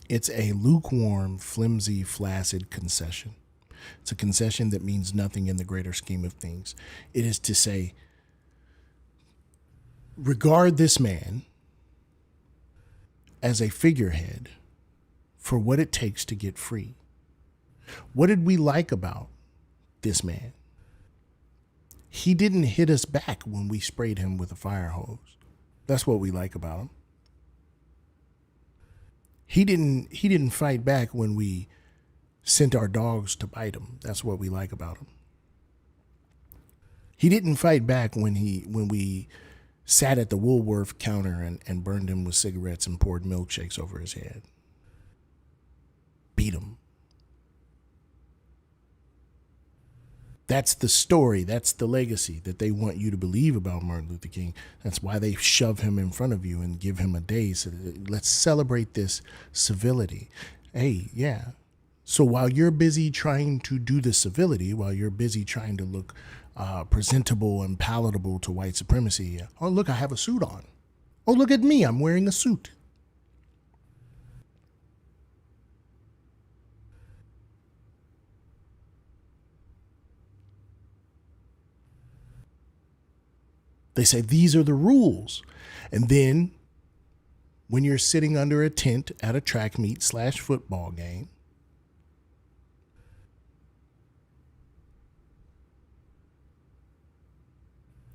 It's a lukewarm, flimsy, flaccid concession. It's a concession that means nothing in the greater scheme of things. It is to say, regard this man as a figurehead for what it takes to get free. What did we like about this man? He didn't hit us back when we sprayed him with a fire hose. That's what we like about him. He didn't fight back when we sent our dogs to bite him. That's what we like about him. He didn't fight back when we sat at the Woolworth counter and burned him with cigarettes and poured milkshakes over his head. Beat him. That's the story. That's the legacy that they want you to believe about Martin Luther King. That's why they shove him in front of you and give him a day. So let's celebrate this civility. Hey, yeah. So while you're busy trying to do the civility, while you're busy trying to look presentable and palatable to white supremacy, oh, look, I have a suit on. Oh, look at me. I'm wearing a suit. They say these are the rules. And then when you're sitting under a tent at a track meet / football game,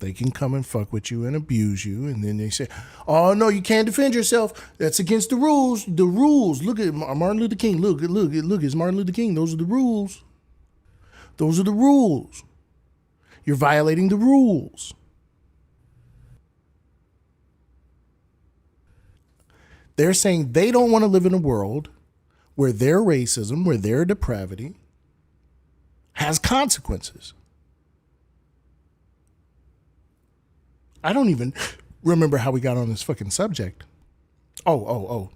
they can come and fuck with you and abuse you. And then they say, oh, no, you can't defend yourself. That's against the rules. The rules. Look at Martin Luther King. Look, it's Martin Luther King. Those are the rules. Those are the rules. You're violating the rules. They're saying they don't want to live in a world where their racism, where their depravity has consequences. I don't even remember how we got on this fucking subject. Oh.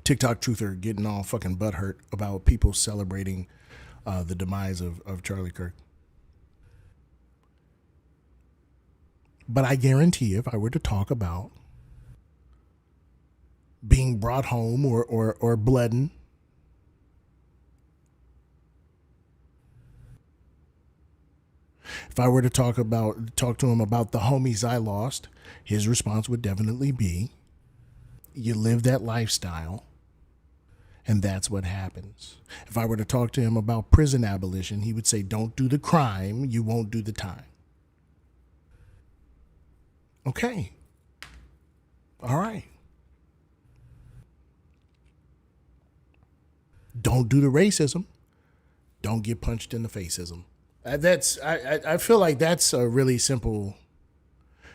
TikTok truther getting all fucking butthurt about people celebrating the demise of Charlie Kirk. But I guarantee if I were to talk about being brought home or blooding, if I were to talk to him about the homies I lost, his response would definitely be, you live that lifestyle, and that's what happens. If I were to talk to him about prison abolition, he would say, don't do the crime, you won't do the time. Okay. All right. Don't do the racism. Don't get punched in the faceism. I feel like that's a really simple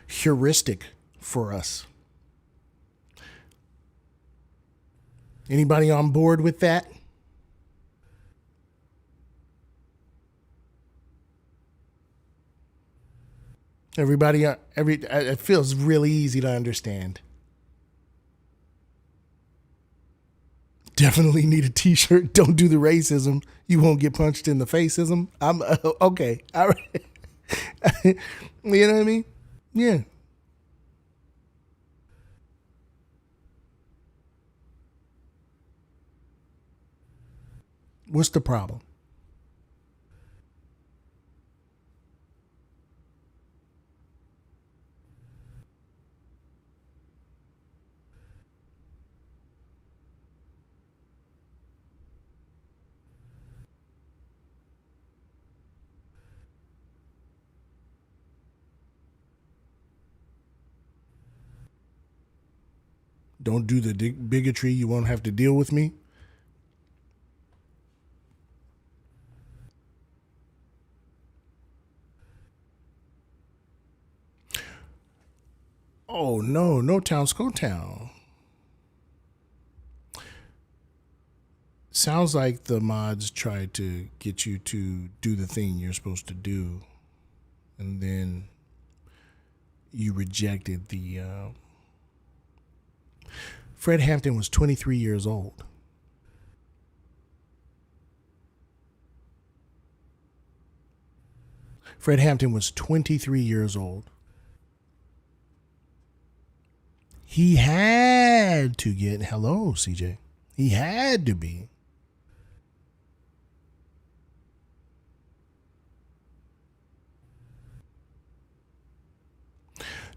heuristic for us. Anybody on board with that? Everybody, it feels really easy to understand. Definitely need a t-shirt. Don't do the racism. You won't get punched in the faceism. I'm okay. All right. You know what I mean? Yeah. What's the problem? Don't do the bigotry. You won't have to deal with me. Oh, no town, Sco Town. Sounds like the mods tried to get you to do the thing you're supposed to do. And then you rejected the. Fred Hampton was 23 years old. Fred Hampton was 23 years old. He had to get, hello, CJ. He had to be.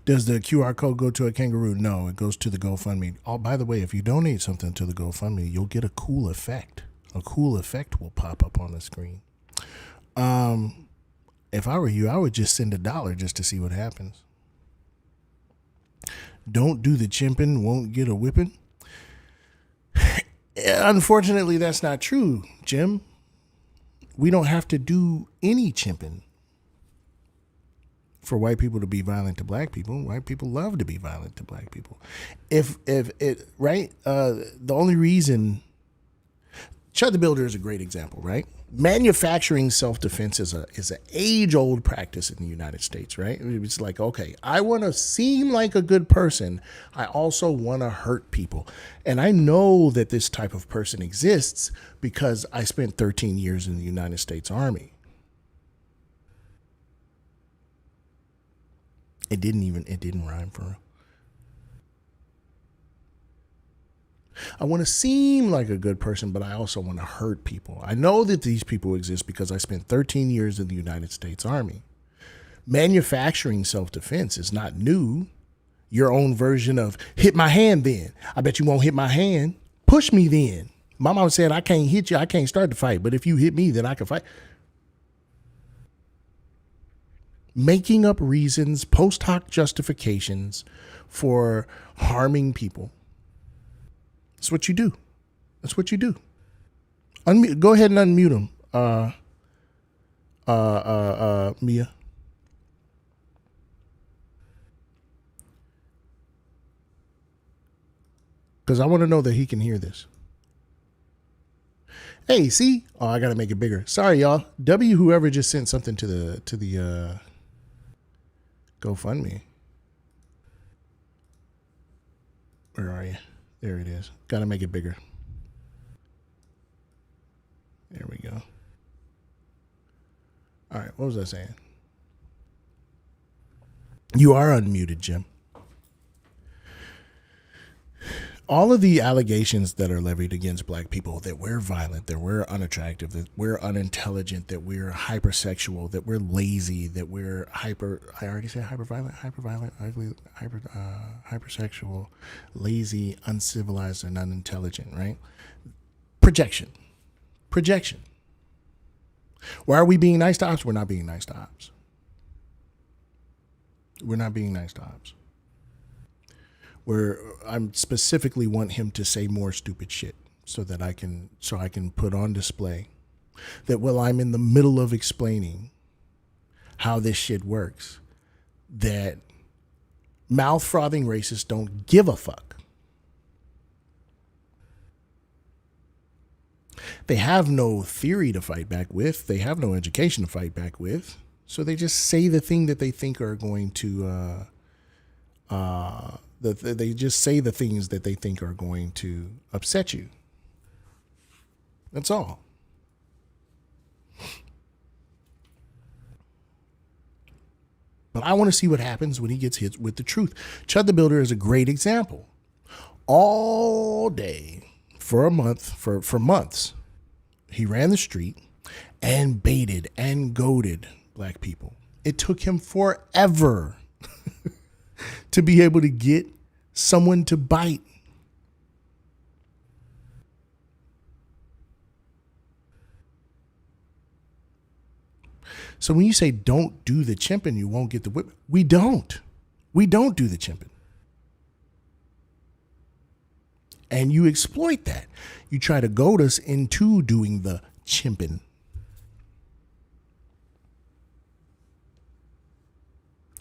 Does the QR code go to a kangaroo? No, it goes to the GoFundMe. Oh, by the way, if you donate something to the GoFundMe, you'll get a cool effect. A cool effect will pop up on the screen. If I were you, I would just send $1 just to see what happens. Don't do the chimping, won't get a whipping. Unfortunately, that's not true, Jim. We don't have to do any chimping for white people to be violent to black people. White people love to be violent to black people. If it right, the only reason Chud the Builder is a great example, right? Manufacturing self-defense is an age-old practice in the United States, right? It's like, okay, I want to seem like a good person. I also want to hurt people. And I know that this type of person exists because I spent 13 years in the United States Army. It didn't rhyme for real. I want to seem like a good person, but I also want to hurt people. I know that these people exist because I spent 13 years in the United States Army. Manufacturing self-defense is not new. Your own version of hit my hand then. I bet you won't hit my hand. Push me then. My mom said I can't hit you. I can't start the fight. But if you hit me, then I can fight. Making up reasons, post hoc justifications for harming people. That's what you do. That's what you do. Go ahead and unmute him, Mia. Because I want to know that he can hear this. Hey, see? Oh, I gotta make it bigger. Sorry, y'all. Whoever just sent something to the GoFundMe. Where are you? There it is. Gotta make it bigger. There we go. All right, what was I saying? You are unmuted, Jim. All of the allegations that are levied against black people, that we're violent, that we're unattractive, that we're unintelligent, that we're hypersexual, that we're lazy, that we're I already said hyperviolent, ugly, hypersexual, lazy, uncivilized, and unintelligent, right? Projection. Why are we being nice to ops? We're not being nice to ops. We're not being nice to ops. Where I specifically want him to say more stupid shit so that I can put on display that while I'm in the middle of explaining how this shit works, that mouth frothing racists don't give a fuck. They have no theory to fight back with. They have no education to fight back with. So they just say the thing that they think are going to they just say the things that they think are going to upset you. That's all. But I want to see what happens when he gets hit with the truth. Chud the Builder is a great example. All day for a month, for months, he ran the street and baited and goaded black people. It took him forever to be able to get someone to bite. So when you say don't do the chimping, you won't get the whip. We don't. We don't do the chimping. And you exploit that. You try to goad us into doing the chimping.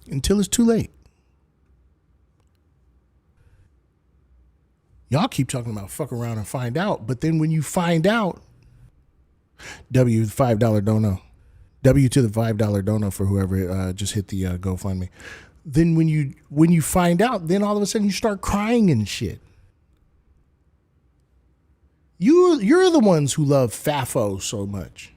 Until it's too late. Y'all keep talking about fuck around and find out, but then when you find out, W $5 dono. W to the $5 dono for whoever just hit the GoFundMe. then when you find out, then all of a sudden you start crying and shit. You're the ones who love FAFO so much.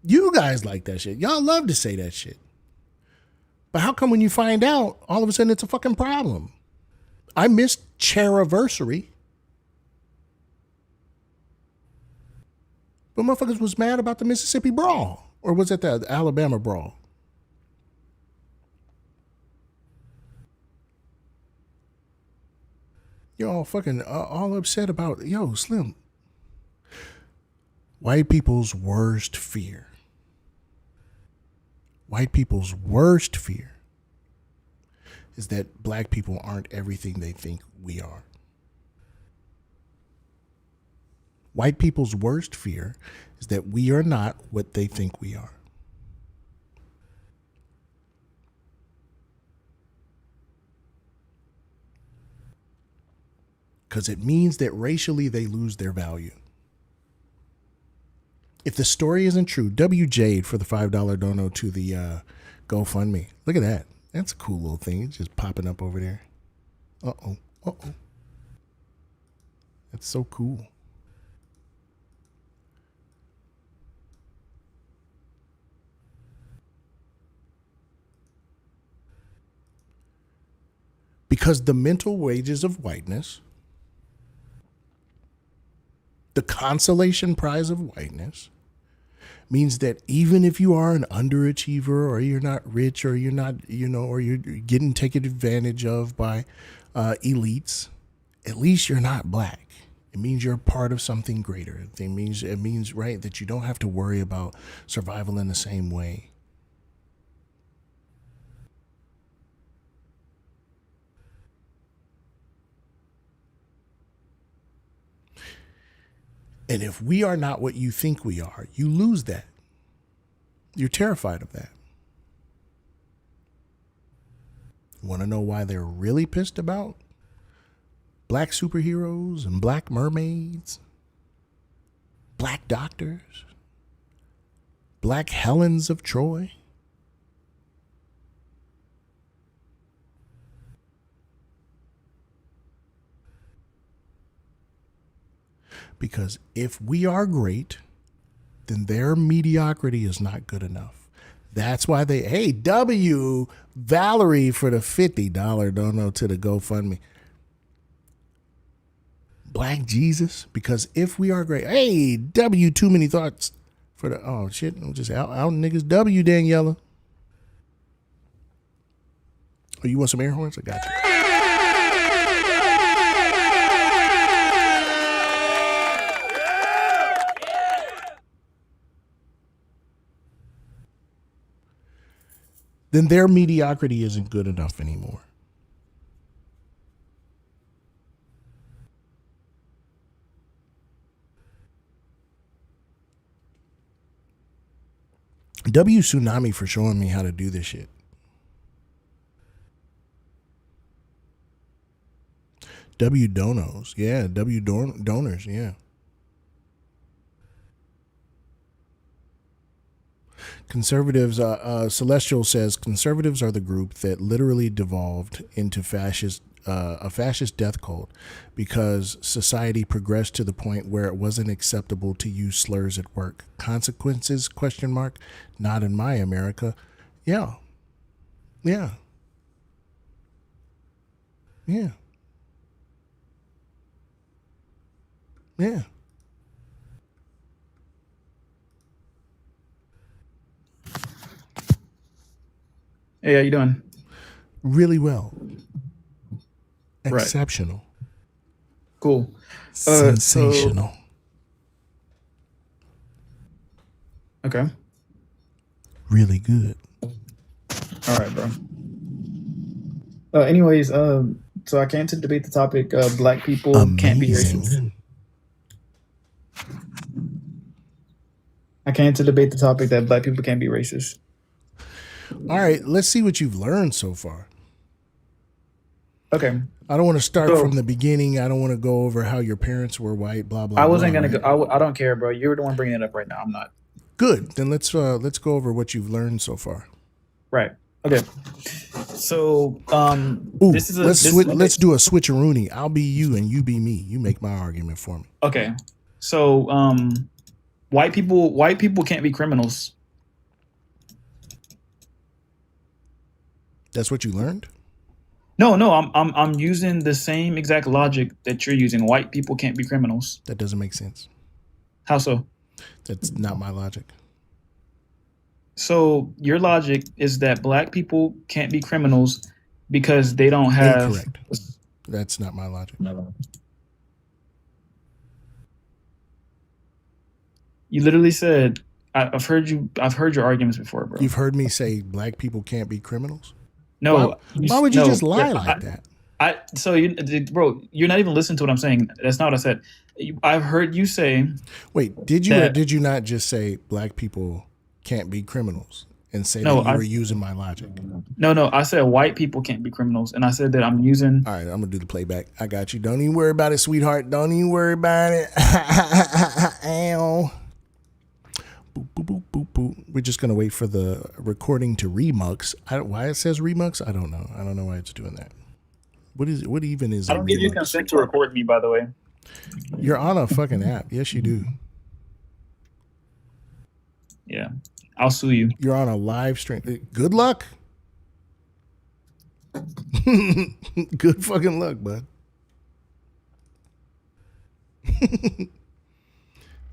You guys like that shit. Y'all love to say that shit. But how come when you find out, all of a sudden it's a fucking problem? I missed Chairiversary. But motherfuckers was mad about the Mississippi Brawl. Or was it the Alabama Brawl? You're all fucking all upset about, yo, Slim. White people's worst fear. White people's worst fear is that black people aren't everything they think we are. White people's worst fear is that we are not what they think we are. Because it means that racially they lose their value. If the story isn't true, W. Jade for the $5 dono to the GoFundMe. Look at that. That's a cool little thing. It's just popping up over there. Uh-oh. Uh-oh. That's so cool. Because the mental wages of whiteness, the consolation prize of whiteness, means that even if you are an underachiever or you're not rich or you're not, or you're getting taken advantage of by elites, at least you're not black. It means you're a part of something greater. It means, right, that you don't have to worry about survival in the same way. And if we are not what you think we are, you lose that. You're terrified of that. Want to know why they're really pissed about black superheroes and black mermaids, black doctors, black Helens of Troy? Because if we are great, then their mediocrity is not good enough. That's why hey, W. Valerie for the $50 dono to the GoFundMe. Black Jesus, because if we are great, hey, W. Too Many Thoughts for the, oh shit, I'm just out niggas. W. Daniela. Oh, you want some air horns? I got you. Then their mediocrity isn't good enough anymore. W. Tsunami for showing me how to do this shit. W. Donos. Yeah, W. Donors. Yeah. Conservatives, Celestial says, conservatives are the group that literally devolved into a fascist death cult because society progressed to the point where it wasn't acceptable to use slurs at work. Consequences, ? Not in my America. Yeah. Yeah. Yeah. Yeah. Hey, how you doing? Really well. Right. Exceptional. Cool. Sensational. Okay. Really good. All right, bro. Anyways, so I came to debate the topic black people can't be racist. I came to debate the topic that black people can't be racist. All right, let's see what you've learned so far. Okay. I don't want to start So- from the beginning. I don't want to go over how your parents were white. Blah blah. I wasn't blah, gonna right? go. I don't care, bro. You're the one bringing it up right now. I'm not. Good. Then let's go over what you've learned so far. Right. Okay. So Ooh, this is a let's do a switcheroony. I'll be you and you be me. You make my argument for me. Okay. So white people can't be criminals. That's what you learned? No, I'm using the same exact logic that you're using. White people can't be criminals. That doesn't make sense. How so? That's not my logic. So your logic is that black people can't be criminals because they don't have. Incorrect. That's not my logic. You literally said, I've heard your arguments before, bro. You've heard me say black people can't be criminals? No. Why would you just lie like that? Bro, you're not even listening to what I'm saying. That's not what I said. I've heard you say. Wait, did you or did you not just say black people can't be criminals and say that you were using my logic? No, I said white people can't be criminals, and I said that I'm using. All right, I'm gonna do the playback. I got you. Don't even worry about it, sweetheart. Don't even worry about it. Ow. Boop, boop, boop, boop, boop. We're just gonna wait for the recording to remux. Why it says remux? I don't know. I don't know why it's doing that. What is it? What even is? I don't give you consent to record me, by the way. You're on a fucking app. Yes, you do. Yeah, I'll sue you. You're on a live stream. Good luck. Good fucking luck, bud.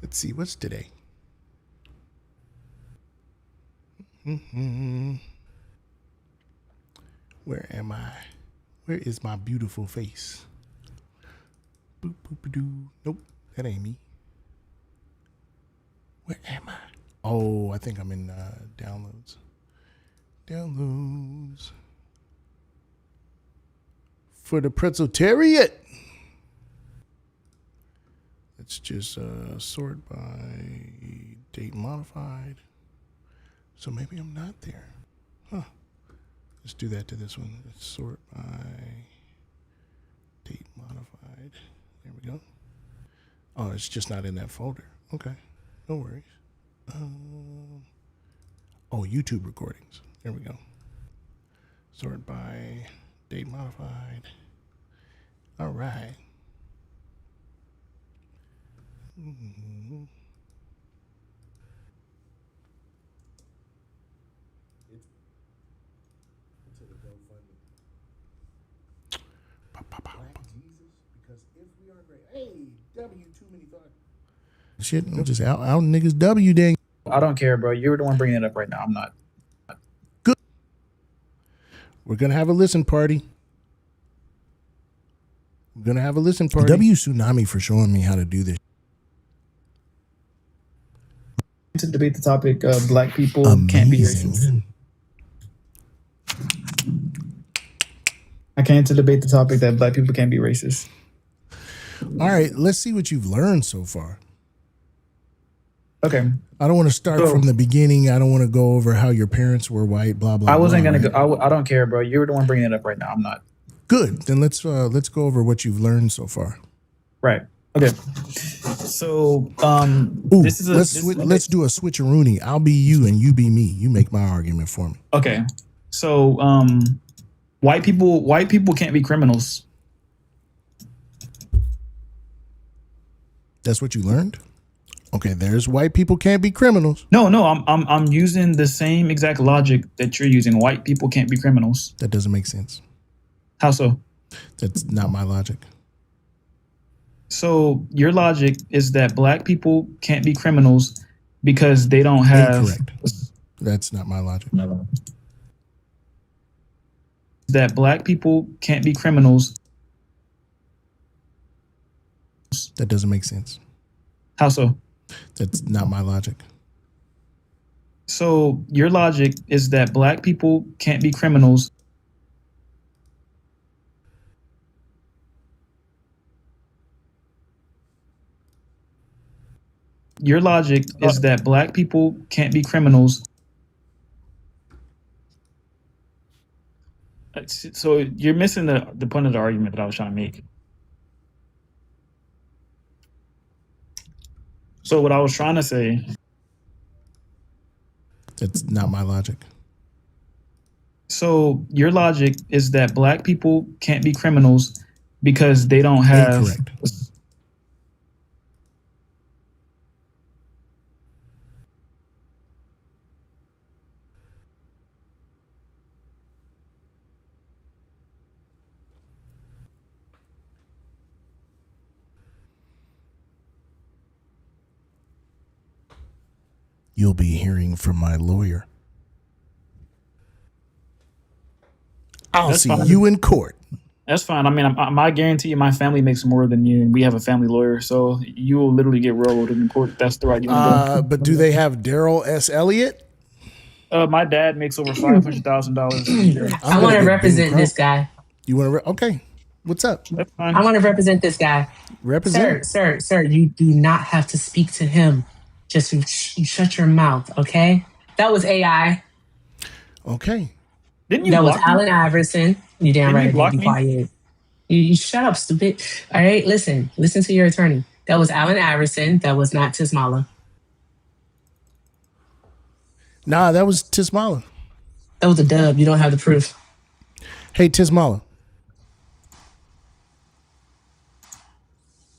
Let's see. What's today? Where am I? Where is my beautiful face? Boop, boop, doo. Nope, that ain't me. Where am I? Oh, I think I'm in downloads. Downloads. For the Pretzeltariat. Let's just sort by date modified. So maybe I'm not there. Huh. Let's do that to this one. Let's sort by date modified. There we go. Oh, it's just not in that folder. Okay. No worries. Oh, YouTube recordings. There we go. Sort by date modified. All right. Mm-hmm. Shit, I'm just out niggas W dang. I don't care, bro. You're the one bringing it up right now. I'm not. Good. We're gonna have a listen party. We're gonna have a listen party. W Tsunami for showing me how to do this. To debate the topic, black people can't be racist. I came to debate the topic that black people can't be racist. All right, let's see what you've learned so far. Okay. I don't want to start from the beginning. I don't want to go over how your parents were white. Blah blah. I wasn't gonna right? go. I don't care, bro. You're the one bringing it up right now. I'm not. Good. Then let's go over what you've learned so far. Right. Okay. So Ooh, this is let's do a switcheroony. I'll be you and you be me. You make my argument for me. Okay. So white people can't be criminals. That's what you learned? Okay, there's white people can't be criminals. No, I'm using the same exact logic that you're using. White people can't be criminals. That doesn't make sense. How so? That's not my logic. So your logic is that black people can't be criminals because they don't have. Incorrect. That's not my logic. That black people can't be criminals. That doesn't make sense. How so? That's not my logic. So your logic is that black people can't be criminals. Your logic is that black people can't be criminals. So you're missing the point of the argument that I was trying to make. So what I was trying to say, it's not my logic. So your logic is that black people can't be criminals because they don't have. Incorrect. You'll be hearing from my lawyer. I'll That's see fine. you in court. That's fine. I mean, I guarantee you, my family makes more than you, and we have a family lawyer, so you will literally get railroaded in court. That's the right you want to But do they have Daryl S. Elliott? go. My dad makes over $500,000. I want to represent this guy. You want to? Okay. What's up? That's fine. I want to represent this guy. Represent. Sir, you do not have to speak to him. Just you shut your mouth, okay? That was AI. Okay. Didn't you That was block me? Allen Iverson. You damn Didn't right. you block Be me? quiet. You shut up, stupid. All right, listen to your attorney. That was Allen Iverson. That was not Tismala. Nah, that was Tismala. That was a dub. You don't have the proof. Hey, Tismala.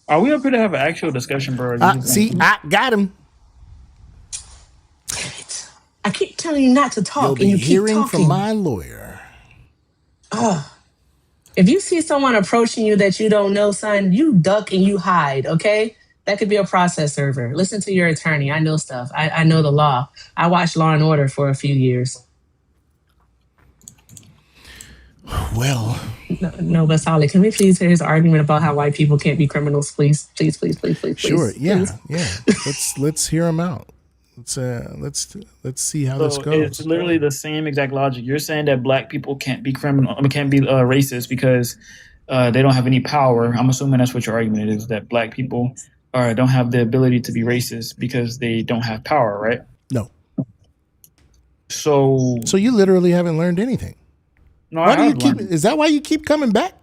Are we up here to have an actual discussion, bro? See, I got him. I keep telling you not to talk, You'll and be you keep hearing talking. from my lawyer. If you see someone approaching you that you don't know, son, you duck and you hide, okay? That could be a process server. Listen to your attorney. I know stuff. I know the law. I watched Law and Order for a few years. Well. No, but Solid, can we please hear his argument about how white people can't be criminals, please? Please. Sure. Yeah. Please. Yeah. let's hear him out. Let's see how this So goes. it's literally the same exact logic. You're saying that black people can't be racist because they don't have any power. I'm assuming that's what your argument is, that black people don't have the ability to be racist because they don't have power, right? No. So you literally haven't learned anything. No, Why I do you have keep? learned. Is that why you keep coming back?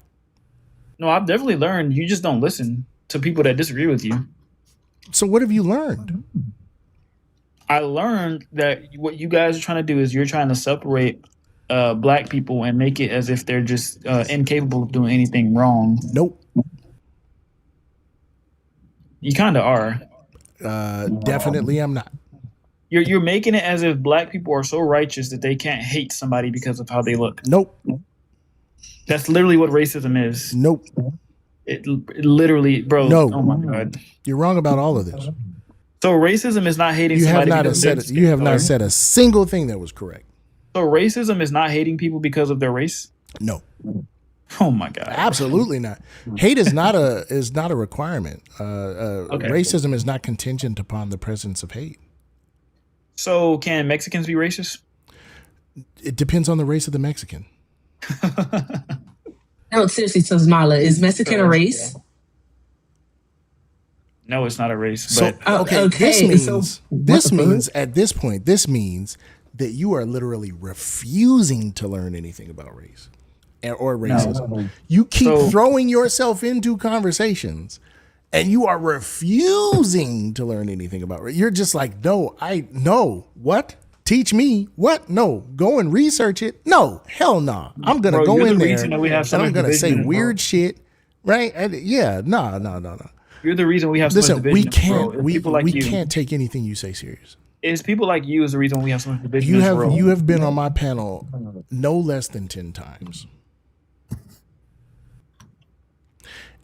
No, I've definitely learned. You just don't listen to people that disagree with you. So what have you learned? I learned that what you guys are trying to do is you're trying to separate black people and make it as if they're just incapable of doing anything wrong. Nope. You kind of are. Definitely, I'm not. You're making it as if black people are so righteous that they can't hate somebody because of how they look. Nope. That's literally what racism is. Nope. It literally, bro. No. Oh my god. You're wrong about all of this. So racism is not hating You have somebody not because said. of their You have skin not color. said a single thing that was correct. So racism is not hating people because of their race? No. Oh my god. Absolutely not. Hate is not a requirement. Okay. Racism is not contingent upon the presence of hate. So can Mexicans be racist? It depends on the race of the Mexican. No, seriously, Tismala, is Mexican a race? No, it's not a race. So But okay, this okay, means so this what the fuck? means at this point, this means that you are literally refusing to learn anything about race or racism. No. You keep So- throwing yourself into conversations, and you are refusing to learn anything about race. You're just like, no, what? Teach me what? No, go and research it. No, hell no. I'm gonna Bro, go you're in the there reason that we have so and I'm much gonna say division, bro. weird shit, right? No. you're the reason we have so Listen, much we division. can't Bro. It's people like we you. can't take anything you say serious. It's people like you is the reason we have so much division. You in this have world. you have been on my panel no less than 10 times.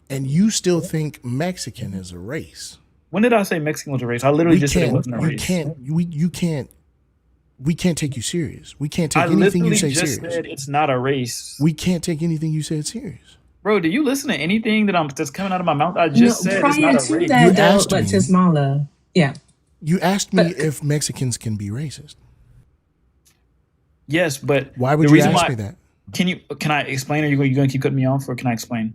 And you still think Mexican is a race. When did I say Mexican was a race? I literally just said it wasn't a race. We can't take you serious. We can't take I anything you literally say just serious. said it's not a race. We can't take anything you said serious. Bro, do you listen to anything that's coming out of my mouth? I just said it's prior not a to race. that, You though, asked but me. Tismala, yeah. You asked me if Mexicans can be racist. Yes, but Why would the you reason ask why- me that? Can I explain? Or are you going to keep cutting me off, or can I explain?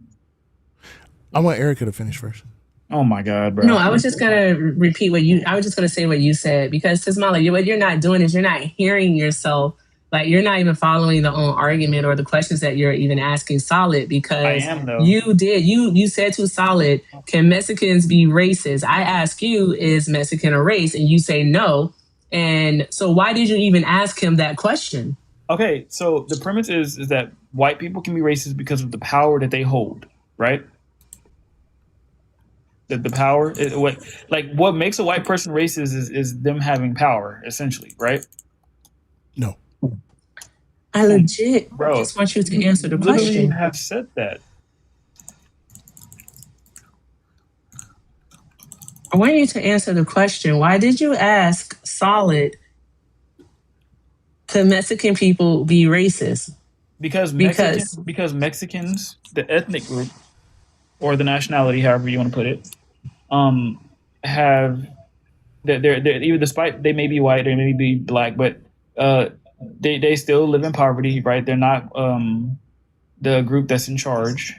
I want Erica to finish first. Oh my god, bro. No, I was just gonna repeat I was just gonna say what you said, because Tismala, what you're not doing is you're not hearing yourself Like you're not even following the own argument or the questions that you're even asking Solid, because I am though. you said to Solid, can Mexicans be racist? I ask you, is Mexican a race? And you say no. And so why did you even ask him that question? Okay, so the premise is that white people can be racist because of the power that they hold, right? The power, what makes a white person racist is them having power, essentially, right? No. I legit Bro, just want you to answer the literally question. have said that. I want you to answer the question. Why did you ask Solid, could Mexican people be racist? Because Mexicans, the ethnic group or the nationality, however you want to put it, have they're even despite they may be white, they may be black, but they still live in poverty, right? They're not the group that's in charge.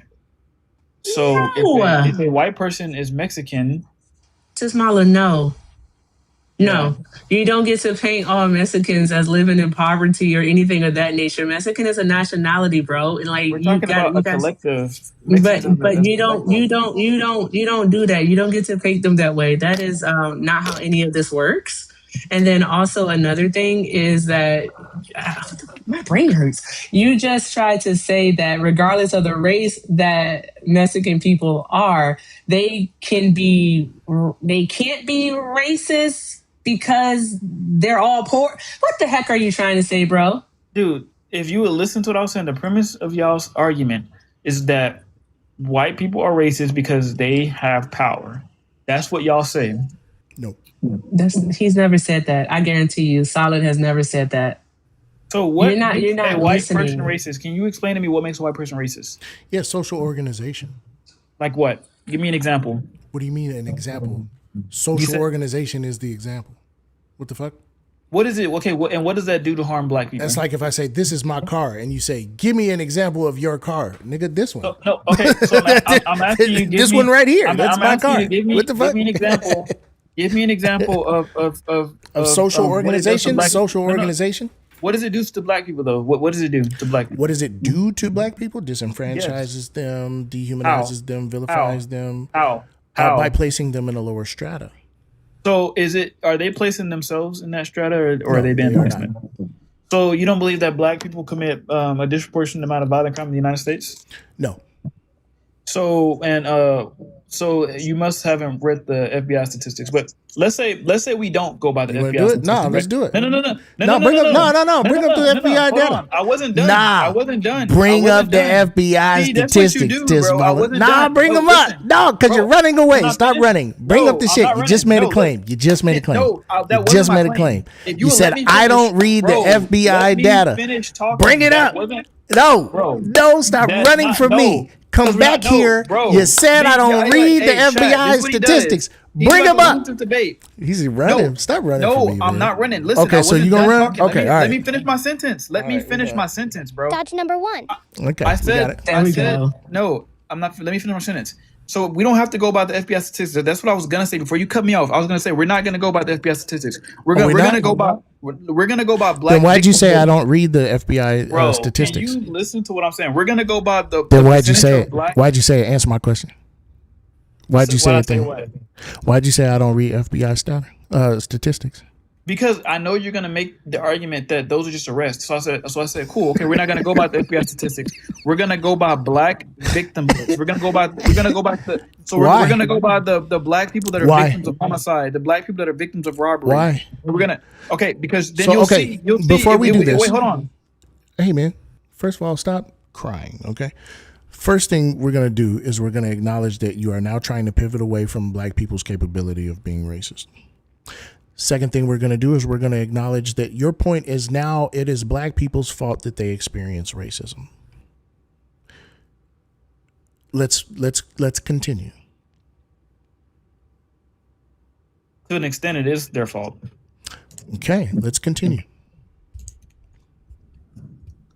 So if a white person is Mexican, Tismala, no. No, you don't get to paint all Mexicans as living in poverty or anything of that nature. Mexican is a nationality, bro. And like we're talking about a collective. But you don't do that. You don't get to paint them that way. That is not how any of this works. And then also another thing is that my brain hurts. You just tried to say that regardless of the race that Mexican people are, they can't be racist because they're all poor. What the heck are you trying to say, bro? Dude, if you would listen to what I was saying, the premise of y'all's argument is that white people are racist because they have power. That's what y'all say. No. He's never said that. I guarantee you, Solid has never said that. So what You're not a white listening. person racist? Can you explain to me what makes a white person racist? Yeah, social organization. Like what? Give me an example. What do you mean an example? Social organization is the example. What the fuck? What is it? Okay, and what does that do to harm black people? That's like if I say, this is my car, and you say, give me an example of your car. Nigga, this one. No, okay, so I'm asking you. This one right here. That's my car. What the fuck? Give me an example. Give me an example of social organization. Social organization. What does it do to black people, though? What does it do to black people? What does it do to black people? Disenfranchises them, dehumanizes them, vilifies them. How? By placing them in a lower strata. So are they placing themselves in that strata, or are they being placed? So you don't believe that black people commit a disproportionate amount of violent crime in the United States? No. So you must haven't read the FBI statistics, but let's say we don't go by the FBI statistics. No, let's do it. No. Bring up the FBI data. I wasn't done. Nah, I wasn't done. Bring up the FBI statistics, Tismala. Nah, bring them up. No, because you're running away. Stop running. Bring up the shit. You just made a claim. You just made a claim. You just made a claim. You said, I don't read the FBI data. Bring it up. No, stop running from me. Come back here. You said I don't read the FBI statistics. Bring him up. He's running. Stop running from me, I'm not running. Listen. Okay, so you gonna run? Okay, all right. Let me finish my sentence. Let me finish my sentence, bro. Dodge number one. Okay, I said. No. I'm not. Let me finish my sentence. So we don't have to go by the FBI statistics. That's what I was gonna say before you cut me off. I was gonna say we're not gonna go by the FBI statistics. We're gonna go by black. Then why'd you say I don't read the FBI statistics? Can you listen to what I'm saying? We're gonna go by the. Then why'd you say it? Why'd you say it? Answer my question. Why'd you say it then? Why'd you say I don't read FBI statistics? Because I know you're gonna make the argument that those are just arrests. So I said, cool, okay, we're not gonna go by the FBI statistics. We're gonna go by black victims. We're gonna go by the we're gonna go by the black people that are victims of homicide, the black people that are victims of robbery. Why? Because then you'll see. Before we do this, wait, hold on. Hey man, first of all, stop crying, okay? First thing we're going to do is we're going to acknowledge that you are now trying to pivot away from black people's capability of being racist. Second thing we're going to do is we're going to acknowledge that your point is now it is black people's fault that they experience racism. Let's continue. To an extent, it is their fault. Okay, let's continue.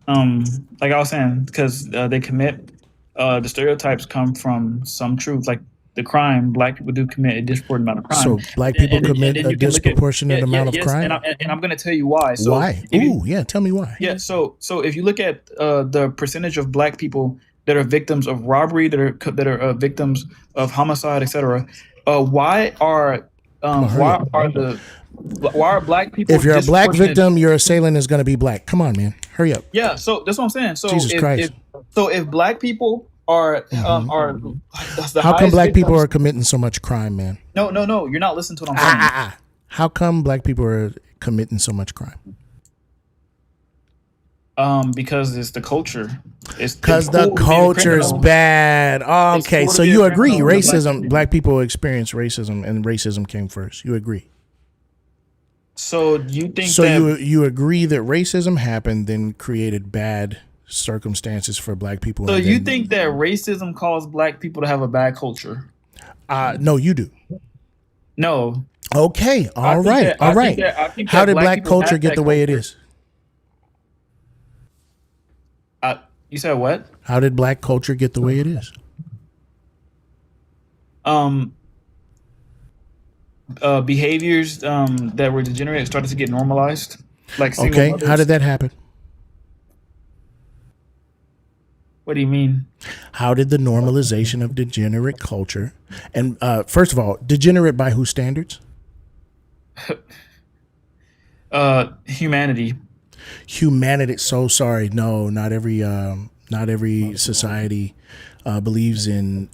Like I was saying, because they commit. The stereotypes come from some truth. Like the crime, black people do commit a disproportionate amount of crime. So black people commit a you can look at- disproportionate amount of yes, crime? and I'm going to tell you why. So Why? if you- Ooh, yeah, tell me why. Yeah, so if you look at the percentage of black people that are victims of robbery, that are victims of homicide, etc., why are black people? If you're a black disproportionate- victim, your assailant is going to be black. Come on, man, hurry up. Yeah, so that's what I'm saying. So Jesus Christ. if black people are the How come highest black people victims- are committing so much crime, man? No, you're not listening to what I'm saying. How come black people are committing so much crime? Because it's the culture. It's Because the cool to be culture is criminal. bad. It's Okay, cool to so be a you agree criminal to black racism, people. black people experience racism, and racism came first. You agree? So you think So that you agree that racism happened, then created bad circumstances for black people. so and you then- think that racism caused black people to have a bad culture? No, you do. No. Okay, I all think right, that- I all think right. that- I think How that did black black people culture have get that the way it culture. is? You said what? How did black culture get the way it is? Behaviors that were degenerate started to get normalized. Like single Okay, mothers. how did that happen? What do you mean? How did the normalization of degenerate culture, and first of all, degenerate by whose standards? Humanity. Humanity. So sorry, no, not every society believes in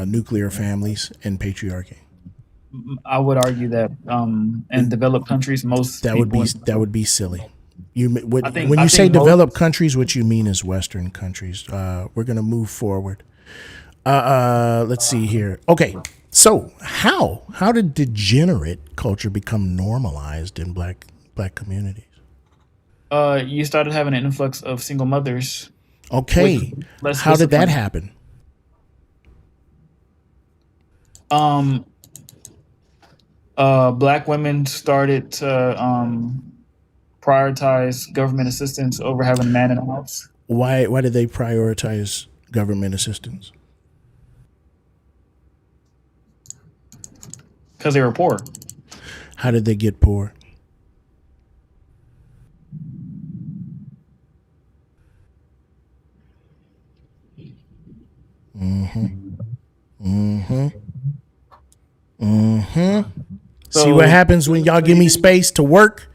nuclear families and patriarchy. I would argue that in developed countries, most That would be people silly. When I you think say most- developed countries, what you mean is Western countries. We're gonna move forward. Let's see here. Okay, so how did degenerate culture become normalized in black communities? You started having an influx of single mothers. Okay, with less how did that discipline. happen? Black women started to prioritize government assistance over having a man in the house. Why did they prioritize government assistance? Because they were poor. How did they get poor? See what happens when y'all give me space to work?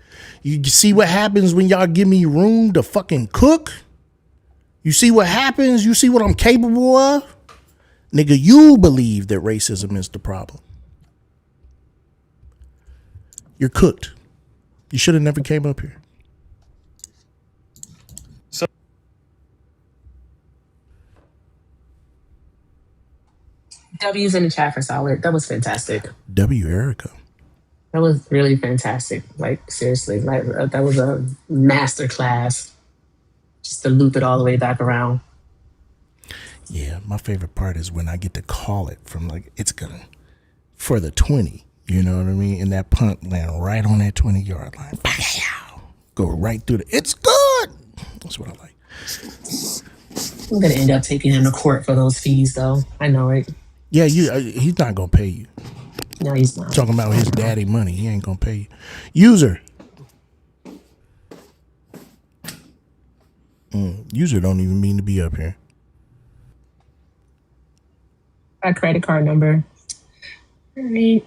You see what happens when y'all give me room to fucking cook? You see what happens? You see what I'm capable of? Nigga, you believe that racism is the problem. You're cooked. You should have never came up here. W's in the chat for solid. That was fantastic. W. Erica. That was really fantastic. Like seriously, like that was a master class. Just to loop it all the way back around. Yeah, my favorite part is when I get to call it from like it's gonna for the 20. You know what I mean? And that punt land right on that 20-yard line. Go right through it's good. That's what I like. I'm gonna end up taking him to court for those fees, though. I know it. Yeah, he's not gonna pay you. No, he's not. Talking about his daddy money, he ain't gonna pay you. User. User don't even mean to be up here. My credit card number. All right.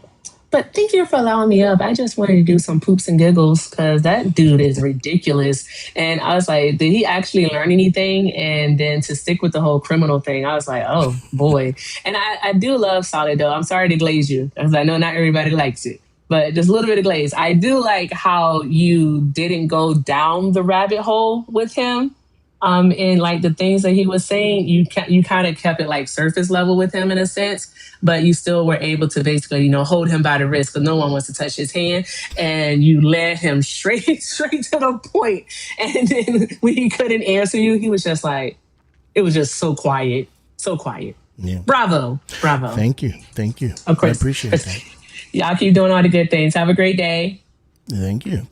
But thank you for allowing me up. I just wanted to do some poops and giggles because that dude is ridiculous. And I was like, did he actually learn anything? And then to stick with the whole criminal thing, I was like, oh boy. And I do love Solid though. I'm sorry to glaze you because I know not everybody likes it, but just a little bit of glaze. I do like how you didn't go down the rabbit hole with him. And like the things that he was saying, you kind of kept it like surface level with him in a sense, but you still were able to basically, hold him by the wrist because no one wants to touch his hand, and you led him straight to the point. And then when he couldn't answer you, he was just like, it was just so quiet, so quiet. Yeah. Bravo. Thank you. Of course. I appreciate that. Y'all keep doing all the good things. Have a great day. Thank you.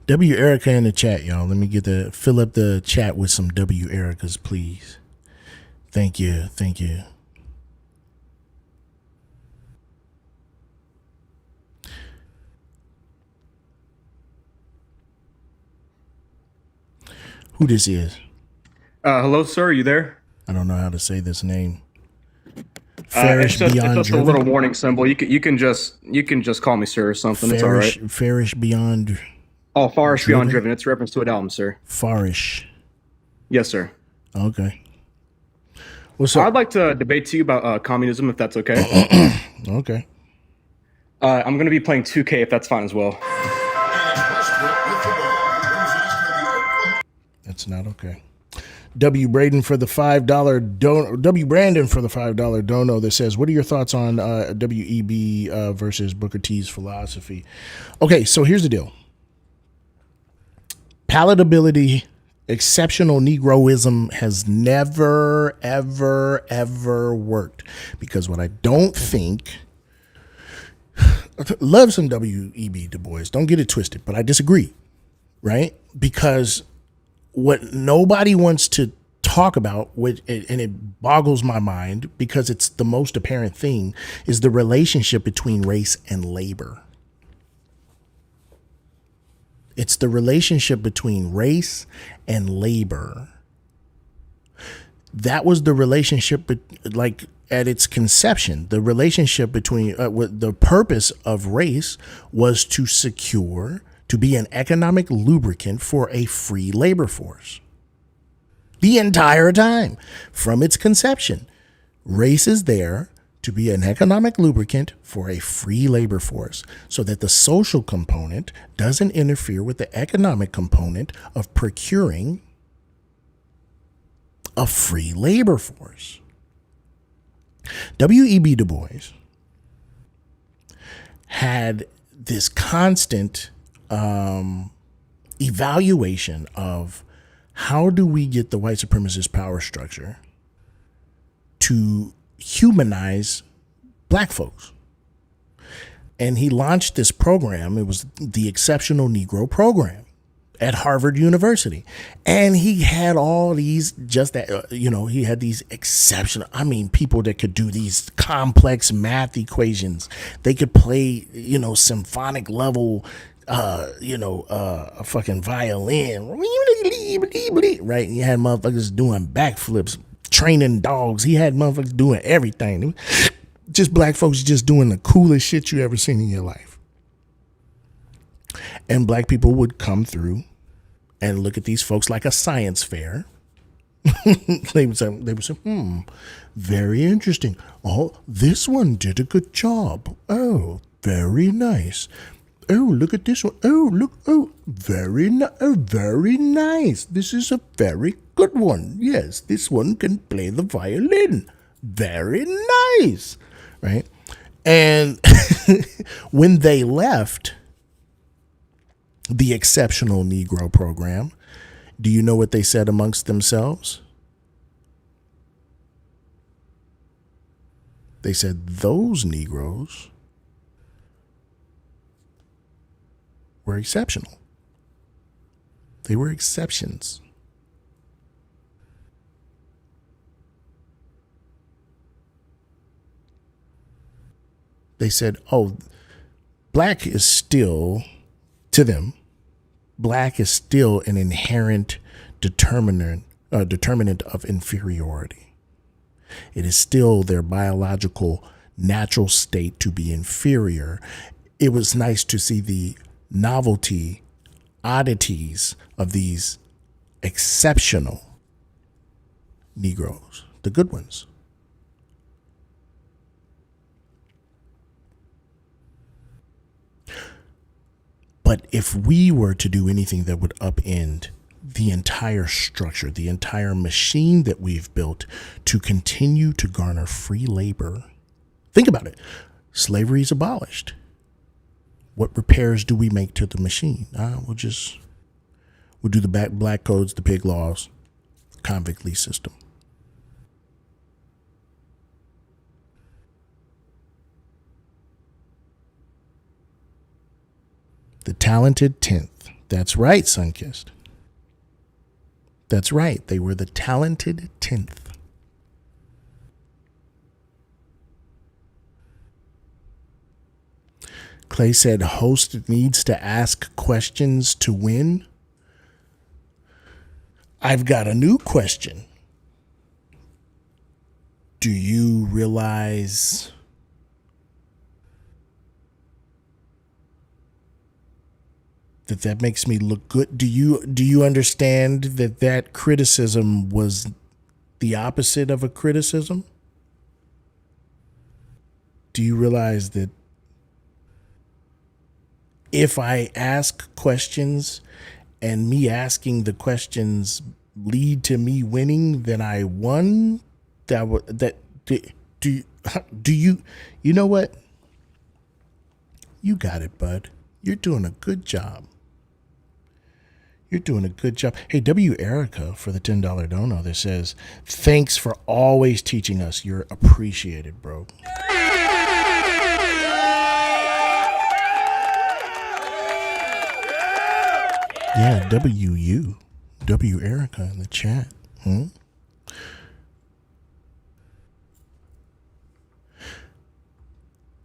W. Erica in the chat, y'all. Let me fill up the chat with some W. Ericas, please. Thank you. Who this is? Hello, sir. Are you there? I don't know how to say this name. It's Farish just, Beyond a Driven. little warning symbol. You can just call me sir or something. It's all right. Farish Beyond. Oh, Farish Beyond Driven. It's a reference to an album, sir. Farish. Yes, sir. Okay. What's up? I'd like to debate to you about communism, if that's okay. Okay. I'm going to be playing 2K, if that's fine as well. That's not okay. W. Braden for the $5 don. W. Brandon for the $5 dono that says, "What are your thoughts on WEB versus Booker T's philosophy?" Okay, so here's the deal. Palatability, exceptional Negroism has never, ever, ever worked, because what I don't think. Love some W.E.B. Du Bois. Don't get it twisted, but I disagree, right? Because what nobody wants to talk about, and it boggles my mind because it's the most apparent thing, is the relationship between race and labor. It's the relationship between race and labor. That was the relationship, like at its conception. The relationship between the purpose of race was to be an economic lubricant for a free labor force. The entire time, from its conception, race is there to be an economic lubricant for a free labor force, so that the social component doesn't interfere with the economic component of procuring a free labor force. W.E.B. Du Bois had this constant evaluation of how do we get the white supremacist power structure to humanize black folks. And he launched this program. It was the Exceptional Negro Program at Harvard University. And he had all these, he had these exceptional, people that could do these complex math equations. They could play, symphonic level, a fucking violin, right? He had motherfuckers doing backflips, training dogs. He had motherfuckers doing everything. Just black folks just doing the coolest shit you ever seen in your life. And black people would come through and look at these folks like a science fair. They would say, very interesting. Oh, this one did a good job. Oh, very nice. Oh, look at this one. Oh, look. Oh, very nice. This is a very good one. Yes, this one can play the violin. Very nice. Right? And when they left the Exceptional Negro Program, do you know what they said amongst themselves? They said those Negroes were exceptional. They were exceptions. They said, black is still, to them, black is still an inherent determinant of inferiority. It is still their biological natural state to be inferior. It was nice to see the novelty, oddities of these exceptional Negroes, the good ones. But if we were to do anything that would upend the entire structure, the entire machine that we've built to continue to garner free labor, think about it. Slavery is abolished. What repairs do we make to the machine? We'll do the black codes, the pig laws, convict lease system. The talented 10th. That's right, Sunkist. That's right. They were the talented 10th. Clay said host needs to ask questions to win. I've got a new question. Do you realize that makes me look good? Do you understand that criticism was the opposite of a criticism? Do you realize that if I ask questions and me asking the questions lead to me winning, then I won? Do you know what? You got it, bud. You're doing a good job. You're doing a good job. Hey, W. Erica for the $10 dono that says, thanks for always teaching us. You're appreciated, bro. Yeah, W. Erica in the chat.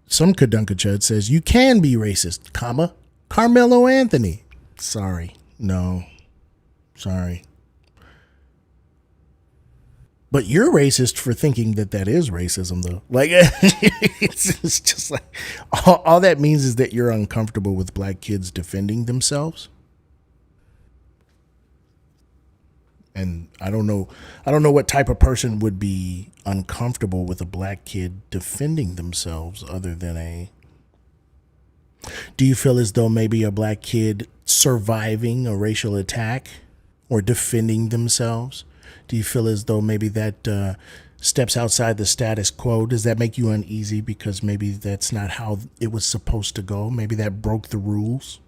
Some Kadunkachud says, you can be racist, comma, Carmelo Anthony. Sorry. No. Sorry. But you're racist for thinking that is racism, though. Like, it's just like, all that means is that you're uncomfortable with black kids defending themselves. And I don't know what type of person would be uncomfortable with a black kid defending themselves other than do you feel as though maybe a black kid surviving a racial attack or defending themselves, do you feel as though maybe that steps outside the status quo? Does that make you uneasy because maybe that's not how it was supposed to go? Maybe that broke the rules?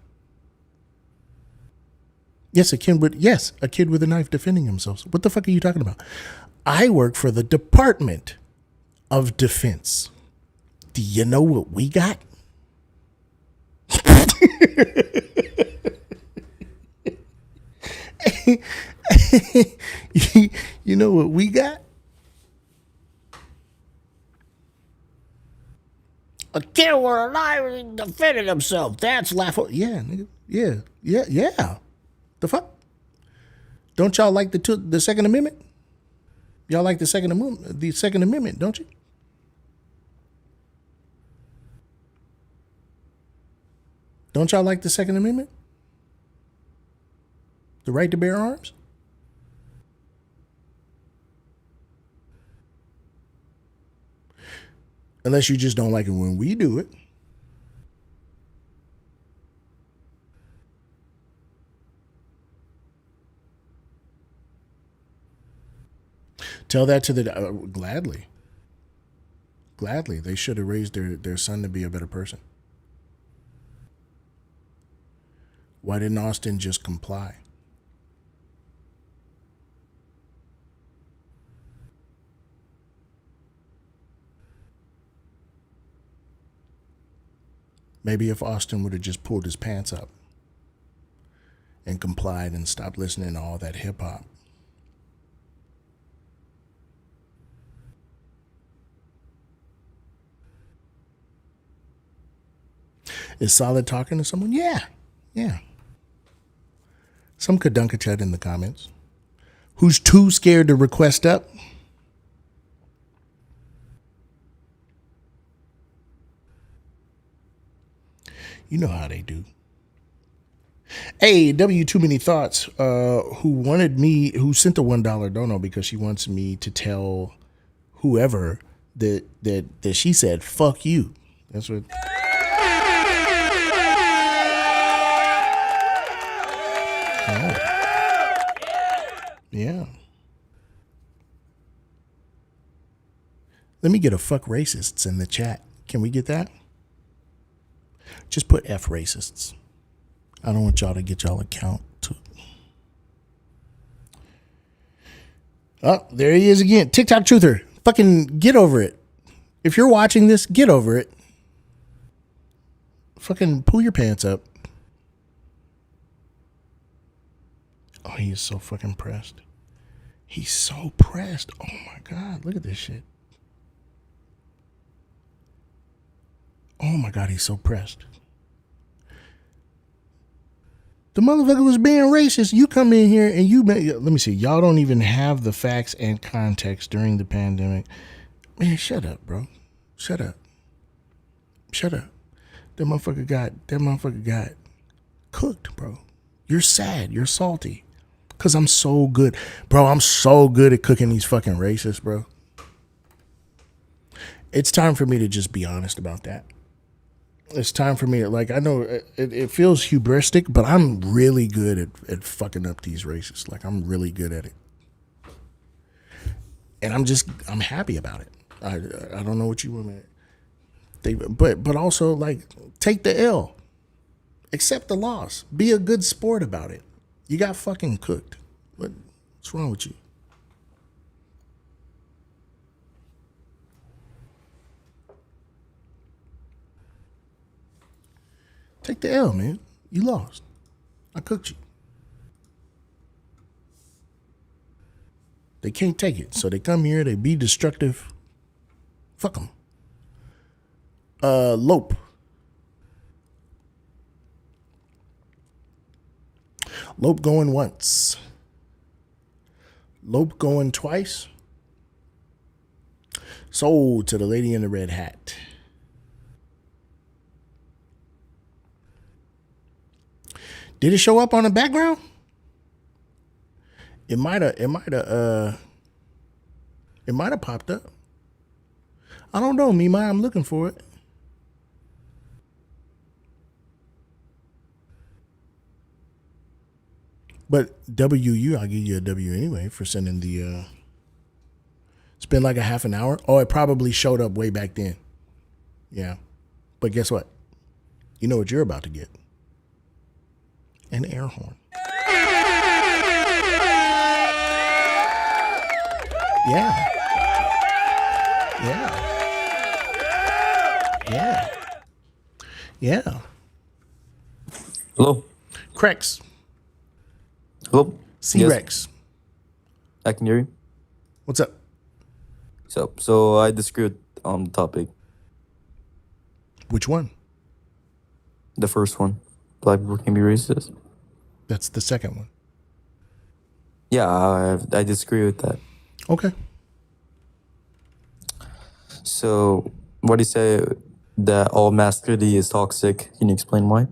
Yes, a kid with a knife defending himself. What the fuck are you talking about? I work for the Department of Defense. Do you know what we got? You know what we got? A kid with a knife defending himself. That's laughable. Yeah, nigga. Yeah. The fuck? Don't y'all like the Second Amendment? Y'all like the Second Amendment, don't you? Don't y'all like the Second Amendment? The right to bear arms? Unless you just don't like it when we do it. Tell that to the gladly. They should have raised their son to be a better person. Why didn't Austin just comply? Maybe if Austin would have just pulled his pants up and complied and stopped listening to all that hip hop. Is Solid talking to someone? Yeah. Some Kadunkachat in the comments. Who's too scared to request up? You know how they do. Hey, W Too Many Thoughts, who sent a $1 dono because she wants me to tell whoever that she said, fuck you. That's what. Oh. Yeah. Let me get a fuck racists in the chat. Can we get that? Just put F racists. I don't want y'all to get y'all account too. Oh, there he is again. TikTok truther. Fucking get over it. If you're watching this, get over it. Fucking pull your pants up. Oh, he is so fucking pressed. He's so pressed. Oh my God, look at this shit. Oh my God, he's so pressed. The motherfucker was being racist. You come in here and let me see. Y'all don't even have the facts and context during the pandemic. Man, shut up, bro. Shut up. Shut up. That motherfucker got cooked, bro. You're sad. You're salty. Because I'm so good. Bro, I'm so good at cooking these fucking racists, bro. It's time for me to just be honest about that. It's time for me. Like, I know it feels hubristic, but I'm really good at fucking up these racists. Like, I'm really good at it. And I'm happy about it. I don't know what you want to. But also, like, take the L. Accept the loss. Be a good sport about it. You got fucking cooked. What's wrong with you? Take the L, man. You lost. I cooked you. They can't take it, so they come here. They be destructive. Fuck them. Lope. Lope going once. Lope going twice. Sold to the lady in the red hat. Did it show up on the background? It might have popped up. I don't know, Mima. I'm looking for it. But WU, I'll give you a W anyway for sending the. It's been like a half an hour. Oh, it probably showed up way back then. Yeah, but guess what? You know what you're about to get. An air horn. Yeah. Yeah. Hello. Crex. Hello. C-Rex. Yes. I can hear you. What's up? So I disagree with the topic. Which one? The first one. Black people can be racist. That's the second one. Yeah, I disagree with that. Okay. So, what do you say that all masculinity is toxic? Can you explain why?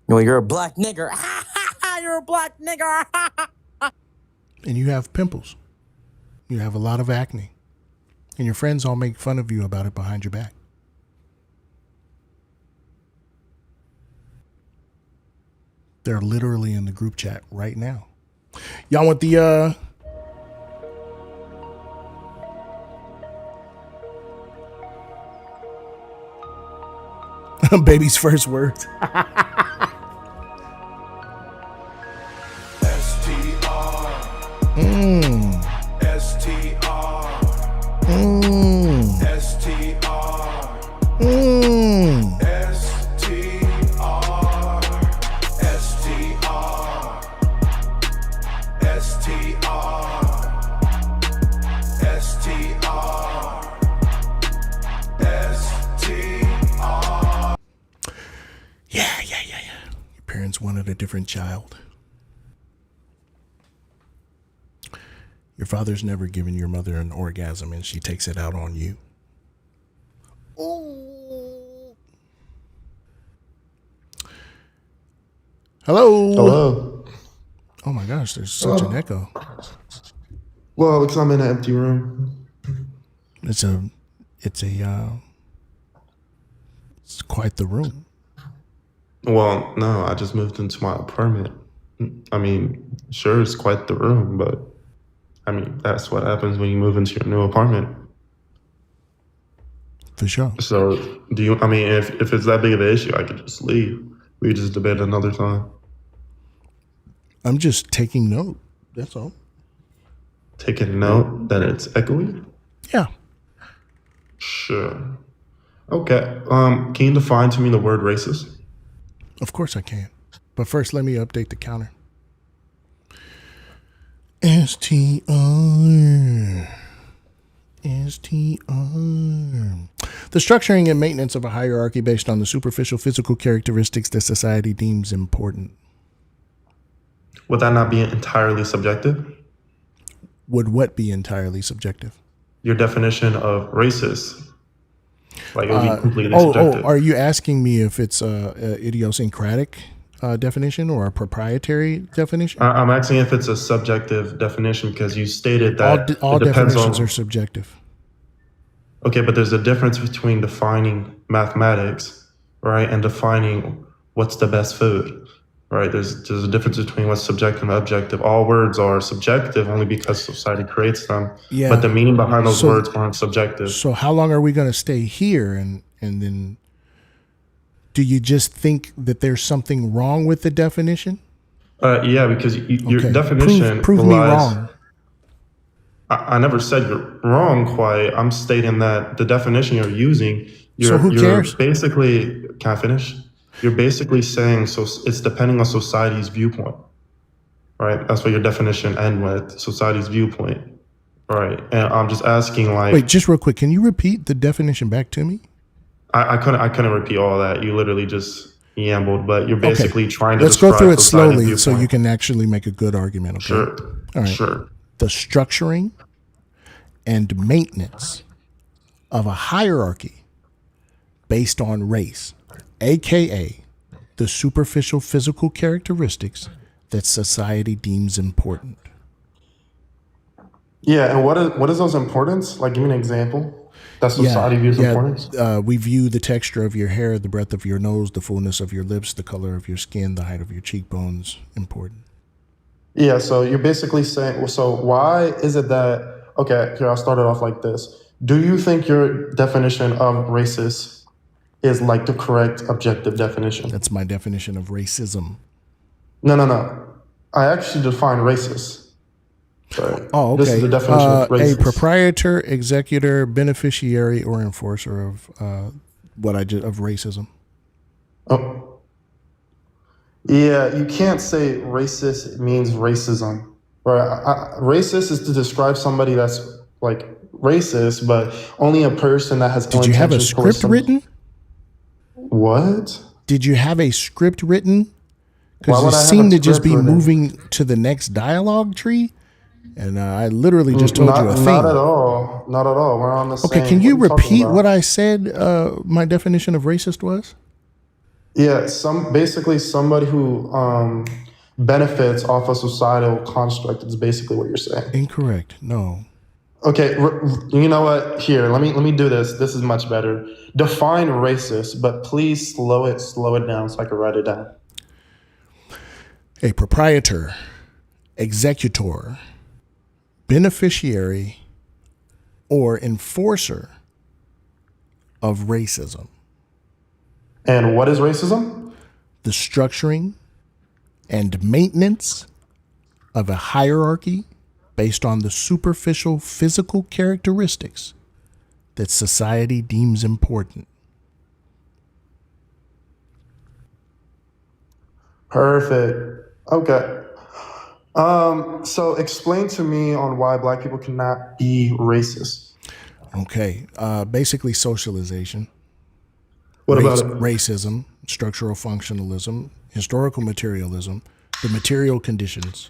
No, you're a black nigger. You're a black nigger. And you have pimples. You have a lot of acne. And your friends all make fun of you about it behind your back. They're literally in the group chat right now. Y'all want the baby's first words? Mmm. STR. Mmm. STR. Mmm. Yeah. Your parents wanted a different child. Your father's never given your mother an orgasm and she takes it out on you. Hello. Hello. Oh my gosh, there's such an echo. Well, because I'm in an empty room. It's quite the room. Well, no, I just moved into my apartment. I mean, sure, it's quite the room, but I mean, that's what happens when you move into your new apartment. For sure. So, if it's that big of an issue, I could just leave. We could just debate another time. I'm just taking note. That's all. Taking note that it's echoey? Yeah. Sure. Okay. Can you define to me the word racist? Of course I can. But first, let me update the counter. STR. The structuring and maintenance of a hierarchy based on the superficial physical characteristics that society deems important. Would that not be entirely subjective? Would what be entirely subjective? Your definition of racist. Like, it would be completely subjective. Are you asking me if it's a idiosyncratic definition or a proprietary definition? I'm asking if it's a subjective definition because you stated that all it depends definitions on, are subjective. Okay, but there's a difference between defining mathematics, right, and defining what's the best food, right? There's a difference between what's subjective and objective. All words are subjective only because society creates them, Yeah. but the meaning behind those words aren't subjective. So how long are we going to stay here, and then do you just think that there's something wrong with the definition? Yeah, because your definition prove me relies- wrong. I never said you're wrong quite. I'm stating that the definition you're using, So who cares? You're basically, can I finish? You're basically saying, so it's depending on society's viewpoint, right? That's what your definition ends with, society's viewpoint, right? And I'm just asking, like, Wait, just real quick, can you repeat the definition back to me? I couldn't repeat all that. You literally just yambled, but you're basically trying to Let's go describe through it society's slowly so viewpoint. you can actually make a good argument. Okay? Sure. All right. Sure. The structuring and maintenance of a hierarchy based on race, aka the superficial physical characteristics that society deems important. Yeah, and what is those importance? Like, give me an example that society views importance. We view the texture of your hair, the breadth of your nose, the fullness of your lips, the color of your skin, the height of your cheekbones important. Yeah, so you're basically saying, so why is it that, okay, here, I'll start it off like this. Do you think your definition of racist is like the correct objective definition? That's my definition of racism. No. I actually define racist. Sorry. Oh, This okay. is the definition of A racist. proprietor, executor, beneficiary, or enforcer of of racism. Oh. Yeah, you can't say racist means racism. Right? Racist is to describe somebody that's like racist, but only a person that has. Did you have a script written? What? Did you have a script written? Why would Because I you have seem a to just script be written? moving to the next dialogue tree, and I literally just told you a thing. Not at all. Not at all. We're on the same. Okay, can you what are talking repeat about? what I said? My definition of racist was. Yeah, basically somebody who benefits off a societal construct is basically what you're saying. Incorrect. No. Okay, you know what? Here, let me do this. This is much better. Define racist, but please slow it down so I can write it down. A proprietor, executor, beneficiary, or enforcer of racism. And what is racism? The structuring and maintenance of a hierarchy based on the superficial physical characteristics that society deems important. Perfect. Okay. So explain to me on why Black people cannot be racist. Okay. Basically socialization. What about it? Racism, structural functionalism, historical materialism, the material conditions,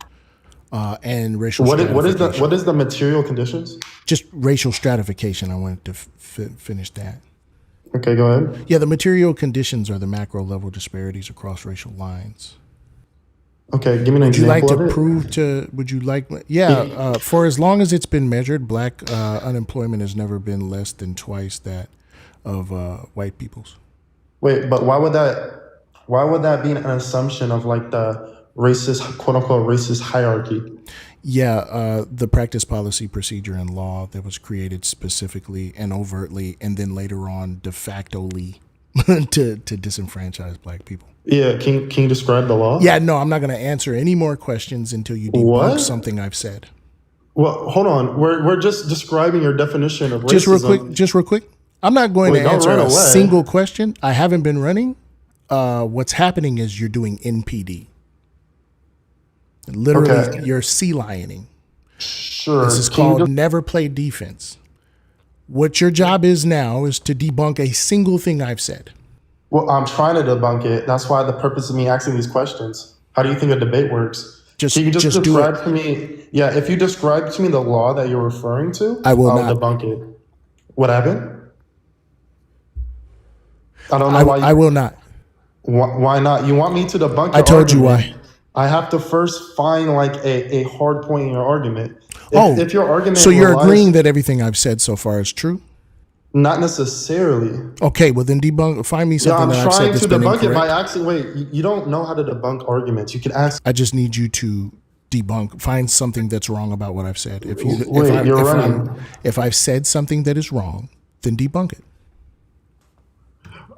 and racial stratification. What is the material conditions? Just racial stratification. I wanted to finish that. Okay, go ahead. Yeah, the material conditions are the macro level disparities across racial lines. Okay, give me an Would you like example to of it. prove to? Would you like? Yeah, for as long as it's been measured, Black unemployment has never been less than twice that of white people's. Wait, but why would that be an assumption of like the racist, quote unquote, racist hierarchy? Yeah, the practice, policy, procedure, and law that was created specifically and overtly, and then later on de facto-ly to disenfranchise Black people. Yeah, can you describe the law? Yeah, no, I'm not going to answer any more questions until you debunk What? something I've said. Well, hold on. We're just describing your definition of racism. Just real quick. I'm not going Wait, to don't answer run a away. single question. I haven't been running. What's happening is you're doing NPD. Literally, Okay. you're sea lioning. Sure. This is Can you called just- never play defense. What your job is now is to debunk a single thing I've said. Well, I'm trying to debunk it. That's why the purpose of me asking these questions. How do you think a debate works? Can you just do describe it. to me? Yeah, if you describe to me the law that you're referring to, I will I'll not. debunk it. What happened? I don't know why. I will not. Why not? You want me to debunk I your told you argument? why. I have to first find like a hard point in your argument. If your argument so you're relies, agreeing that everything I've said so far is true? not necessarily. Okay, well then debunk. Find me Yeah, something I'm that I've said trying that's to been debunk it by incorrect. asking. Wait, you don't know how to debunk arguments. You can ask. I just need you to debunk. Find something that's wrong about what I've said. Wait, you're running. If I've said something that is wrong, then debunk it.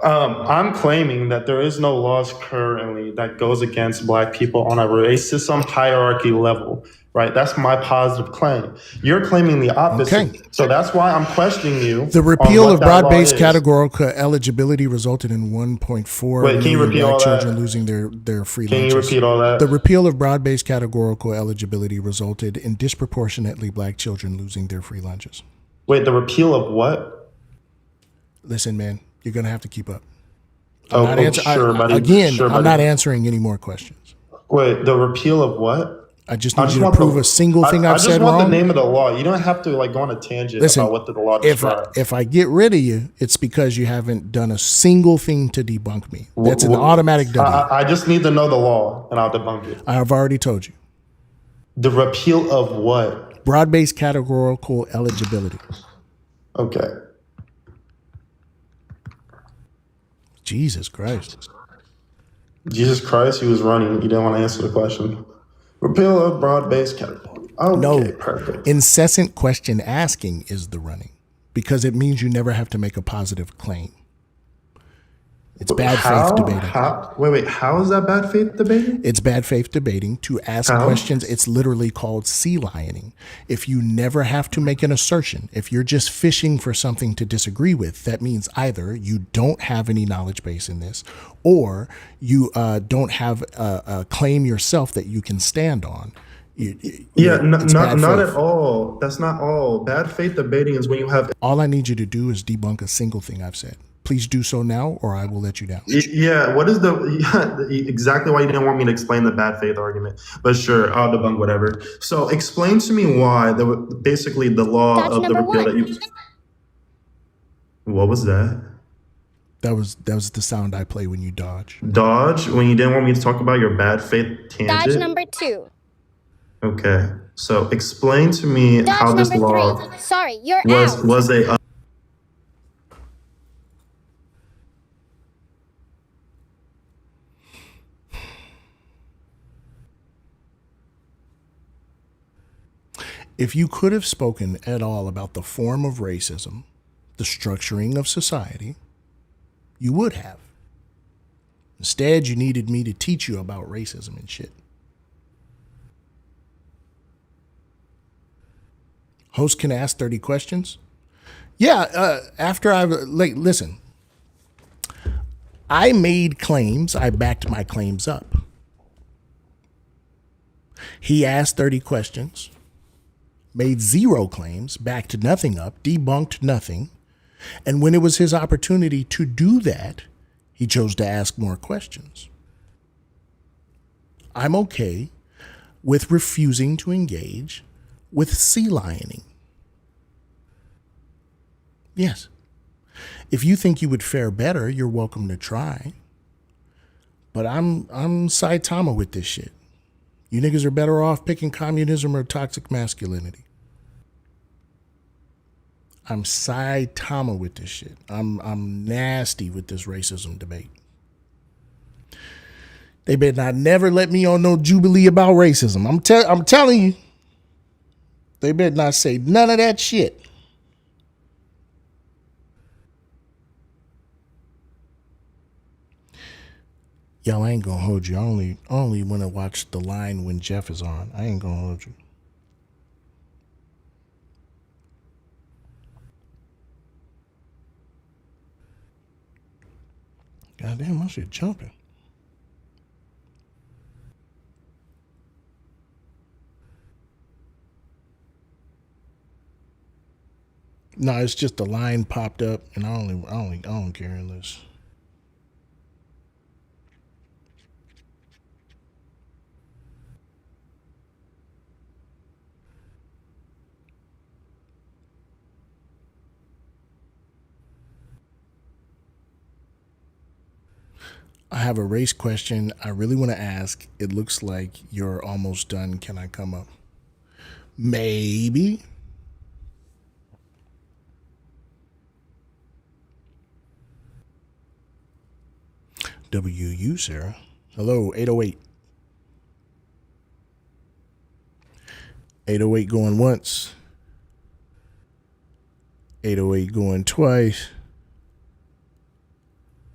I'm claiming that there is no laws currently that goes against Black people on a racism hierarchy level, right? That's my positive claim. You're claiming the opposite. Okay. So that's why I'm questioning you. The on repeal what of that law broad-based is. categorical eligibility resulted in 1.4 Wait, can you million repeat Black all children that? losing their free Can you lunches. repeat all that? The repeal of broad-based categorical eligibility resulted in disproportionately Black children losing their free lunches. Wait, the repeal of what? Listen, man, you're going to have to keep up. Sure, buddy. I'm not answering any more questions. Wait, the repeal of what? I just need you to prove a single thing I've said wrong. I just want the name of the law. You don't have to like go on a tangent about what the law describes. If I get rid of you, it's because you haven't done a single thing to debunk me. That's an automatic W. I just need to know the law, and I'll debunk it. I've already told you. The repeal of what? Broad-based categorical eligibility. Okay. Jesus Christ. Jesus Christ, he was running. He didn't want to answer the question. Repeal of broad-based category. Okay, No, perfect. incessant question asking is the running because it means you never have to make a positive claim. It's bad faith debating. How is that bad faith debating? It's bad faith debating to ask questions. It's literally called sea lioning. If you never have to make an assertion, if you're just fishing for something to disagree with, that means either you don't have any knowledge base in this or you don't have a claim yourself that you can stand on. Not at all. That's not all. Bad faith debating is when you have. All I need you to do is debunk a single thing I've said. Please do so now, or I will let you down. Yeah, what is exactly why you didn't want me to explain the bad faith argument? But sure, I'll debunk whatever. So explain to me why basically the law of the repeal that you. What was that? That was the sound I play when you dodge. Dodge when you didn't want me to talk about your bad faith tangent. Dodge number 2. Okay, so explain to me Dodge how this number law 3. Sorry, you're out. was a. If you could have spoken at all about the form of racism, the structuring of society, you would have. Instead, you needed me to teach you about racism and shit. Host can ask 30 questions? Yeah, after I've, listen, I made claims, I backed my claims up. He asked 30 questions. Made 0 claims, backed nothing up, debunked nothing. And when it was his opportunity to do that, he chose to ask more questions. I'm okay with refusing to engage with sea lioning. Yes. If you think you would fare better, you're welcome to try. But I'm Saitama with this shit. You niggas are better off picking communism or toxic masculinity. I'm Saitama with this shit. I'm nasty with this racism debate. They better not never let me on no jubilee about racism. I'm telling you. They better not say none of that shit. Y'all, I ain't gonna hold you. I only want to watch The Line when Jeff is on. I ain't gonna hold you. Goddamn, my shit jumping. No, it's just the line popped up, and I don't care unless. I have a race question I really want to ask. It looks like you're almost done. Can I come up? Maybe. WU, Sarah. Hello, 808. 808 going once. 808 going twice.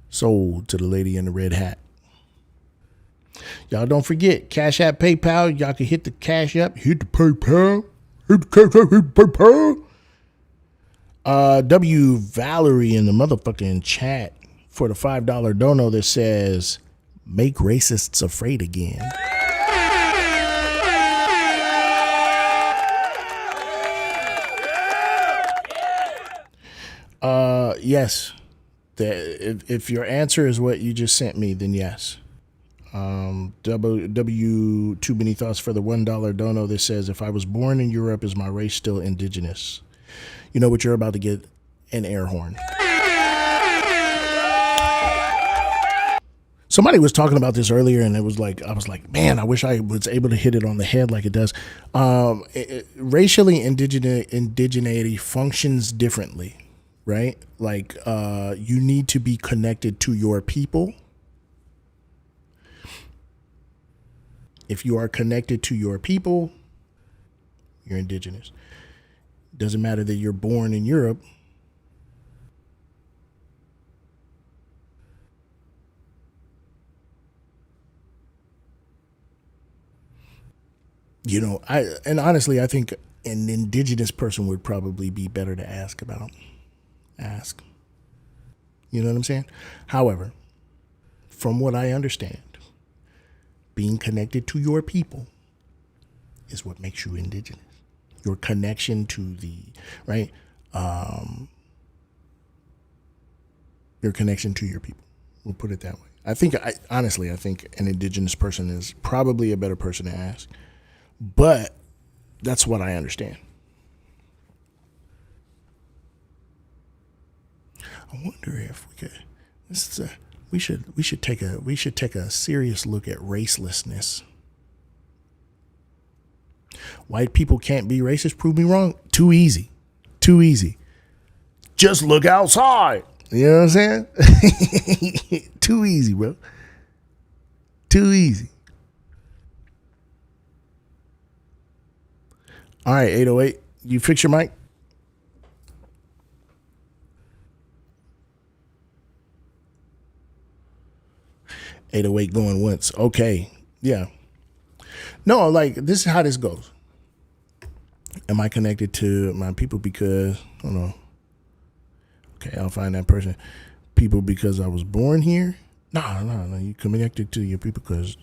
Sold to the lady in the red hat. Y'all don't forget, Cash App, PayPal. Y'all can hit the Cash App, hit the PayPal, hit the Cash App, hit the PayPal. W Valerie in the motherfucking chat for the $5 dono that says, "Make racists afraid again." Yes. If your answer is what you just sent me, then yes. W Too Many Thoughts for the $1 dono that says, "If I was born in Europe, is my race still indigenous?" You know what, you're about to get an air horn. Somebody was talking about this earlier, and it was like, I was like, man, I wish I was able to hit it on the head like it does. Racially indigeneity functions differently, right? Like, you need to be connected to your people. If you are connected to your people, you're indigenous. Doesn't matter that you're born in Europe. You know, honestly, I think an indigenous person would probably be better to ask about. Ask. You know what I'm saying? However, from what I understand, being connected to your people is what makes you indigenous. Your connection to the, right? Your connection to your people. We'll put it that way. I think an indigenous person is probably a better person to ask. But that's what I understand. I wonder if we could. We should take a serious look at racelessness. White people can't be racist. Prove me wrong. Too easy. Too easy. Just look outside. You know what I'm saying? Too easy, bro. Too easy. All right, 808. You fix your mic? $808 going once. Okay. Yeah. No, like, this is how this goes. Am I connected to my people because, I don't know. Okay, I'll find that person. People because I was born here? No. You connected to your people because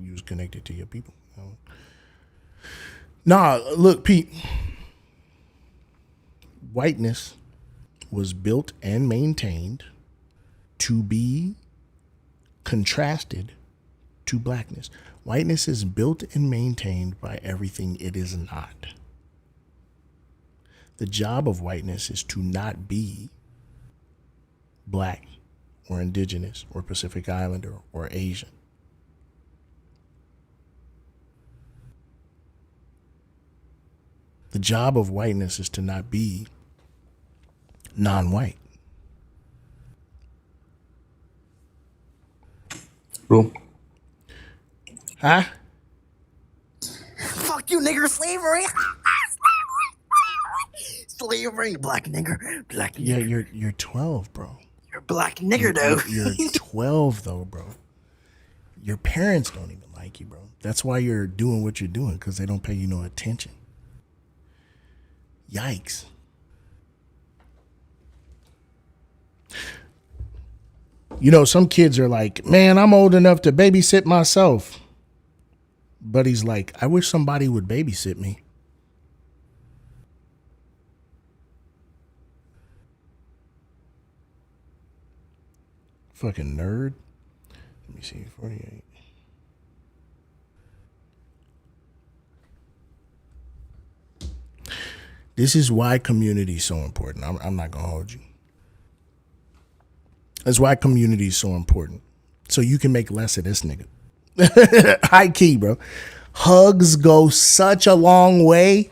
you was connected to your people. Nah, look, Pete. Whiteness was built and maintained to be contrasted to blackness. Whiteness is built and maintained by everything it is not. The job of whiteness is to not be black or indigenous or Pacific Islander or Asian. The job of whiteness is to not be non-white. Cool. Huh? Fuck you, nigger, slavery. Slavery, black nigger, black nigger. Yeah, you're 12, bro. You're a black nigger, though. You're 12, though, bro. Your parents don't even like you, bro. That's why you're doing what you're doing, because they don't pay you no attention. Yikes. You know, some kids are like, man, I'm old enough to babysit myself. But he's like, I wish somebody would babysit me. Fucking nerd. Let me see. 48. This is why community is so important. I'm not gonna hold you. That's why community is so important. So you can make less of this nigga. High key, bro. Hugs go such a long way.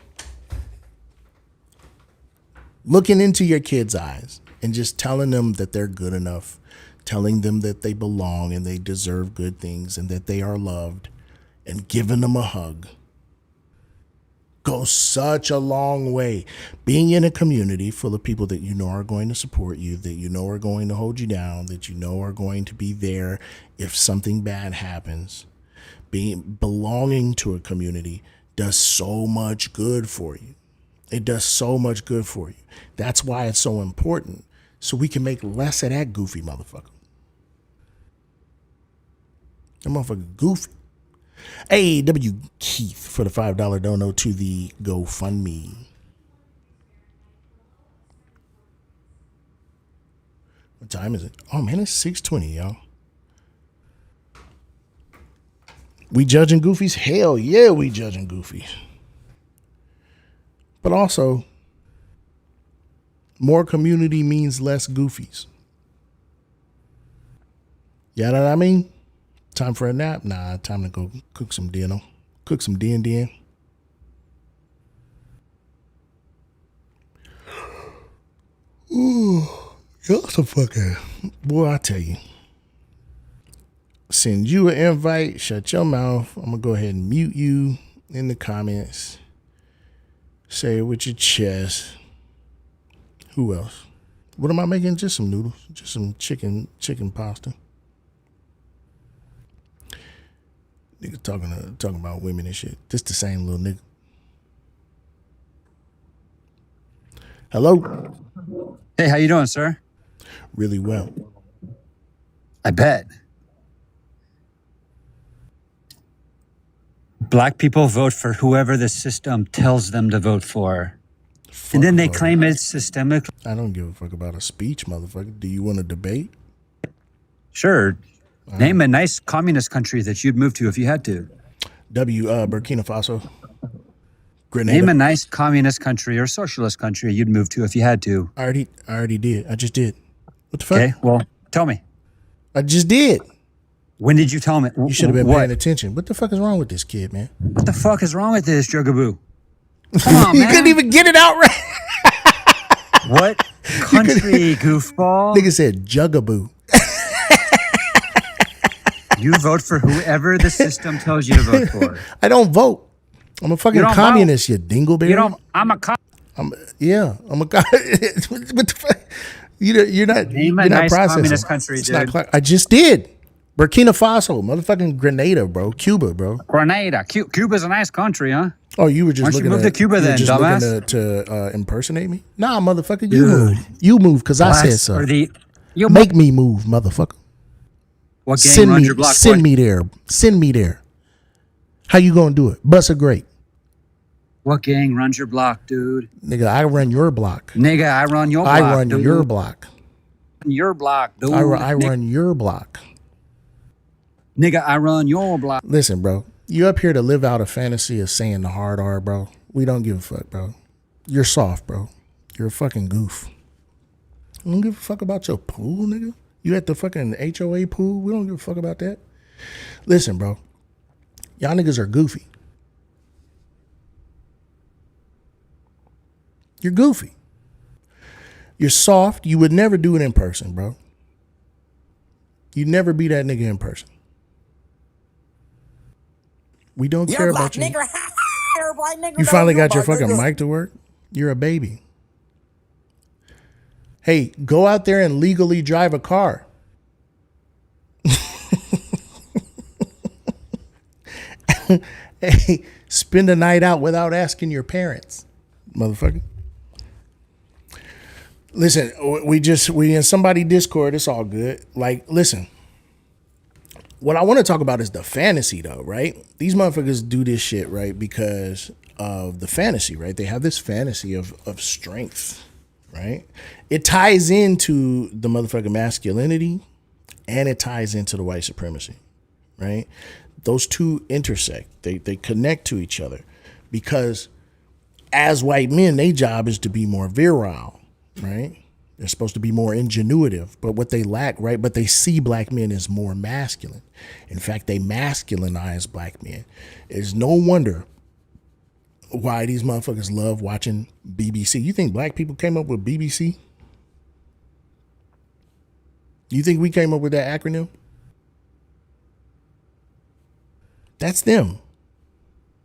Looking into your kids' eyes and just telling them that they're good enough, telling them that they belong and they deserve good things and that they are loved, and giving them a hug goes such a long way. Being in a community full of people that you know are going to support you, that you know are going to hold you down, that you know are going to be there if something bad happens. Belonging to a community does so much good for you. It does so much good for you. That's why it's so important. So we can make less of that goofy motherfucker. That motherfucker goofy. Hey, W. Keith for the $5 dono to the GoFundMe. What time is it? Oh man, it's 6:20, y'all. We judging goofies? Hell yeah, we judging goofies. But also, more community means less goofies. You know what I mean? Time for a nap? Nah, time to go cook some dinner. Cook some din. Ooh, y'all some fucking... Boy, I tell you. Send you an invite. Shut your mouth. I'm going to go ahead and mute you in the comments. Say it with your chest. Who else? What am I making? Just some noodles. Just some chicken pasta. Nigga talking about women and shit. Just the same little nigga. Hello? Hey, how you doing, sir? Really well. I bet. Black people vote for whoever the system tells them to vote for. And then they claim it's systemic. I don't give a fuck about a speech, motherfucker. Do you want to debate? Sure. Name a nice communist country that you'd move to if you had to. Burkina Faso. Grenada. Name a nice communist country or socialist country you'd move to if you had to. I already did. I just did. What the fuck? Okay, well, tell me. I just did. When did you tell me? You should have been paying attention. What the fuck is wrong with this kid, man? What the fuck is wrong with this, Jugaboo? Come on, You man. couldn't even get it out right. What country, goofball? Nigga said Jugaboo. You vote for whoever the system tells you to vote for. I don't vote. I'm a fucking communist, you dingleberry. You don't. I'm a I'm a what the fuck? You're not. Name a you're not nice processing. communist country, It's dude. not I just did. Burkina Faso, motherfucking Grenada, bro. Cuba, bro. Grenada. Cuba's a nice country, huh? Oh, you were just Why don't you looking move to Cuba you were then, just dumbass? looking to impersonate me? Nah, motherfucker, you move. You move because I said so. Make me move, motherfucker. What gang Send runs me, your block, send boy? me there. Send me there. How you gonna do it? Bust a grape. What gang runs your block, dude? Nigga, I run your block. Nigga, I run your block. I run dude. your block. Your block, dude. I run your block. Nigga, I run your block. Listen, bro. You up here to live out a fantasy of saying the hard R, bro. We don't give a fuck, bro. You're soft, bro. You're a fucking goof. We don't give a fuck about your pool, nigga. You at the fucking HOA pool? We don't give a fuck about that. Listen, bro. Y'all niggas are goofy. You're goofy. You're soft. You would never do it in person, bro. You'd never be that nigga in person. We don't care about you. You're a black nigger. You finally got your fucking mic to work? You're a baby. Hey, go out there and legally drive a car. Hey, spend a night out without asking your parents, motherfucker. Listen, we in somebody Discord. It's all good. Like, listen. What I want to talk about is the fantasy, though, right? These motherfuckers do this shit, right, because of the fantasy, right? They have this fantasy of strength, right? It ties into the motherfucking masculinity and it ties into the white supremacy, right? Those two intersect. They connect to each other because as white men, their job is to be more virile, right? They're supposed to be more ingenuitive, but what they lack, right? But they see black men as more masculine. In fact, they masculinize black men. It's no wonder why these motherfuckers love watching BBC. You think black people came up with BBC? You think we came up with that acronym? That's them.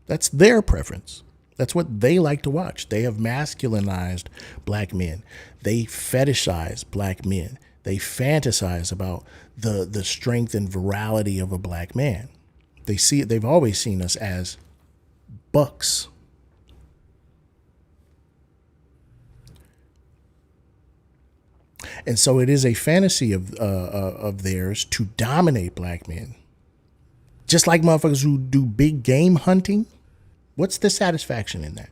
That's their preference. That's what they like to watch. They have masculinized black men. They fetishize black men. They fantasize about the strength and virality of a black man. They see it. They've always seen us as bucks. And so it is a fantasy of theirs to dominate black men. Just like motherfuckers who do big game hunting. What's the satisfaction in that?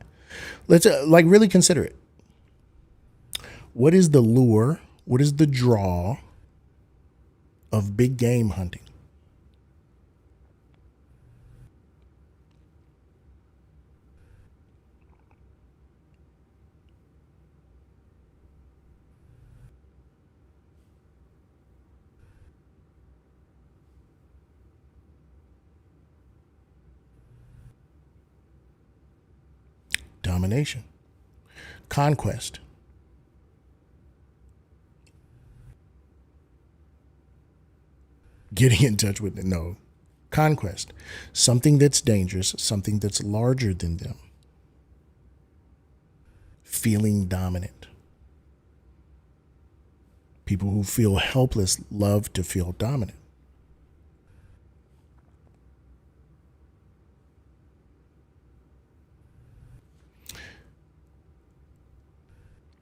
Let's really consider it. What is the lure? What is the draw of big game hunting? Domination, conquest. Getting in touch with it, no. Conquest, something that's dangerous, something that's larger than them. Feeling dominant. People who feel helpless love to feel dominant.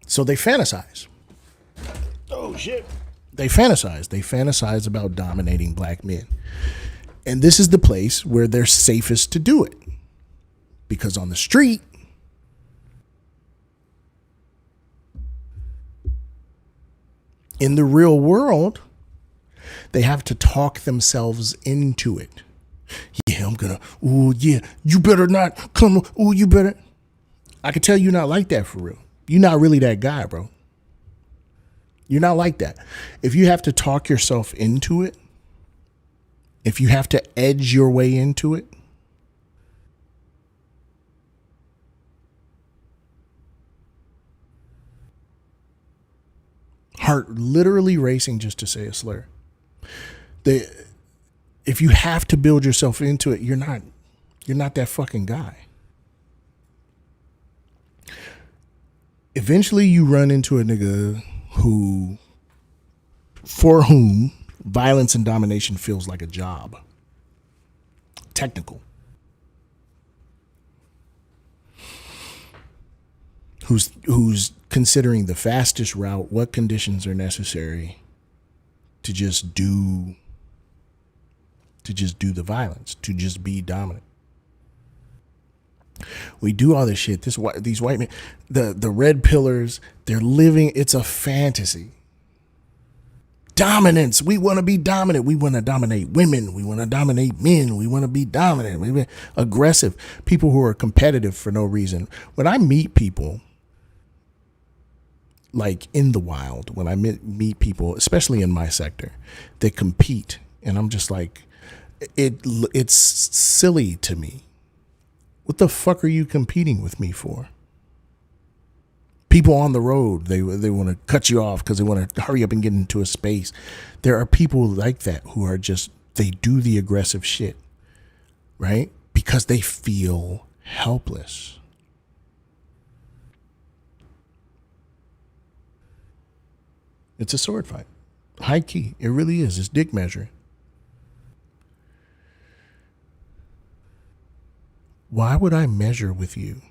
So they fantasize. Oh, shit. They fantasize. They fantasize about dominating black men. And this is the place where they're safest to do it. Because on the street, in the real world, they have to talk themselves into it. Yeah, I'm gonna, oh, yeah, you better not come, oh, you better. I can tell you're not like that for real. You're not really that guy, bro. You're not like that. If you have to talk yourself into it, if you have to edge your way into it, heart literally racing just to say a slur. If you have to build yourself into it, you're not that fucking guy. Eventually you run into a nigga for whom violence and domination feels like a job. Technical. Who's considering the fastest route, what conditions are necessary to just do the violence, to just be dominant. We do all this shit. These white men, the red pillars, they're living. It's a fantasy. Dominance. We want to be dominant. We want to dominate women. We want to dominate men. We want to be dominant. We want aggressive. People who are competitive for no reason. When I meet people, like in the wild, when I meet people, especially in my sector, that compete, and I'm just like, it's silly to me. What the fuck are you competing with me for? People on the road, they want to cut you off because they want to hurry up and get into a space. There are people like that who are just, they do the aggressive shit, right? Because they feel helpless. It's a sword fight. High key. It really is. It's dick measuring. Why would I measure with you?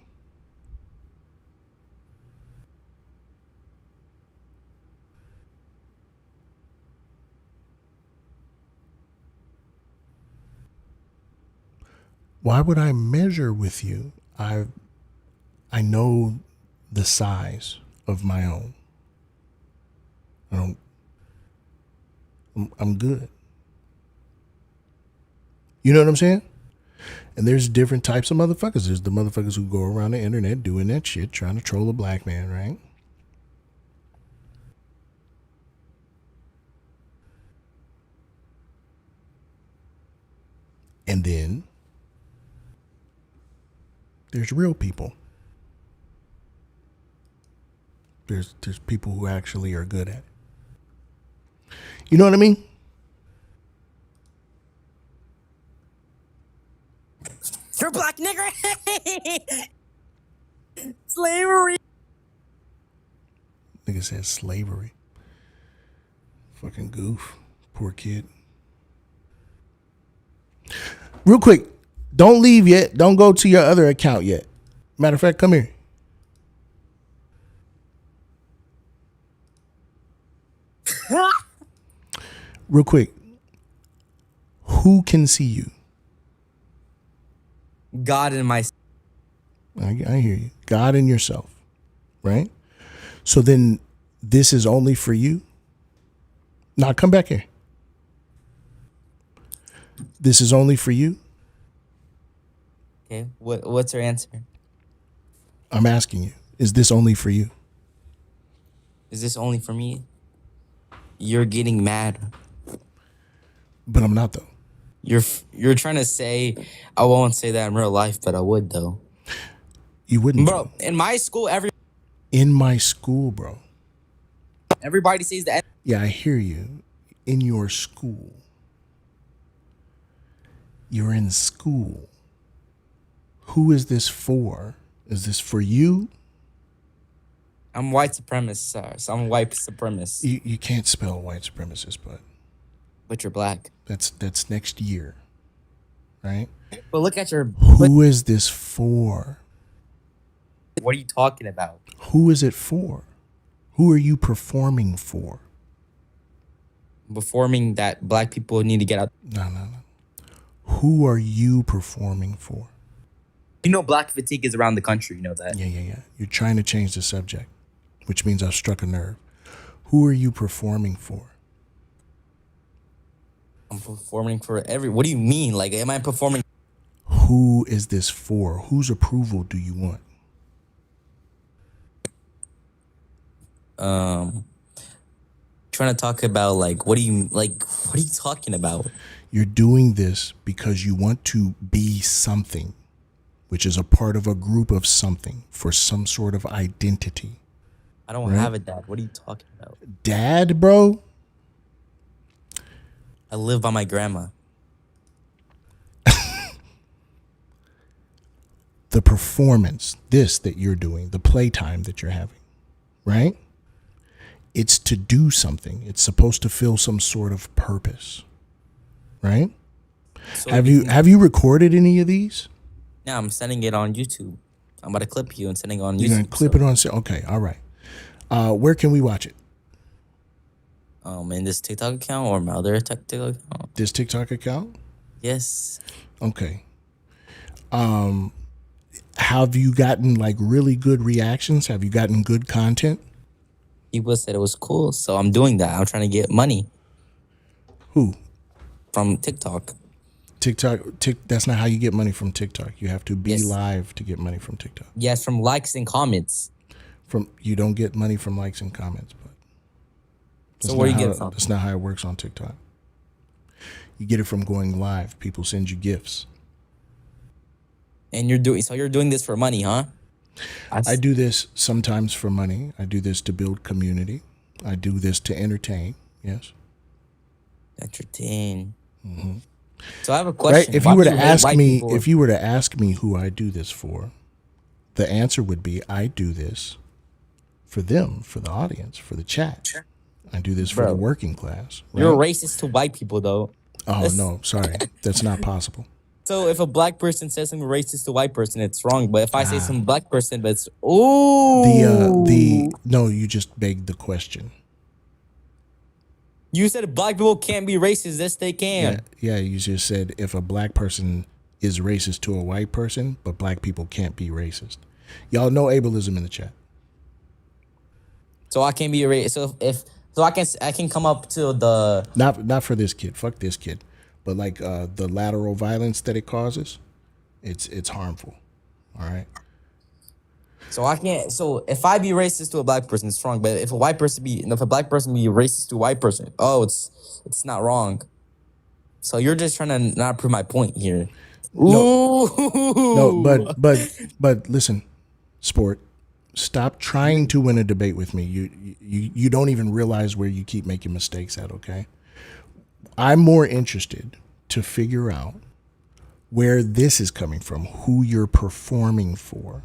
Why would I measure with you? I know the size of my own. I'm good. You know what I'm saying? And there's different types of motherfuckers. There's the motherfuckers who go around the internet doing that shit, trying to troll a black man, right? And then there's real people. There's people who actually are good at it. You know what I mean? You're a black nigger. Slavery. Nigga said slavery. Fucking goof. Poor kid. Real quick, don't leave yet. Don't go to your other account yet. Matter of fact, come here. Real quick. Who can see you? God in my. I hear you. God and yourself. Right? So then this is only for you? Now come back here. This is only for you? Okay. What's your answer? I'm asking you. Is this only for you? Is this only for me? You're getting mad. But I'm not though. You're trying to say I won't say that in real life, but I would though. You wouldn't, bro. In my school, in my school, bro. Everybody says that. Yeah, I hear you. In your school. You're in school. Who is this for? Is this for you? I'm white supremacist, sir. So I'm white supremacist. You can't spell white supremacist, but you're black. That's next year, right? But look at your. Who is this for? What are you talking about? Who is it for? Who are you performing for? Performing that black people need to get out. No. Who are you performing for? You know, black fatigue is around the country. You know that. Yeah. You're trying to change the subject, which means I've struck a nerve. Who are you performing for? I'm performing for what do you mean? Like, am I performing? Who is this for? Whose approval do you want? Trying to talk about what are you talking about? You're doing this because you want to be something, which is a part of a group of something for some sort of identity. I don't have a dad. What are you talking about? Dad, bro? I live by my grandma. The performance, this that you're doing, the playtime that you're having, right? It's to do something. It's supposed to fill some sort of purpose, right? So have you recorded any of these? Yeah, I'm sending it on YouTube. I'm about to clip you and sending it on YouTube. You're gonna clip it on. Okay, all right. Where can we watch it? In this TikTok account or my other TikTok account. This TikTok account? Yes. Okay. Have you gotten really good reactions? Have you gotten good content? People said it was cool, so I'm doing that. I'm trying to get money. Who? From TikTok. That's not how you get money from TikTok. You have to be live to get money from TikTok. Yes, from likes and comments. You don't get money from likes and comments, but so where do you get it from? That's not how it works on TikTok. You get it from going live. People send you gifts. And you're doing this for money, huh? I do this sometimes for money. I do this to build community. I do this to entertain. Yes. Entertain. Mm-hmm. So I have a question. Right? If you were to ask me who I do this for, the answer would be I do this for them, for the audience, for the chat. I do this for the working class. Right? You're racist to white people, though. Oh, no, sorry. That's not possible. So if a black person says something racist to a white person, it's wrong. But if I say some black person, but it's no, you just begged the question. You said black people can't be racist. Yes, they can. Yeah, you just said if a black person is racist to a white person, but black people can't be racist. Y'all know ableism in the chat. So I can't be a racist. So if So I can come up to the Not for this kid. Fuck this kid. But like the lateral violence that it causes, it's harmful. All right. So I can't. So if I be racist to a black person, it's wrong. But if a black person be racist to a white person, it's not wrong. So you're just trying to not prove my point here. No, Ooh. no, but listen, sport. Stop trying to win a debate with me. You don't even realize where you keep making mistakes at. Okay. I'm more interested to figure out where this is coming from, who you're performing for.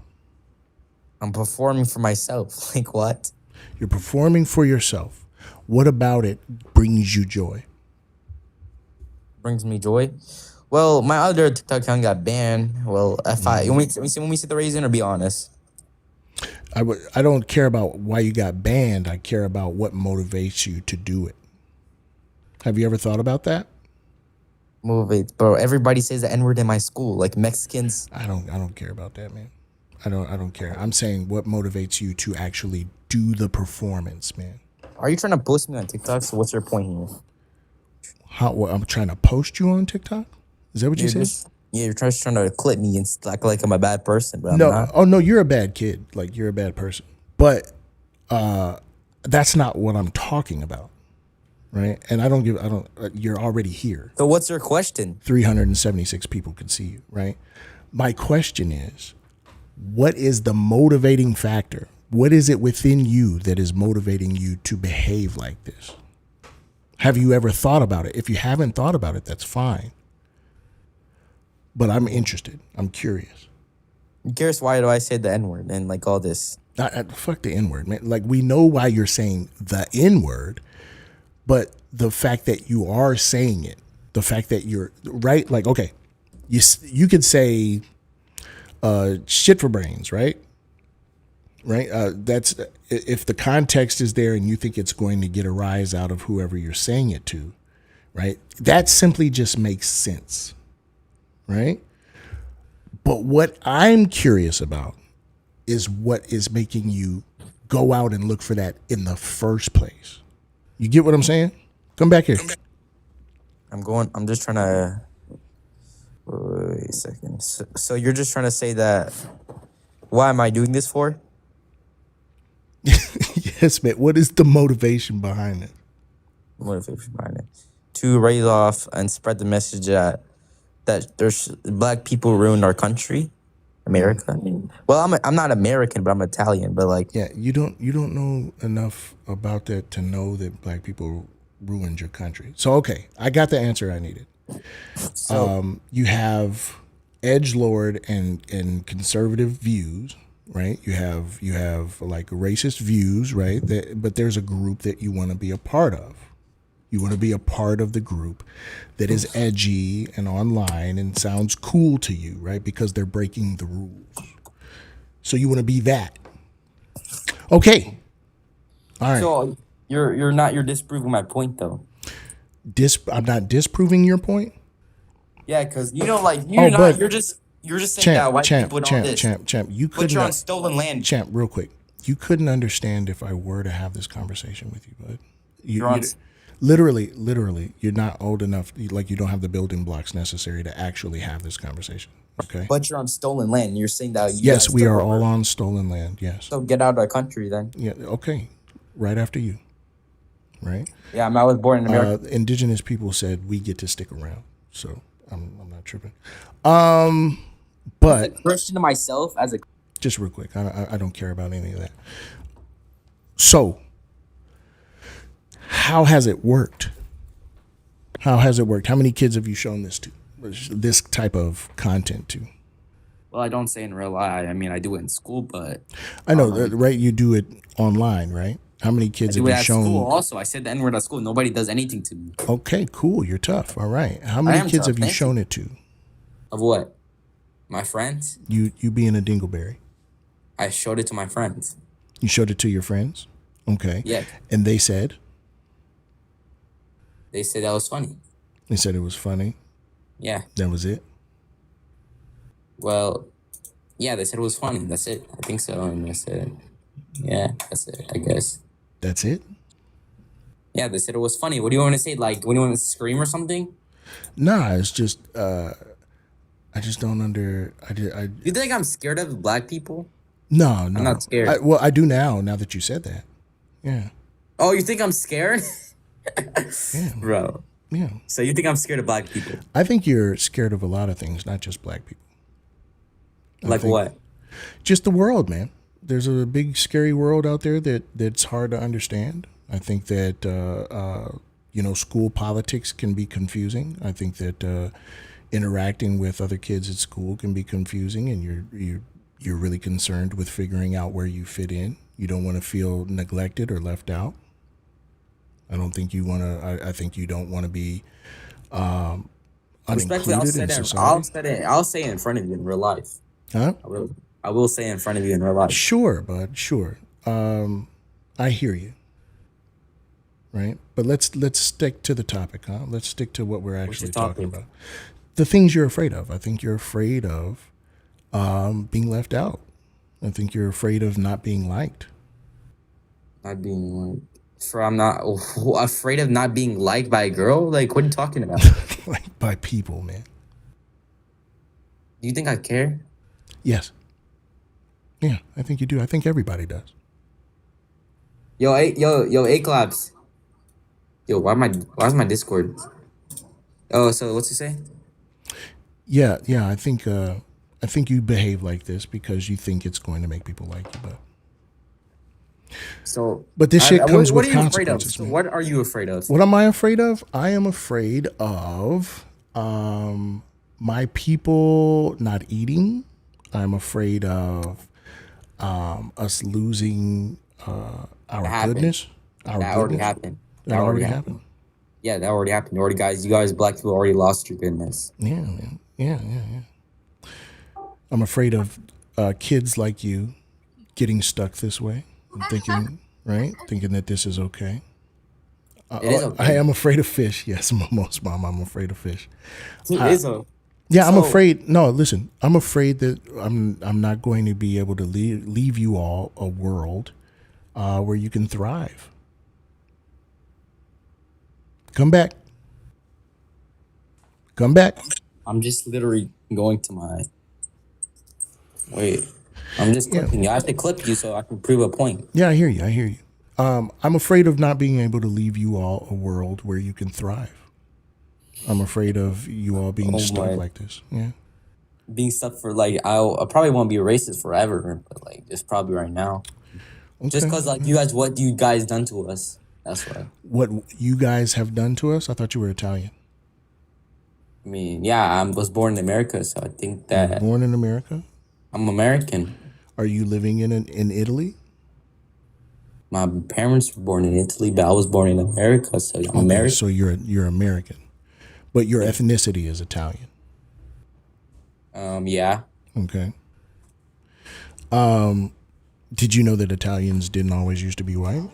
I'm performing for myself. Like what? You're performing for yourself. What about it brings you joy? Brings me joy. Well, my other TikTok account got banned. Well, when we see the reason, or be honest. I don't care about why you got banned. I care about what motivates you to do it. Have you ever thought about that? Motivates, bro. Everybody says the N-word in my school, like Mexicans. I don't care about that, man. I don't care. I'm saying what motivates you to actually do the performance, man. Are you trying to post me on TikTok? So what's your point here? I'm trying to post you on TikTok? Is that what you said? You're just trying to clip me and act like I'm a bad person, but I'm No, not. oh no, you're a bad kid. Like you're a bad person. But that's not what I'm talking about, right? And you're already here. So what's your question? 376 people can see you, right? My question is, what is the motivating factor? What is it within you that is motivating you to behave like this? Have you ever thought about it? If you haven't thought about it, that's fine. But I'm interested. I'm curious. I'm curious, why do I say the N-word and like all this? Fuck the N-word, man. Like, we know why you're saying the N-word, but the fact that you are saying it, the fact that you're right, like, okay, you could say shit for brains, right? Right? That's if the context is there and you think it's going to get a rise out of whoever you're saying it to, right? That simply just makes sense, right? But what I'm curious about is what is making you go out and look for that in the first place. You get what I'm saying? Come back here. I'm just trying to. Wait a second. So you're just trying to say that. Why am I doing this for? Yes, man. What is the motivation behind it? Motivation behind it. To raise off and spread the message that there's black people ruined our country, America. Well, I'm not American, but I'm Italian. But like, yeah, you don't know enough about that to know that black people ruined your country. So okay, I got the answer I needed. So you have edgelord and conservative views, right? You have like racist views, right? But there's a group that you want to be a part of. You want to be a part of the group that is edgy and online and sounds cool to you, right? Because they're breaking the rules. So you want to be that. Okay. All right. So you're disproving my point though. I'm not disproving your point. Yeah, because you're just saying that white people don't this. Champ, you couldn't. But you're on stolen land. Champ, real quick, you couldn't understand if I were to have this conversation with you, bud. Literally, you're not old enough. Like, you don't have the building blocks necessary to actually have this conversation. Okay. But you're on stolen land. You're saying that. Yes, we are all on stolen land. Yes. So get out of our country then. Yeah. Okay. Right after you. Right. Yeah, I was born in America. Indigenous people said we get to stick around, so I'm not tripping. But as a Christian to myself, as a just real quick, I don't care about any of that. So, how has it worked? How has it worked? How many kids have you shown this type of content to? Well, I don't say in real life. I mean, I do it in school, but I know, right? You do it online, right? How many kids have you shown? School also, I said the N-word at school. Nobody does anything to me. Okay, cool. You're tough. All right. How many kids have you shown it to? Of what? My friends? You being a dingleberry. I showed it to my friends. You showed it to your friends? Okay. Yeah. And they said? They said that was funny. They said it was funny? Yeah. That was it? Well, yeah, they said it was funny. That's it. I think so. And I said, yeah, that's it, I guess. That's it? Yeah, they said it was funny. What do you want to say? Like, when you want to scream or something? Nah, it's just I just don't I You think I'm scared of black people? no, I'm no. not scared. Well, I do now that you said that. Yeah. Oh, you think I'm scared? Yeah. Bro. Yeah. So you think I'm scared of black people? I think you're scared of a lot of things, not just black people. Like what? Just the world, man. There's a big, scary world out there that's hard to understand. I think that school politics can be confusing. I think that interacting with other kids at school can be confusing, and you're really concerned with figuring out where you fit in. You don't want to feel neglected or left out. I don't think you want to. I think you don't want to be Respectfully, unincluded in society. I'll say it in front of you in real life. Huh? I will say it in front of you in real life. Sure, bud. Sure. I hear you. Right, but let's stick to the topic, huh? Let's stick to what we're actually talking about. The things you're afraid of. I think you're afraid of being left out. I think you're afraid of not being liked. Not being liked. I'm not afraid of not being liked by a girl. Like, what are you talking about? Like by people, man. Do you think I care? Yes. Yeah, I think you do. I think everybody does. Yo, A-Collabs. Yo, why's my Discord? Oh, so what's he say? Yeah. I think you behave like this because you think it's going to make people like you, but this shit comes with consequences. So what are you afraid of? What am I afraid of? I am afraid of my people not eating. I'm afraid of us losing our goodness. That already happened. That already happened. Yeah, that already happened. You guys, black people already lost your goodness. Yeah, man. Yeah. I'm afraid of kids like you getting stuck this way and thinking that this is okay. It is okay. I am afraid of fish. Yes, most mom, I'm afraid of fish. Yeah, I'm afraid. No, listen, I'm afraid that I'm not going to be able to leave you all a world where you can thrive. Come back. I'm just literally going to my. Wait, I'm just clipping you. I have to clip you so I can prove a point. Yeah, I hear you. I'm afraid of not being able to leave you all a world where you can thrive. I'm afraid of you all being stuck like this. Yeah. Being stuck for I probably won't be a racist forever, but just probably right now. Okay. Just because you guys, what you guys done to us? That's why. What you guys have done to us? I thought you were Italian. I mean, yeah, I was born in America, so I think that. You were born in America? I'm American. Are you living in Italy? My parents were born in Italy, but I was born in America, so I'm American. So you're American, but your ethnicity is Italian. Yeah. Okay. Did you know that Italians didn't always used to be white?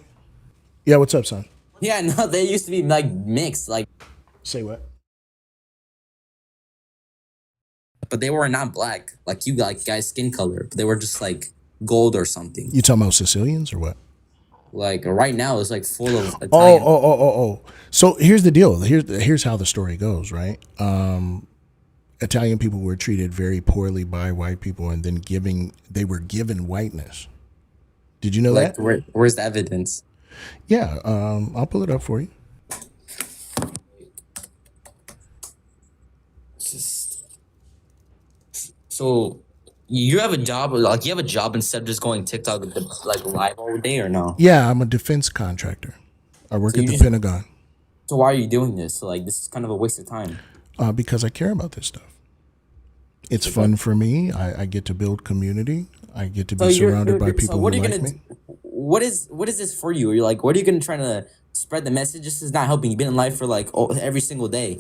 Yeah, what's up, son? Yeah, no, they used to be mixed, Say what? But they were not black, like you guys' skin color. But they were just gold or something. You talking about Sicilians or what? Right now, it's full of Italian. Oh. So here's the deal. Here's how the story goes, right? Italian people were treated very poorly by white people, and then they were given whiteness. Did you know that? Where's the evidence? Yeah, I'll pull it up for you. So you have a job, you have a job instead of just going TikTok live all day, or no? Yeah, I'm a defense contractor. I work at the Pentagon. So why are you doing this? This is kind of a waste of time. Because I care about this stuff. It's fun for me. I get to build community. I get to be surrounded by people who like me. What is this for you? You're what are you gonna try to spread the message? This is not helping. You've been in life for every single day.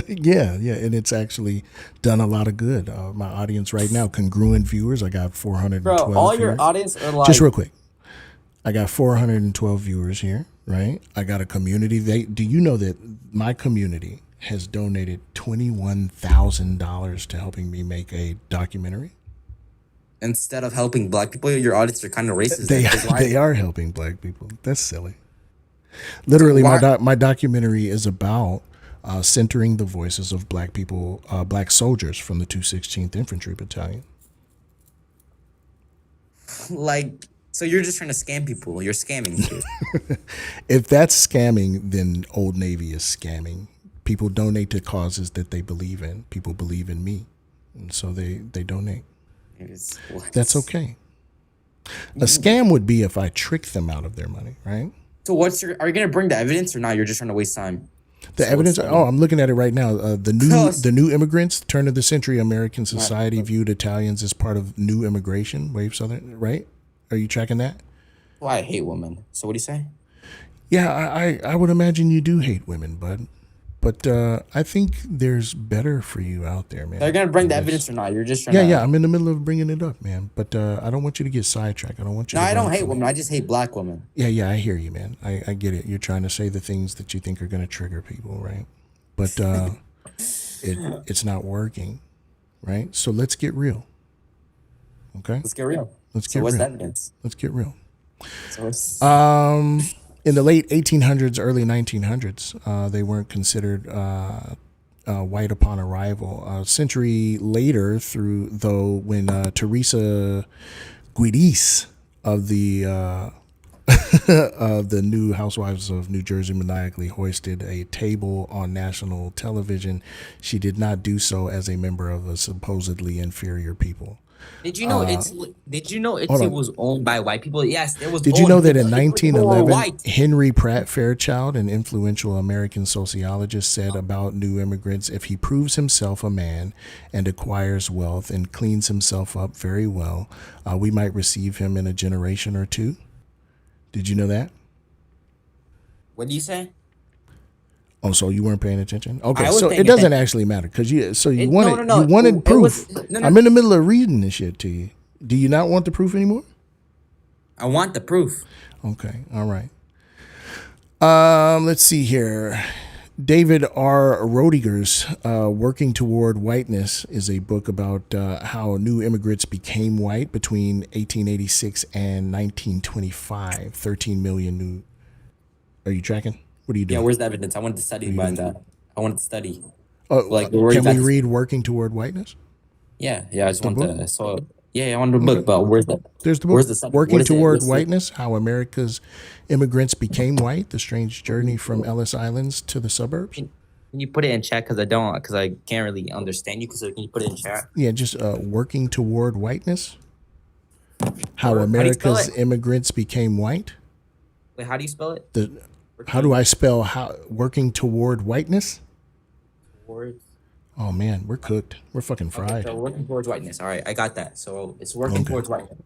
Yeah, and it's actually done a lot of good. My audience right now, congruent viewers, I got 412. Bro, all your audience are just real quick. I got 412 viewers here, right? I got a community. Do you know that my community has donated $21,000 to helping me make a documentary? Instead of helping black people, your audience are kind of racist. They are helping black people. That's silly. Literally, why- my documentary is about centering the voices of black people, black soldiers from the 216th Infantry Battalion. Like, so you're just trying to scam people. You're scamming, dude. If that's scamming, then Old Navy is scamming. People donate to causes that they believe in. People believe in me, and so they donate. That's okay. A scam would be if I trick them out of their money, right? So are you gonna bring the evidence or not? You're just trying to waste time. The evidence. Oh, I'm looking at it right now. The new immigrants, turn of the century American society viewed Italians as part of new immigration wave. Southern, right? Are you tracking that? Well, I hate women. So what do you say? Yeah, I would imagine you do hate women, bud. But I think there's better for you out there, man. They're gonna bring the evidence or not? You're just trying. Yeah. I'm in the middle of bringing it up, man. But I don't want you to get sidetracked. I don't want you. No, to I don't run hate from women. it. I just hate black women. Yeah, I hear you, man. I get it. You're trying to say the things that you think are going to trigger people, right? But it's not working, right? So let's get real. Okay? Let's get real. Let's get what's real. the evidence? Let's get real. So In the late 1800s, early 1900s, they weren't considered white upon arrival. A century later, when Teresa Guidice of the of the new Housewives of New Jersey maniacally hoisted a table on national television, she did not do so as a member of a supposedly inferior people. Did you know Italy hold on. was owned by white people? Yes, it was. Did you know that in People were 1911, white. Henry Pratt Fairchild, an influential American sociologist, said about new immigrants, if he proves himself a man and acquires wealth and cleans himself up very well, we might receive him in a generation or two? Did you know that? What do you say? Oh, so you weren't paying attention? Okay, I was so paying it doesn't attention. actually matter because you No, wanted no. you wanted It proof. was- no. I'm in the middle of reading this shit to you. Do you not want the proof anymore? I want the proof. Okay, all right. Let's see here. David R. Roediger's Working Toward Whiteness is a book about how new immigrants became white between 1886 and 1925. 13 million new. Are you tracking? What are you doing? Yeah, where's the evidence? I wanted to study about that. I wanted to study. Oh, Like, can we read Working Toward Whiteness? Yeah. I just The want book? to. So yeah, I wanted the book, but where's the? There's the book. Where's the study? Working What is it? Toward What's the- Whiteness: How America's Immigrants Became White: The Strange Journey from Ellis Islands to the Suburbs. Can you put it in chat? Because I can't really understand you. Can you put it in chat? Yeah, just Working Toward Whiteness: How do you spell America's it? Immigrants Became White. Wait, how do you spell it? How do I spell Working Toward Whiteness? Words. Oh man, we're cooked. We're fucking fried. So working towards whiteness. All right, I got that. So it's working Okay. towards whiteness.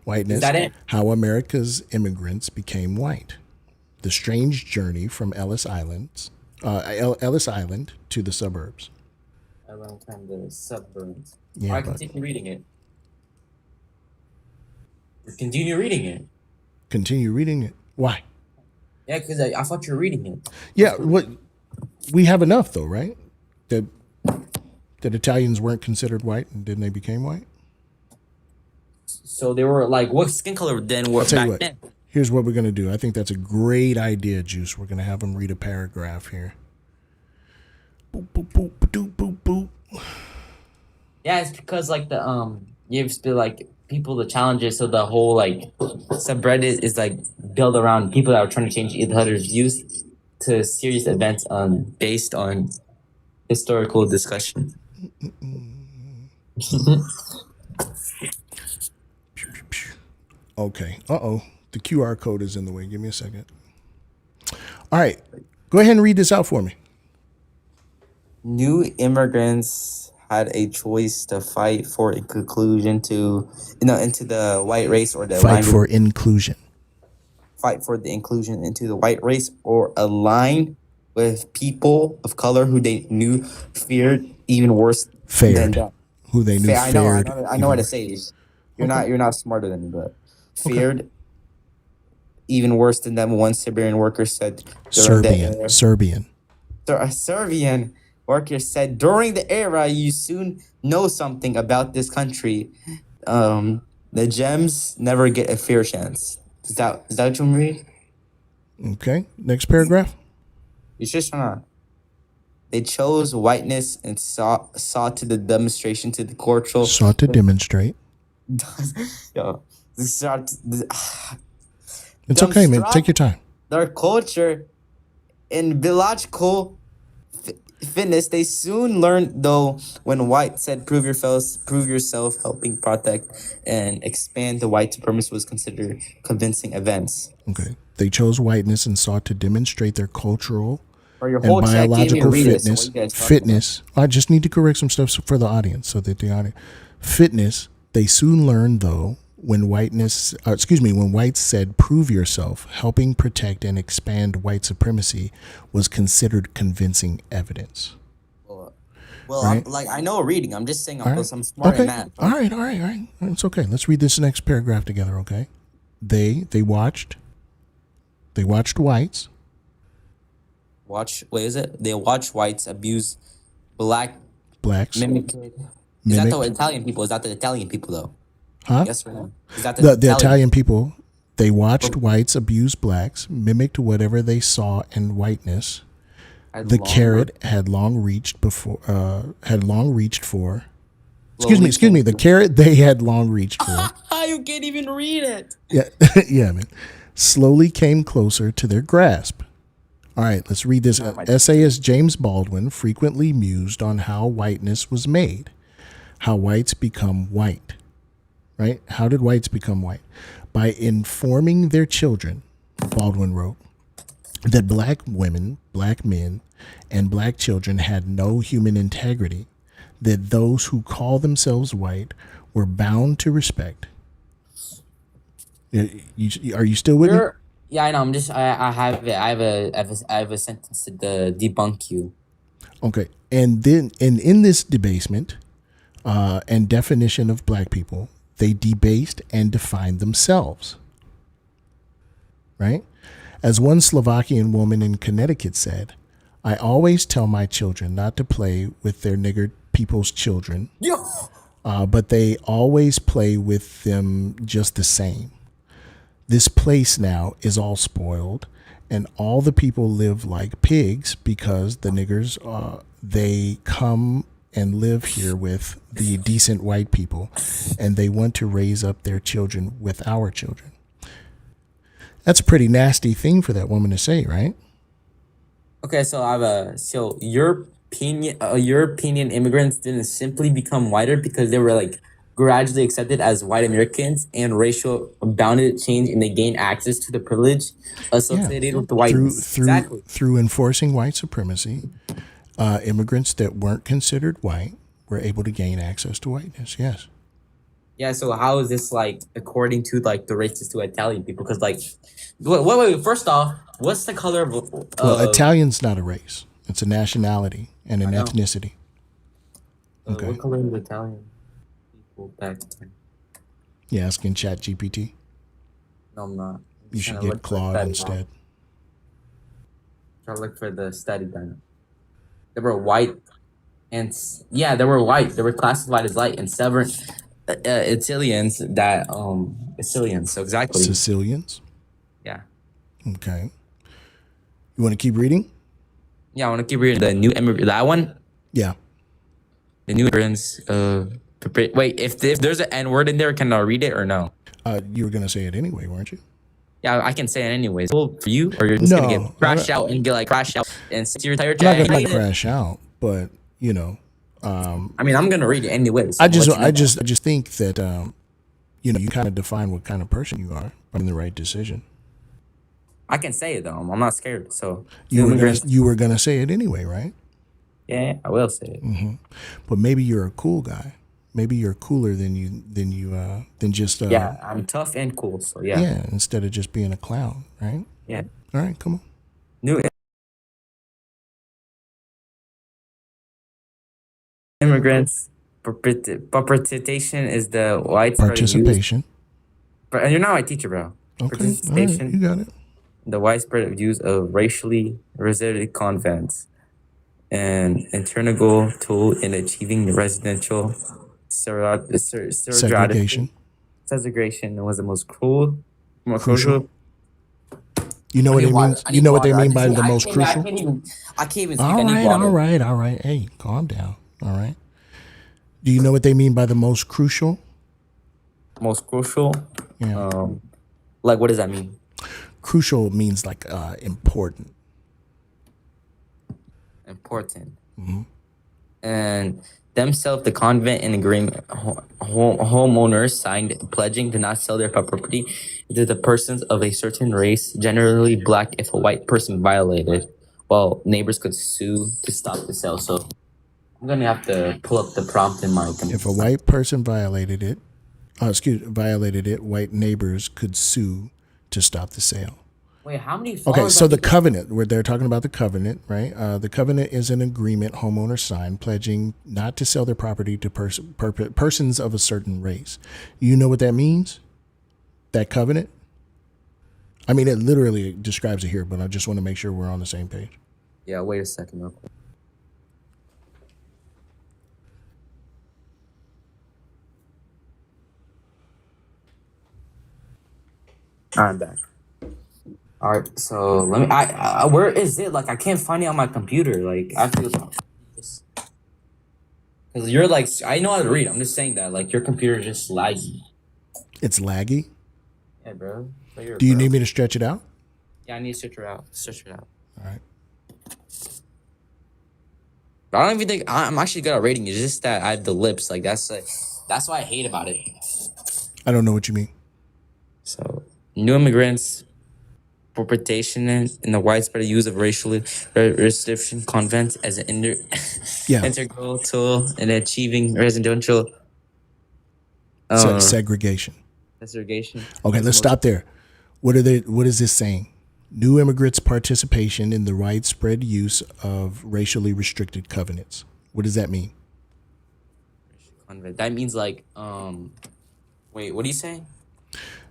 Whiteness. Is that it? How America's Immigrants Became White: The Strange Journey from Ellis Island to the Suburbs. Around time the suburbs. Yeah, I but- continue reading it. Continue reading it. Continue reading it. Why? Yeah, because I thought you were reading it. Yeah, what we have enough though, right? That Italians weren't considered white and then they became white. So they were like, what skin color then were I'll tell back you what. then? Here's what we're gonna do. I think that's a great idea, Juice. We're gonna have them read a paragraph here. Boop boop boop boop boop boop. Yeah, it's because like you have to like people the challenges, so the whole like subreddit is like built around people that are trying to change each other's views to serious events based on historical discussion. Okay. The QR code is in the way. Give me a second. All right. Go ahead and read this out for me. New immigrants had a choice to fight for inclusion into the white race or the Fight for inclusion. fight for the inclusion into the white race or align with people of color who they knew feared even worse than Fared. them. Who they knew I know, fared. I know what to say. You're not smarter than me, but feared even worse than them. One Siberian worker said Serbian. A Serbian worker said during the era, you soon know something about this country. The gems never get a fair chance. Is that what you read? Okay. Next paragraph. You just trying to. They chose whiteness and saw to the demonstration to the cultural. Sought to demonstrate. Yo, It's okay, man. Take your time. Their culture in biological fitness. They soon learned, though, when white said prove yourself, helping protect and expand the white supremacy was considered convincing events. Okay. They chose whiteness and sought to demonstrate their cultural Your and whole check can't even biological read it, so what fitness. you guys talking Fitness. I just need to correct some stuff for the audience so that the audience. Fitness. They soon learned, though, when whites said prove yourself, helping protect and expand white supremacy was considered convincing evidence. Well, Right. I know reading. I'm just saying All right. I'm smart Okay. in math. All right. It's okay. Let's read this next paragraph together, okay? They watched whites. They watch whites abuse blacks. Mimic. Is that the Italian people? Is that the Italian people though? Huh? Yes or no? Is that The Italian people, they watched whites abuse blacks, mimicked whatever they saw in whiteness. The carrot had long reached for. Excuse me. The carrot they had long reached for. You can't even read it. Yeah, yeah, man. Slowly came closer to their grasp. All right, let's read this. Essayist James Baldwin frequently mused on how whiteness was made, how whites become white. Right? How did whites become white? By informing their children, Baldwin wrote, that black women, black men, and black children had no human integrity, that those who call themselves white were bound to respect. Are you still with me? Yeah, I know. I'm just. I have a sentence to debunk you. Okay, and then in this debasement and definition of black people, they debased and defined themselves. Right? As one Slovakian woman in Connecticut said, I always tell my children not to play with their nigger people's children, but they always play with them just the same. This place now is all spoiled, and all the people live like pigs because the niggers, they come and live here with the decent white people, and they want to raise up their children with our children. That's a pretty nasty thing for that woman to say, right? Okay, so European immigrants didn't simply become whiter because they were gradually accepted as white Americans and racial bounded change, and they gained access to the privilege associated with the whiteness. Through enforcing white supremacy, immigrants that weren't considered white were able to gain access to whiteness. Yes. Yeah, so how is this according to the racist to Italian people? Because wait, first off, what's the color of Italian's not a race. It's a nationality and an ethnicity. Okay. What color is Italian people back then? You asking ChatGPT? No, I'm not. You should get Claude instead. Try to look for the study done. They were white, and they were white. They were classified as light, and several Italians that Sicilians. So exactly. Sicilians. Yeah. Okay. You want to keep reading? Yeah, I want to keep reading the new immigrant. That one. Yeah. The new immigrants. Wait, if there's an N word in there, can I read it or no? You were gonna say it anyway, weren't you? Yeah, I can say it anyways. Cool for you, or you're just gonna get crashed out and get crashed out and sit your entire I'm not gonna crash out, but you know. I mean, I'm gonna read it anyways. I just think that you kind of define what kind of person you are by making the right decision. I can say it though. I'm not scared. So you were gonna say it anyway, right? Yeah, I will say it. Mm-hmm. But maybe you're a cool guy. Maybe you're cooler than just. Yeah, I'm tough and cool. So yeah. Yeah, instead of just being a clown, right? Yeah. All right, come on. New immigrants participation is the widespread participation. And you're not my teacher, bro. Okay, participation. All right, you got it. The widespread use of racially reserved convents, an integral tool in achieving residential segregation was the most crucial. You know I what need it water. means? I You need know what they water. mean by the most crucial? I can't even speak. All I need right, water. all right, all right. Hey, calm down. All right. Do you know what they mean by the most crucial? Most crucial? Yeah. Like, what does that mean? Crucial means like important. Important. Mm-hmm. And themselves, the convent and agreement homeowners signed pledging to not sell their property to the persons of a certain race, generally black, if a white person violated. Well, neighbors could sue to stop the sale. So I'm gonna have to pull up the prompt in my computer. If a white person violated it, white neighbors could sue to stop the sale. Wait, how many? Okay, so the covenant, where they're talking about the covenant, right? The covenant is an agreement homeowners sign pledging not to sell their property to persons of a certain race. You know what that means? That covenant? I mean, it literally describes it here, but I just want to make sure we're on the same page. Yeah, wait a second, real quick. I'm back. All right, so let me. Where is it? Like, I can't find it on my computer. Like, I feel because you're like, I know how to read. I'm just saying that, like, your computer is just laggy. It's laggy? Yeah, bro. Do you need me to stretch it out? Yeah, I need to stretch it out. Stretch it out. All right. But I don't even think I'm actually good at reading. It's just that I have the lips. Like, that's why I hate about it. I don't know what you mean. So, new immigrants. Interpretation in the widespread use of racially restriction convents as an integral tool in achieving residential Segregation. segregation. Okay, let's stop there. What is this saying? New immigrants' participation in the widespread use of racially restricted covenants. What does that mean? Convent. That means like wait, what are you saying?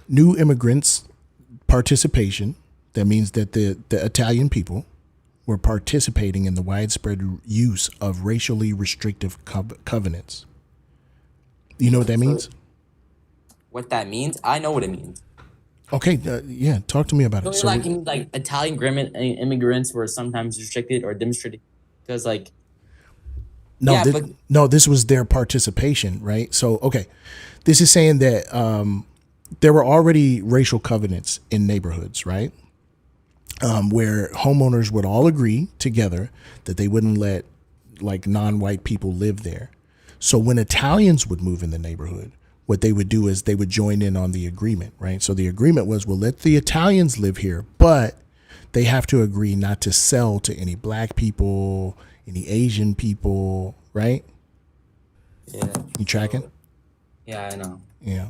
New immigrants' participation. That means that the Italian people were participating in the widespread use of racially restrictive covenants. You know what that means? What that means? I know what it means. Okay, yeah, talk to me about it. So like Italian immigrants were sometimes restricted or demonstrated because like no, this was their participation, right? So okay, this is saying that there were already racial covenants in neighborhoods, right? Where homeowners would all agree together that they wouldn't let like non-white people live there. So when Italians would move in the neighborhood, what they would do is they would join in on the agreement, right? So the agreement was, we'll let the Italians live here, but they have to agree not to sell to any black people, any Asian people, right? Yeah. You tracking? Yeah, I know. Yeah.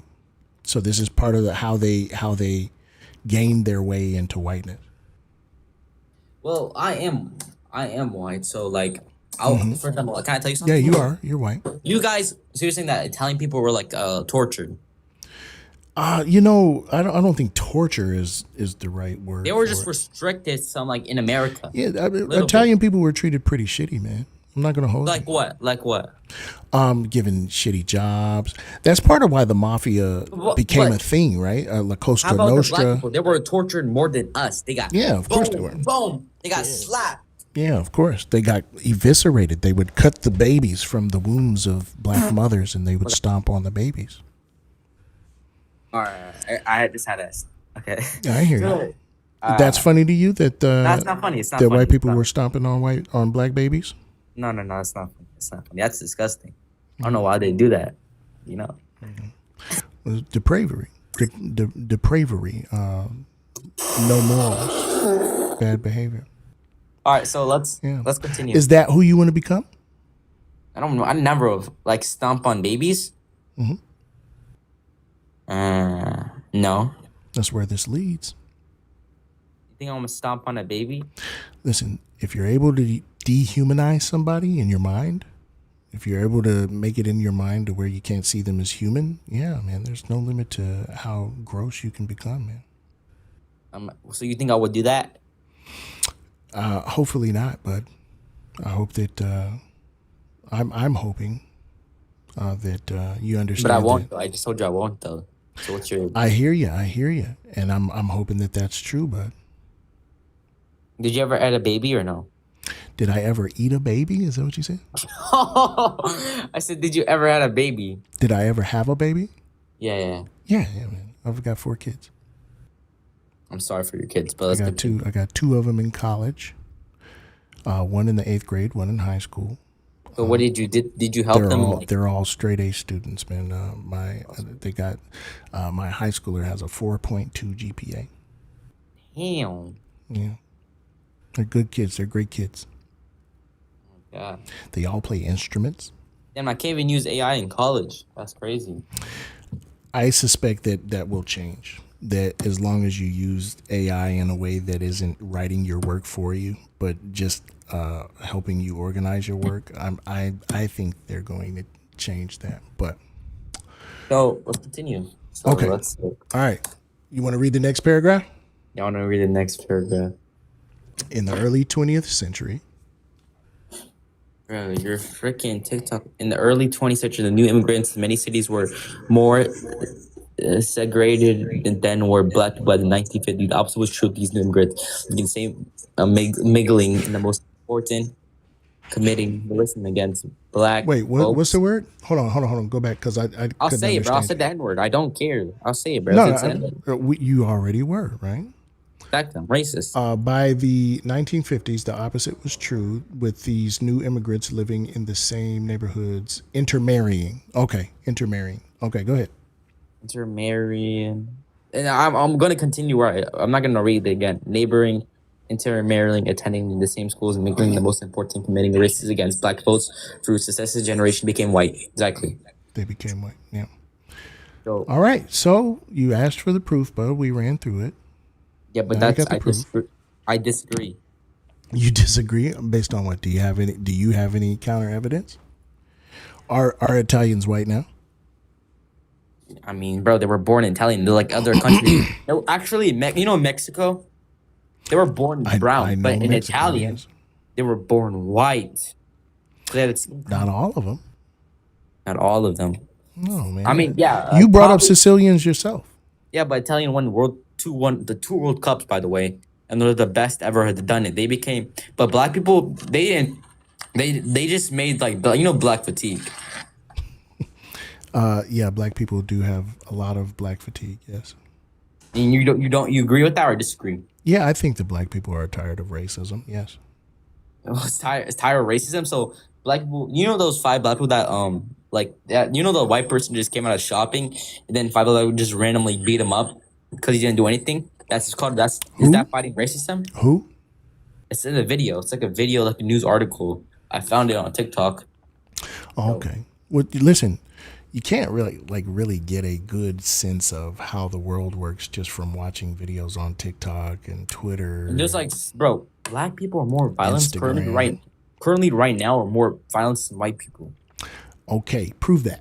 So this is part of how they gained their way into whiteness. Well, I am white, so like, for example, can I tell you something? Yeah, you are. You're white. You guys, so you're saying that Italian people were like tortured? You know, I don't think torture is the right word. They were just restricted. Some like in America. Yeah, Italian people were treated pretty shitty, man. I'm not gonna hold. Like what? Like what? Given shitty jobs. That's part of why the mafia became a thing, right? La Costa How about Nostra. the black people? They were tortured more than us. They got of course they were. Boom. They got slapped. Yeah, of course. They got eviscerated. They would cut the babies from the wombs of black mothers and they would stomp on the babies. All right, I just had this. Okay. Yeah, I hear you. That's funny to you that that's not funny. It's not that funny. white people were stomping on black babies? No, it's not funny. It's not funny. That's disgusting. I don't know why they do that. You know. Depravery. Depravery. No morals. Bad behavior. All right, so let's continue. Is that who you want to become? I don't know. I never have like stomp on babies. Mm-hmm. No. That's where this leads. You think I'm gonna stomp on a baby? Listen, if you're able to dehumanize somebody in your mind, if you're able to make it in your mind to where you can't see them as human, yeah, man, there's no limit to how gross you can become, man. So you think I would do that? Hopefully not, but I hope that I'm hoping that you understand. But I won't. I just told you I won't though. So what's your? I hear you, and I'm hoping that that's true, but Did you ever add a baby or no? Did I ever eat a baby? Is that what you said? I said, did you ever had a baby? Did I ever have a baby? Yeah. Yeah, man. I've got 4 kids. I'm sorry for your kids, but I let's got continue. 2. I got 2 of them in college. One in the 8th grade, one in high school. So what did you did you help They're them? all they're all straight A students, man. My high schooler has a 4.2 GPA. Damn. Yeah, they're good kids. They're great kids. God. They all play instruments. Damn, I can't even use AI in college. That's crazy. I suspect that will change. That as long as you use AI in a way that isn't writing your work for you, but just helping you organize your work, I think they're going to change that. But So let's continue. So okay, let's. all right. You want to read the next paragraph? I want to read the next paragraph. In the early 20th century. Bro, you're freaking TikTok. In the early 20th century, the new immigrants in many cities were more segregated than were black people by the 1950s. The opposite was true of these new immigrants. You can say mingling in the most important committing militant against black. Wait, folks. what's the word? Hold on. Go back because I I'll couldn't say it, bro. I'll understand say the N-word. I don't care. I'll say it, bro. No, If it's N-word, you already were, right? back them. Racist. By the 1950s, the opposite was true with these new immigrants living in the same neighborhoods, intermarrying. Okay, go ahead. Intermarrying. And I'm going to continue where I'm not going to read it again. Neighboring, intermarrying, attending the same schools, and making the most important committing races against black folks through successive generation became white. Exactly. They became white, yeah. So, all right, so you asked for the proof, bud. We ran through it. yeah, but Now you that's got the proof. I disagree. You disagree based on what? Do you have any counter evidence? Are Italians white now? I mean, bro, they were born Italian. They're like other countries. No, actually, Mexico. They were born brown, I know but in Mexico, Italian, yes. they were born white. Not all of them. Not all of them. No, man. I mean, yeah. You brought up probably- Sicilians yourself. Yeah, but Italian won the 2 World Cups, by the way, and they're the best ever had done it. They became, but black people, they didn't. They just made like black fatigue. Yeah, black people do have a lot of black fatigue. Yes. And you agree with that or disagree? Yeah, I think the black people are tired of racism. Yes. It's tired of racism. So black people, those 5 black people that like that, the white person just came out of shopping and then 5 black people just randomly beat him up because he didn't do anything. Is that fighting racism? Who? It's in a video. It's like a video, like a news article. I found it on TikTok. Okay. Well, listen, you can't really get a good sense of how the world works just from watching videos on TikTok and Twitter. And there's like, bro, black people are more violent Instagram. currently right now are more violence than white people. Okay, prove that.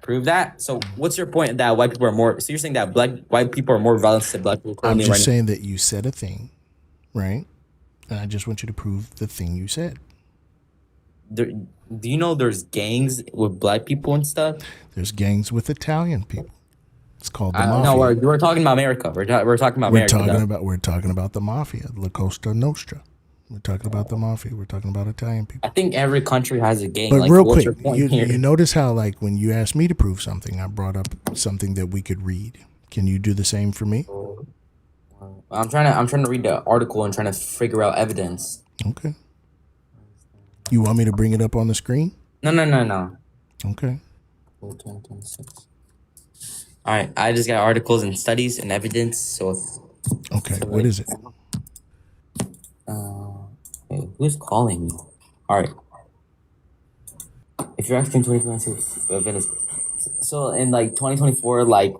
Prove that. So what's your point that white people are more? So you're saying that white people are more violent than black people I'm currently just right saying that you said a thing, right? And I just want you to prove the thing you said. now? Do you know there's gangs with black people and stuff? There's gangs with Italian people. It's called the No, mafia. we're talking about America. We're talking about America. We're talking about the mafia, La Costa Nostra. We're talking about the mafia. We're talking about Italian people. I think every country has a gang. But like, real what's quick, your point here? you notice how like when you asked me to prove something, I brought up something that we could read. Can you do the same for me? I'm trying to read the article and trying to figure out evidence. Okay. You want me to bring it up on the screen? No. Okay. All right, I just got articles and studies and evidence. So Okay, what is it? Hey, who's calling me? All right. If you're asking 2026 evidence, so in like 2024, like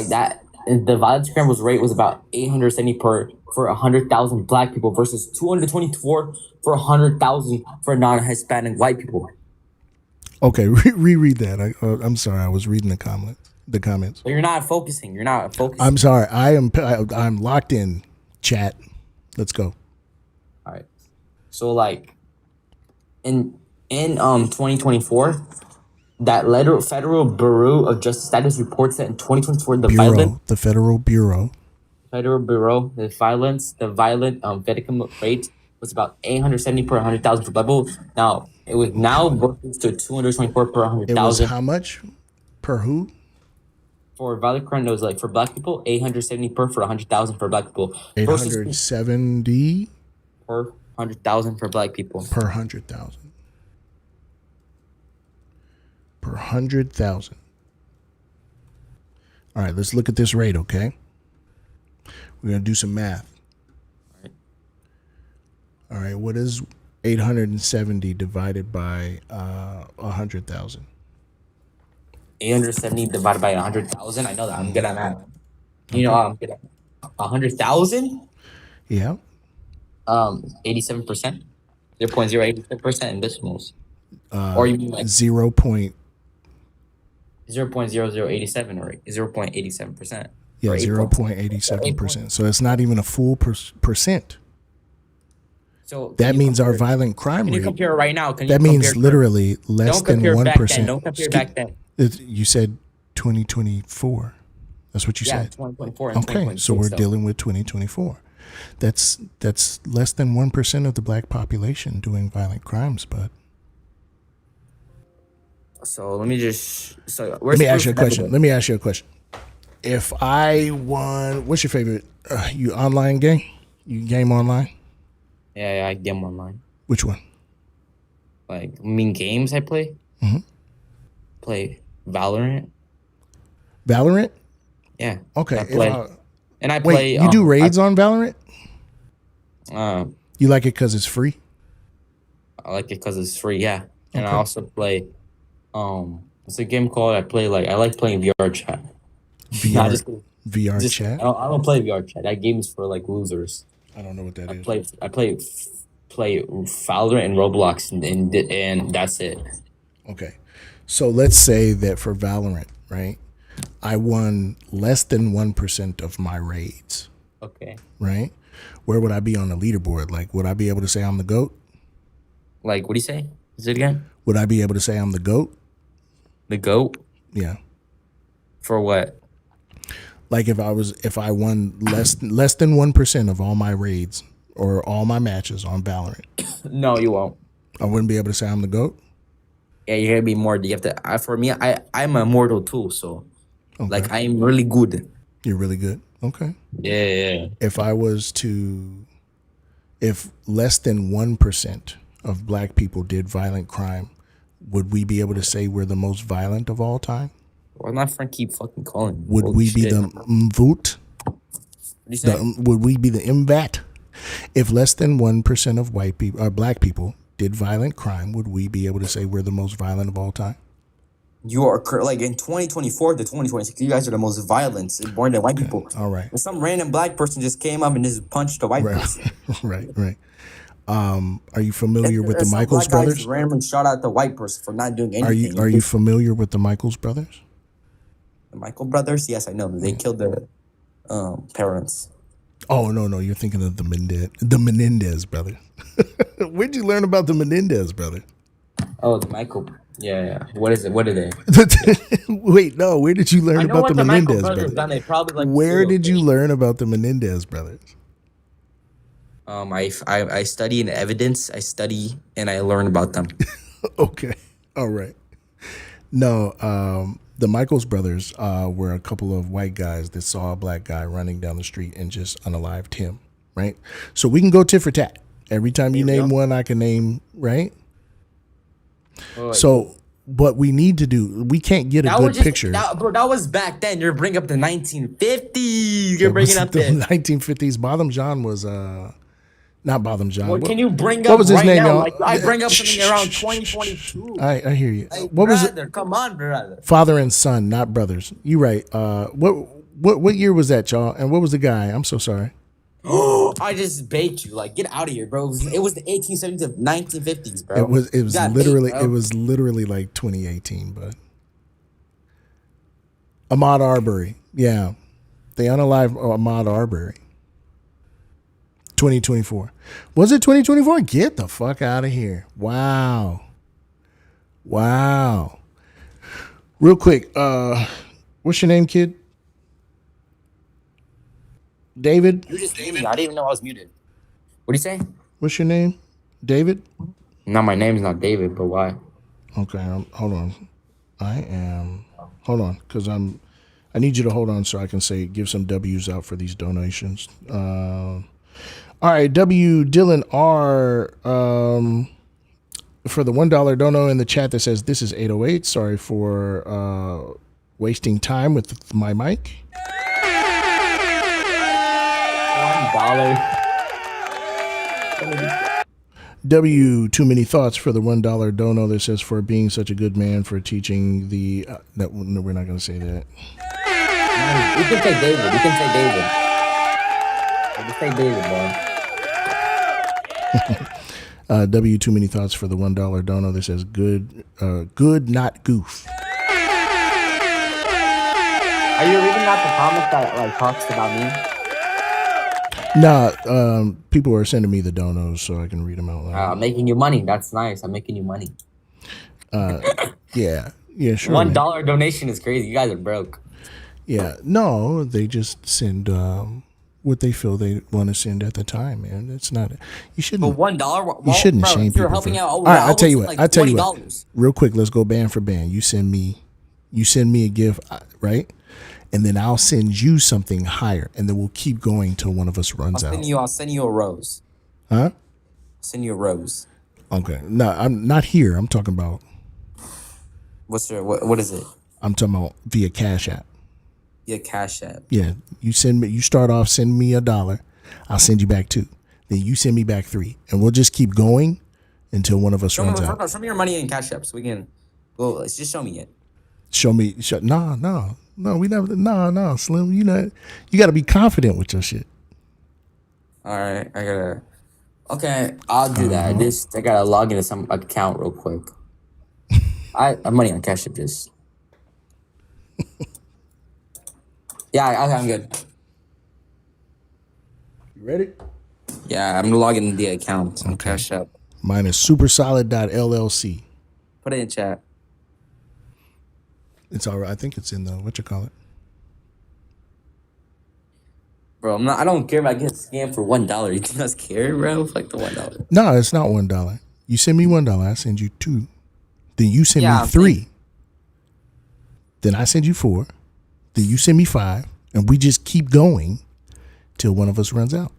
that, the violence crime rate was about 870 for 100,000 black people versus 224 for 100,000 for non-Hispanic white people. Okay, reread that. I'm sorry, I was reading the comments. So you're not focusing. I'm sorry. I'm locked in. Chat. Let's go. All right. So like in 2024, that Federal Bureau of Justice Status reports that in 2024 The Federal Bureau. Federal Bureau, the violent victim rate was about 870 per 100,000 for black people. Now it was now boosted to 224 per It was 100,000 how much per who? for violent crime. It was like for black people, 870 per for 100,000 for black people. Versus 870 per 100,000 for black people. per 100,000. Per 100,000. All right, let's look at this rate, okay? We're going to do some math. All right, what is 870 divided by 100,000? 870 divided by 100,000. I know that. I'm good at math. You know, I'm good at 100,000. Yeah. 87%. 0.087% in decimals. Or you mean like 0.0087 or 0.87%. Yeah, 0.87%. So it's not even a full percent. So that means our violent crime Can you rate. compare right now? That means literally less than 1%. Don't compare back then. You said 2024. That's what you said. 2024 and Okay, 2026, so we're though. dealing with 2024. That's less than 1% of the black population doing violent crimes, but So let me just. So let me ask you a question. If I won, what's your favorite? You online game? You game online? Yeah, I game online. Which one? Like, I mean, games I play? Mhm. Play Valorant. Valorant? Yeah. Okay. I play. And I wait, play. you do raids on Valorant? You like it because it's free? I like it because it's free, yeah. And I Okay. also play. It's a game called. I like playing VR chat. VR chat? I don't play VR chat. That game is for like losers. I don't know what that is. I play Valorant and Roblox, and that's it. Okay. So let's say that for Valorant, right? I won less than 1% of my raids. Okay. Right? Where would I be on the leaderboard? Like, would I be able to say I'm the GOAT? Like, what do you say? Is it again? Would I be able to say I'm the GOAT? The GOAT? Yeah. For what? Like if I won less than 1% of all my raids or all my matches on Valorant. No, you won't. I wouldn't be able to say I'm the GOAT? Yeah, you're gonna be more. You have to. For me, I'm immortal too. So, like, I'm really good. You're really good. Okay. Yeah. If less than 1% of black people did violent crime, would we be able to say we're the most violent of all time? Well, my friend keep fucking calling me. Would Holy we be shit. the MVOT? What'd you say? Would we be the MVAT? If less than 1% of white people or black people did violent crime, would we be able to say we're the most violent of all time? You are like in 2024 to 2026, you guys are the most violent born than white people. All right. And some random black person just came up and just punched a white person. Right. Are you familiar with the Some Michaels black guy brothers? just randomly shot at the white person for not doing anything. Are you familiar with the Michaels brothers? The Michael brothers? Yes, I know. They killed their parents. Oh no, you're thinking of the Menendez brothers. Where'd you learn about the Menendez brothers? Oh, the Michael. Yeah. What is it? What are they? Wait, no. Where did you learn about the Menendez brothers? Done. They probably like. Where did you learn about the Menendez brothers? I study in evidence. I study and I learn about them. Okay, all right. No, the Michaels brothers were a couple of white guys that saw a black guy running down the street and just unalived him. Right. So we can go tit for tat. Every time you name one, I can name. Right. So, what we need to do, we can't get a good picture. Bro, that was back then. You're bringing up the 1950s. You're bringing up the the 1950s. Botham John was not Botham John. Well, can you bring up what was his right name, now? y'all? Like, I bring up something around 2022. I hear you. Hey, What was it? brother, come on, brother. Father and son, not brothers. You right. What year was that, y'all? And what was the guy? I'm so sorry. I just baked you. Like, get out of here, bro. It was the 1870s to 1950s, bro. It was You got literally baked, bro. it was literally like 2018, but Ahmaud Arbery. Yeah. They unalived Ahmaud Arbery. 2024. Was it 2024? Get the fuck out of here. Wow. Real quick, what's your name, kid? David. You just muted me. I didn't even know I was muted. What do you say? What's your name? David? No, my name's not David, but why? Okay, hold on. Hold on, because I need you to hold on so I can give some W's out for these donations. All right, W. Dylan R. For the $1 dono in the chat that says this is 808. Sorry for wasting time with my mic. $1. W. Too many thoughts for the $1 dono that says for being such a good man for teaching the. No, we're not going to say that. You can say David. You can say David. Just say David, bro. W. Too many thoughts for the $1 dono that says good, not goof. Are you reading out the comments that like talks about me? Nah, people are sending me the donos so I can read them out loud. I'm making you money. That's nice. I'm making you money. Yeah, sure. $1 donation is crazy. You guys are broke. Yeah, no, they just send what they feel they want to send at the time, man. It's not. You shouldn't. But $1. You shouldn't bro, shame you're people. helping out. All right, I'll tell you what. Like I'll tell you $20. what. Real quick, let's go band for band. You send me a gift, right? And then I'll send you something higher, and then we'll keep going till one of us runs out. I'll send you a rose. Huh? I'll send you a rose. Okay. No, I'm not here. I'm talking about. What is it? I'm talking about via Cash App. Via Cash App. Yeah, you start off, send me $1. I'll send you back $2. Then you send me back $3, and we'll just keep going until one of us runs out. Show me your money in Cash App so we can. Well, let's just show me it. No, we never. No, Slim. You got to be confident with your shit. All right, Okay, I'll do that. I gotta log into some account real quick. I have money on Cash App. Just. Yeah, okay, I'm good. You ready? Yeah, I'm logging in the account on Cash App. Mine is supersolid.llc. Put it in chat. It's all right. I think it's in the it. Bro, I don't care if I get scammed for $1. You guys care, bro? Like the $1. No, it's not $1. You send me $1, I send you $2. Then you send me $3. Then I send you $4. Then you send me $5, and we just keep going till one of us runs out.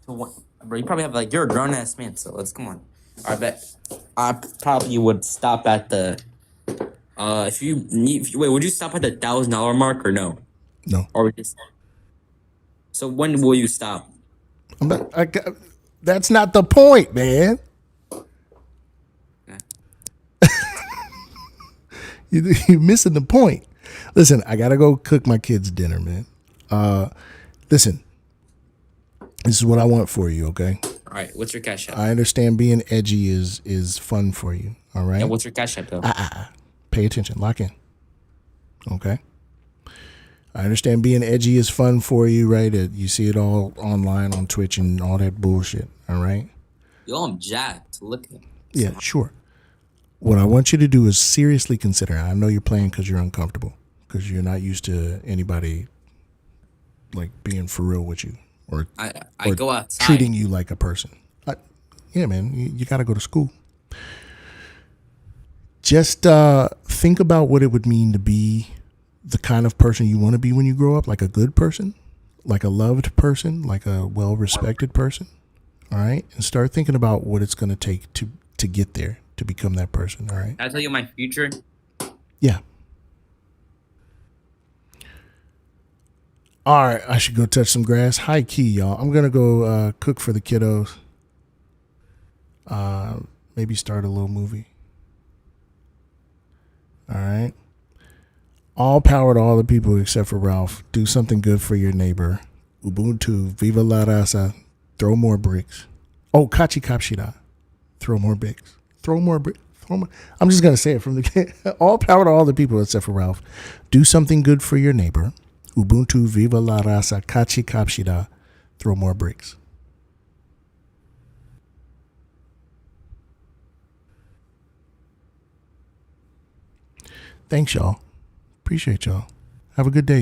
Bro, you probably have you're a grown ass man, so let's come on. I bet I probably would stop at the. Would you stop at the $1,000 mark or no? No. Or just. So when will you stop? That's not the point, man. You're missing the point. Listen, I gotta go cook my kids dinner, man. Listen, this is what I want for you, okay? All right, what's your Cash App? I understand being edgy is fun for you, all right? Yeah, what's your Cash App though? Pay attention, lock in, okay? I understand being edgy is fun for you, right? You see it all online on Twitch and all that bullshit, all right? Yo, I'm jacked. Look at me. Yeah, sure. What I want you to do is seriously consider. I know you're playing because you're uncomfortable, because you're not used to anybody being for real with you or go outside. treating you like a person. Yeah, man, you got to go to school. Just think about what it would mean to be the kind of person you want to be when you grow up, like a good person, like a loved person, like a well-respected person. All right, and start thinking about what it's going to take to get there, to become that person. All right. Can I tell you my future? Yeah. All right, I should go touch some grass. High key, y'all. I'm gonna go cook for the kiddos. Maybe start a little movie. All right. All power to all the people except for Ralph. Do something good for your neighbor. Ubuntu, Viva la raza. Throw more bricks. Oh, Kachi Kapshida. Throw more bricks. Throw more bricks. I'm just going to say it from the all power to all the people except for Ralph. Do something good for your neighbor. Ubuntu, Viva la raza. Kachi Kapshida. Throw more bricks. Thanks, y'all. Appreciate y'all. Have a good day.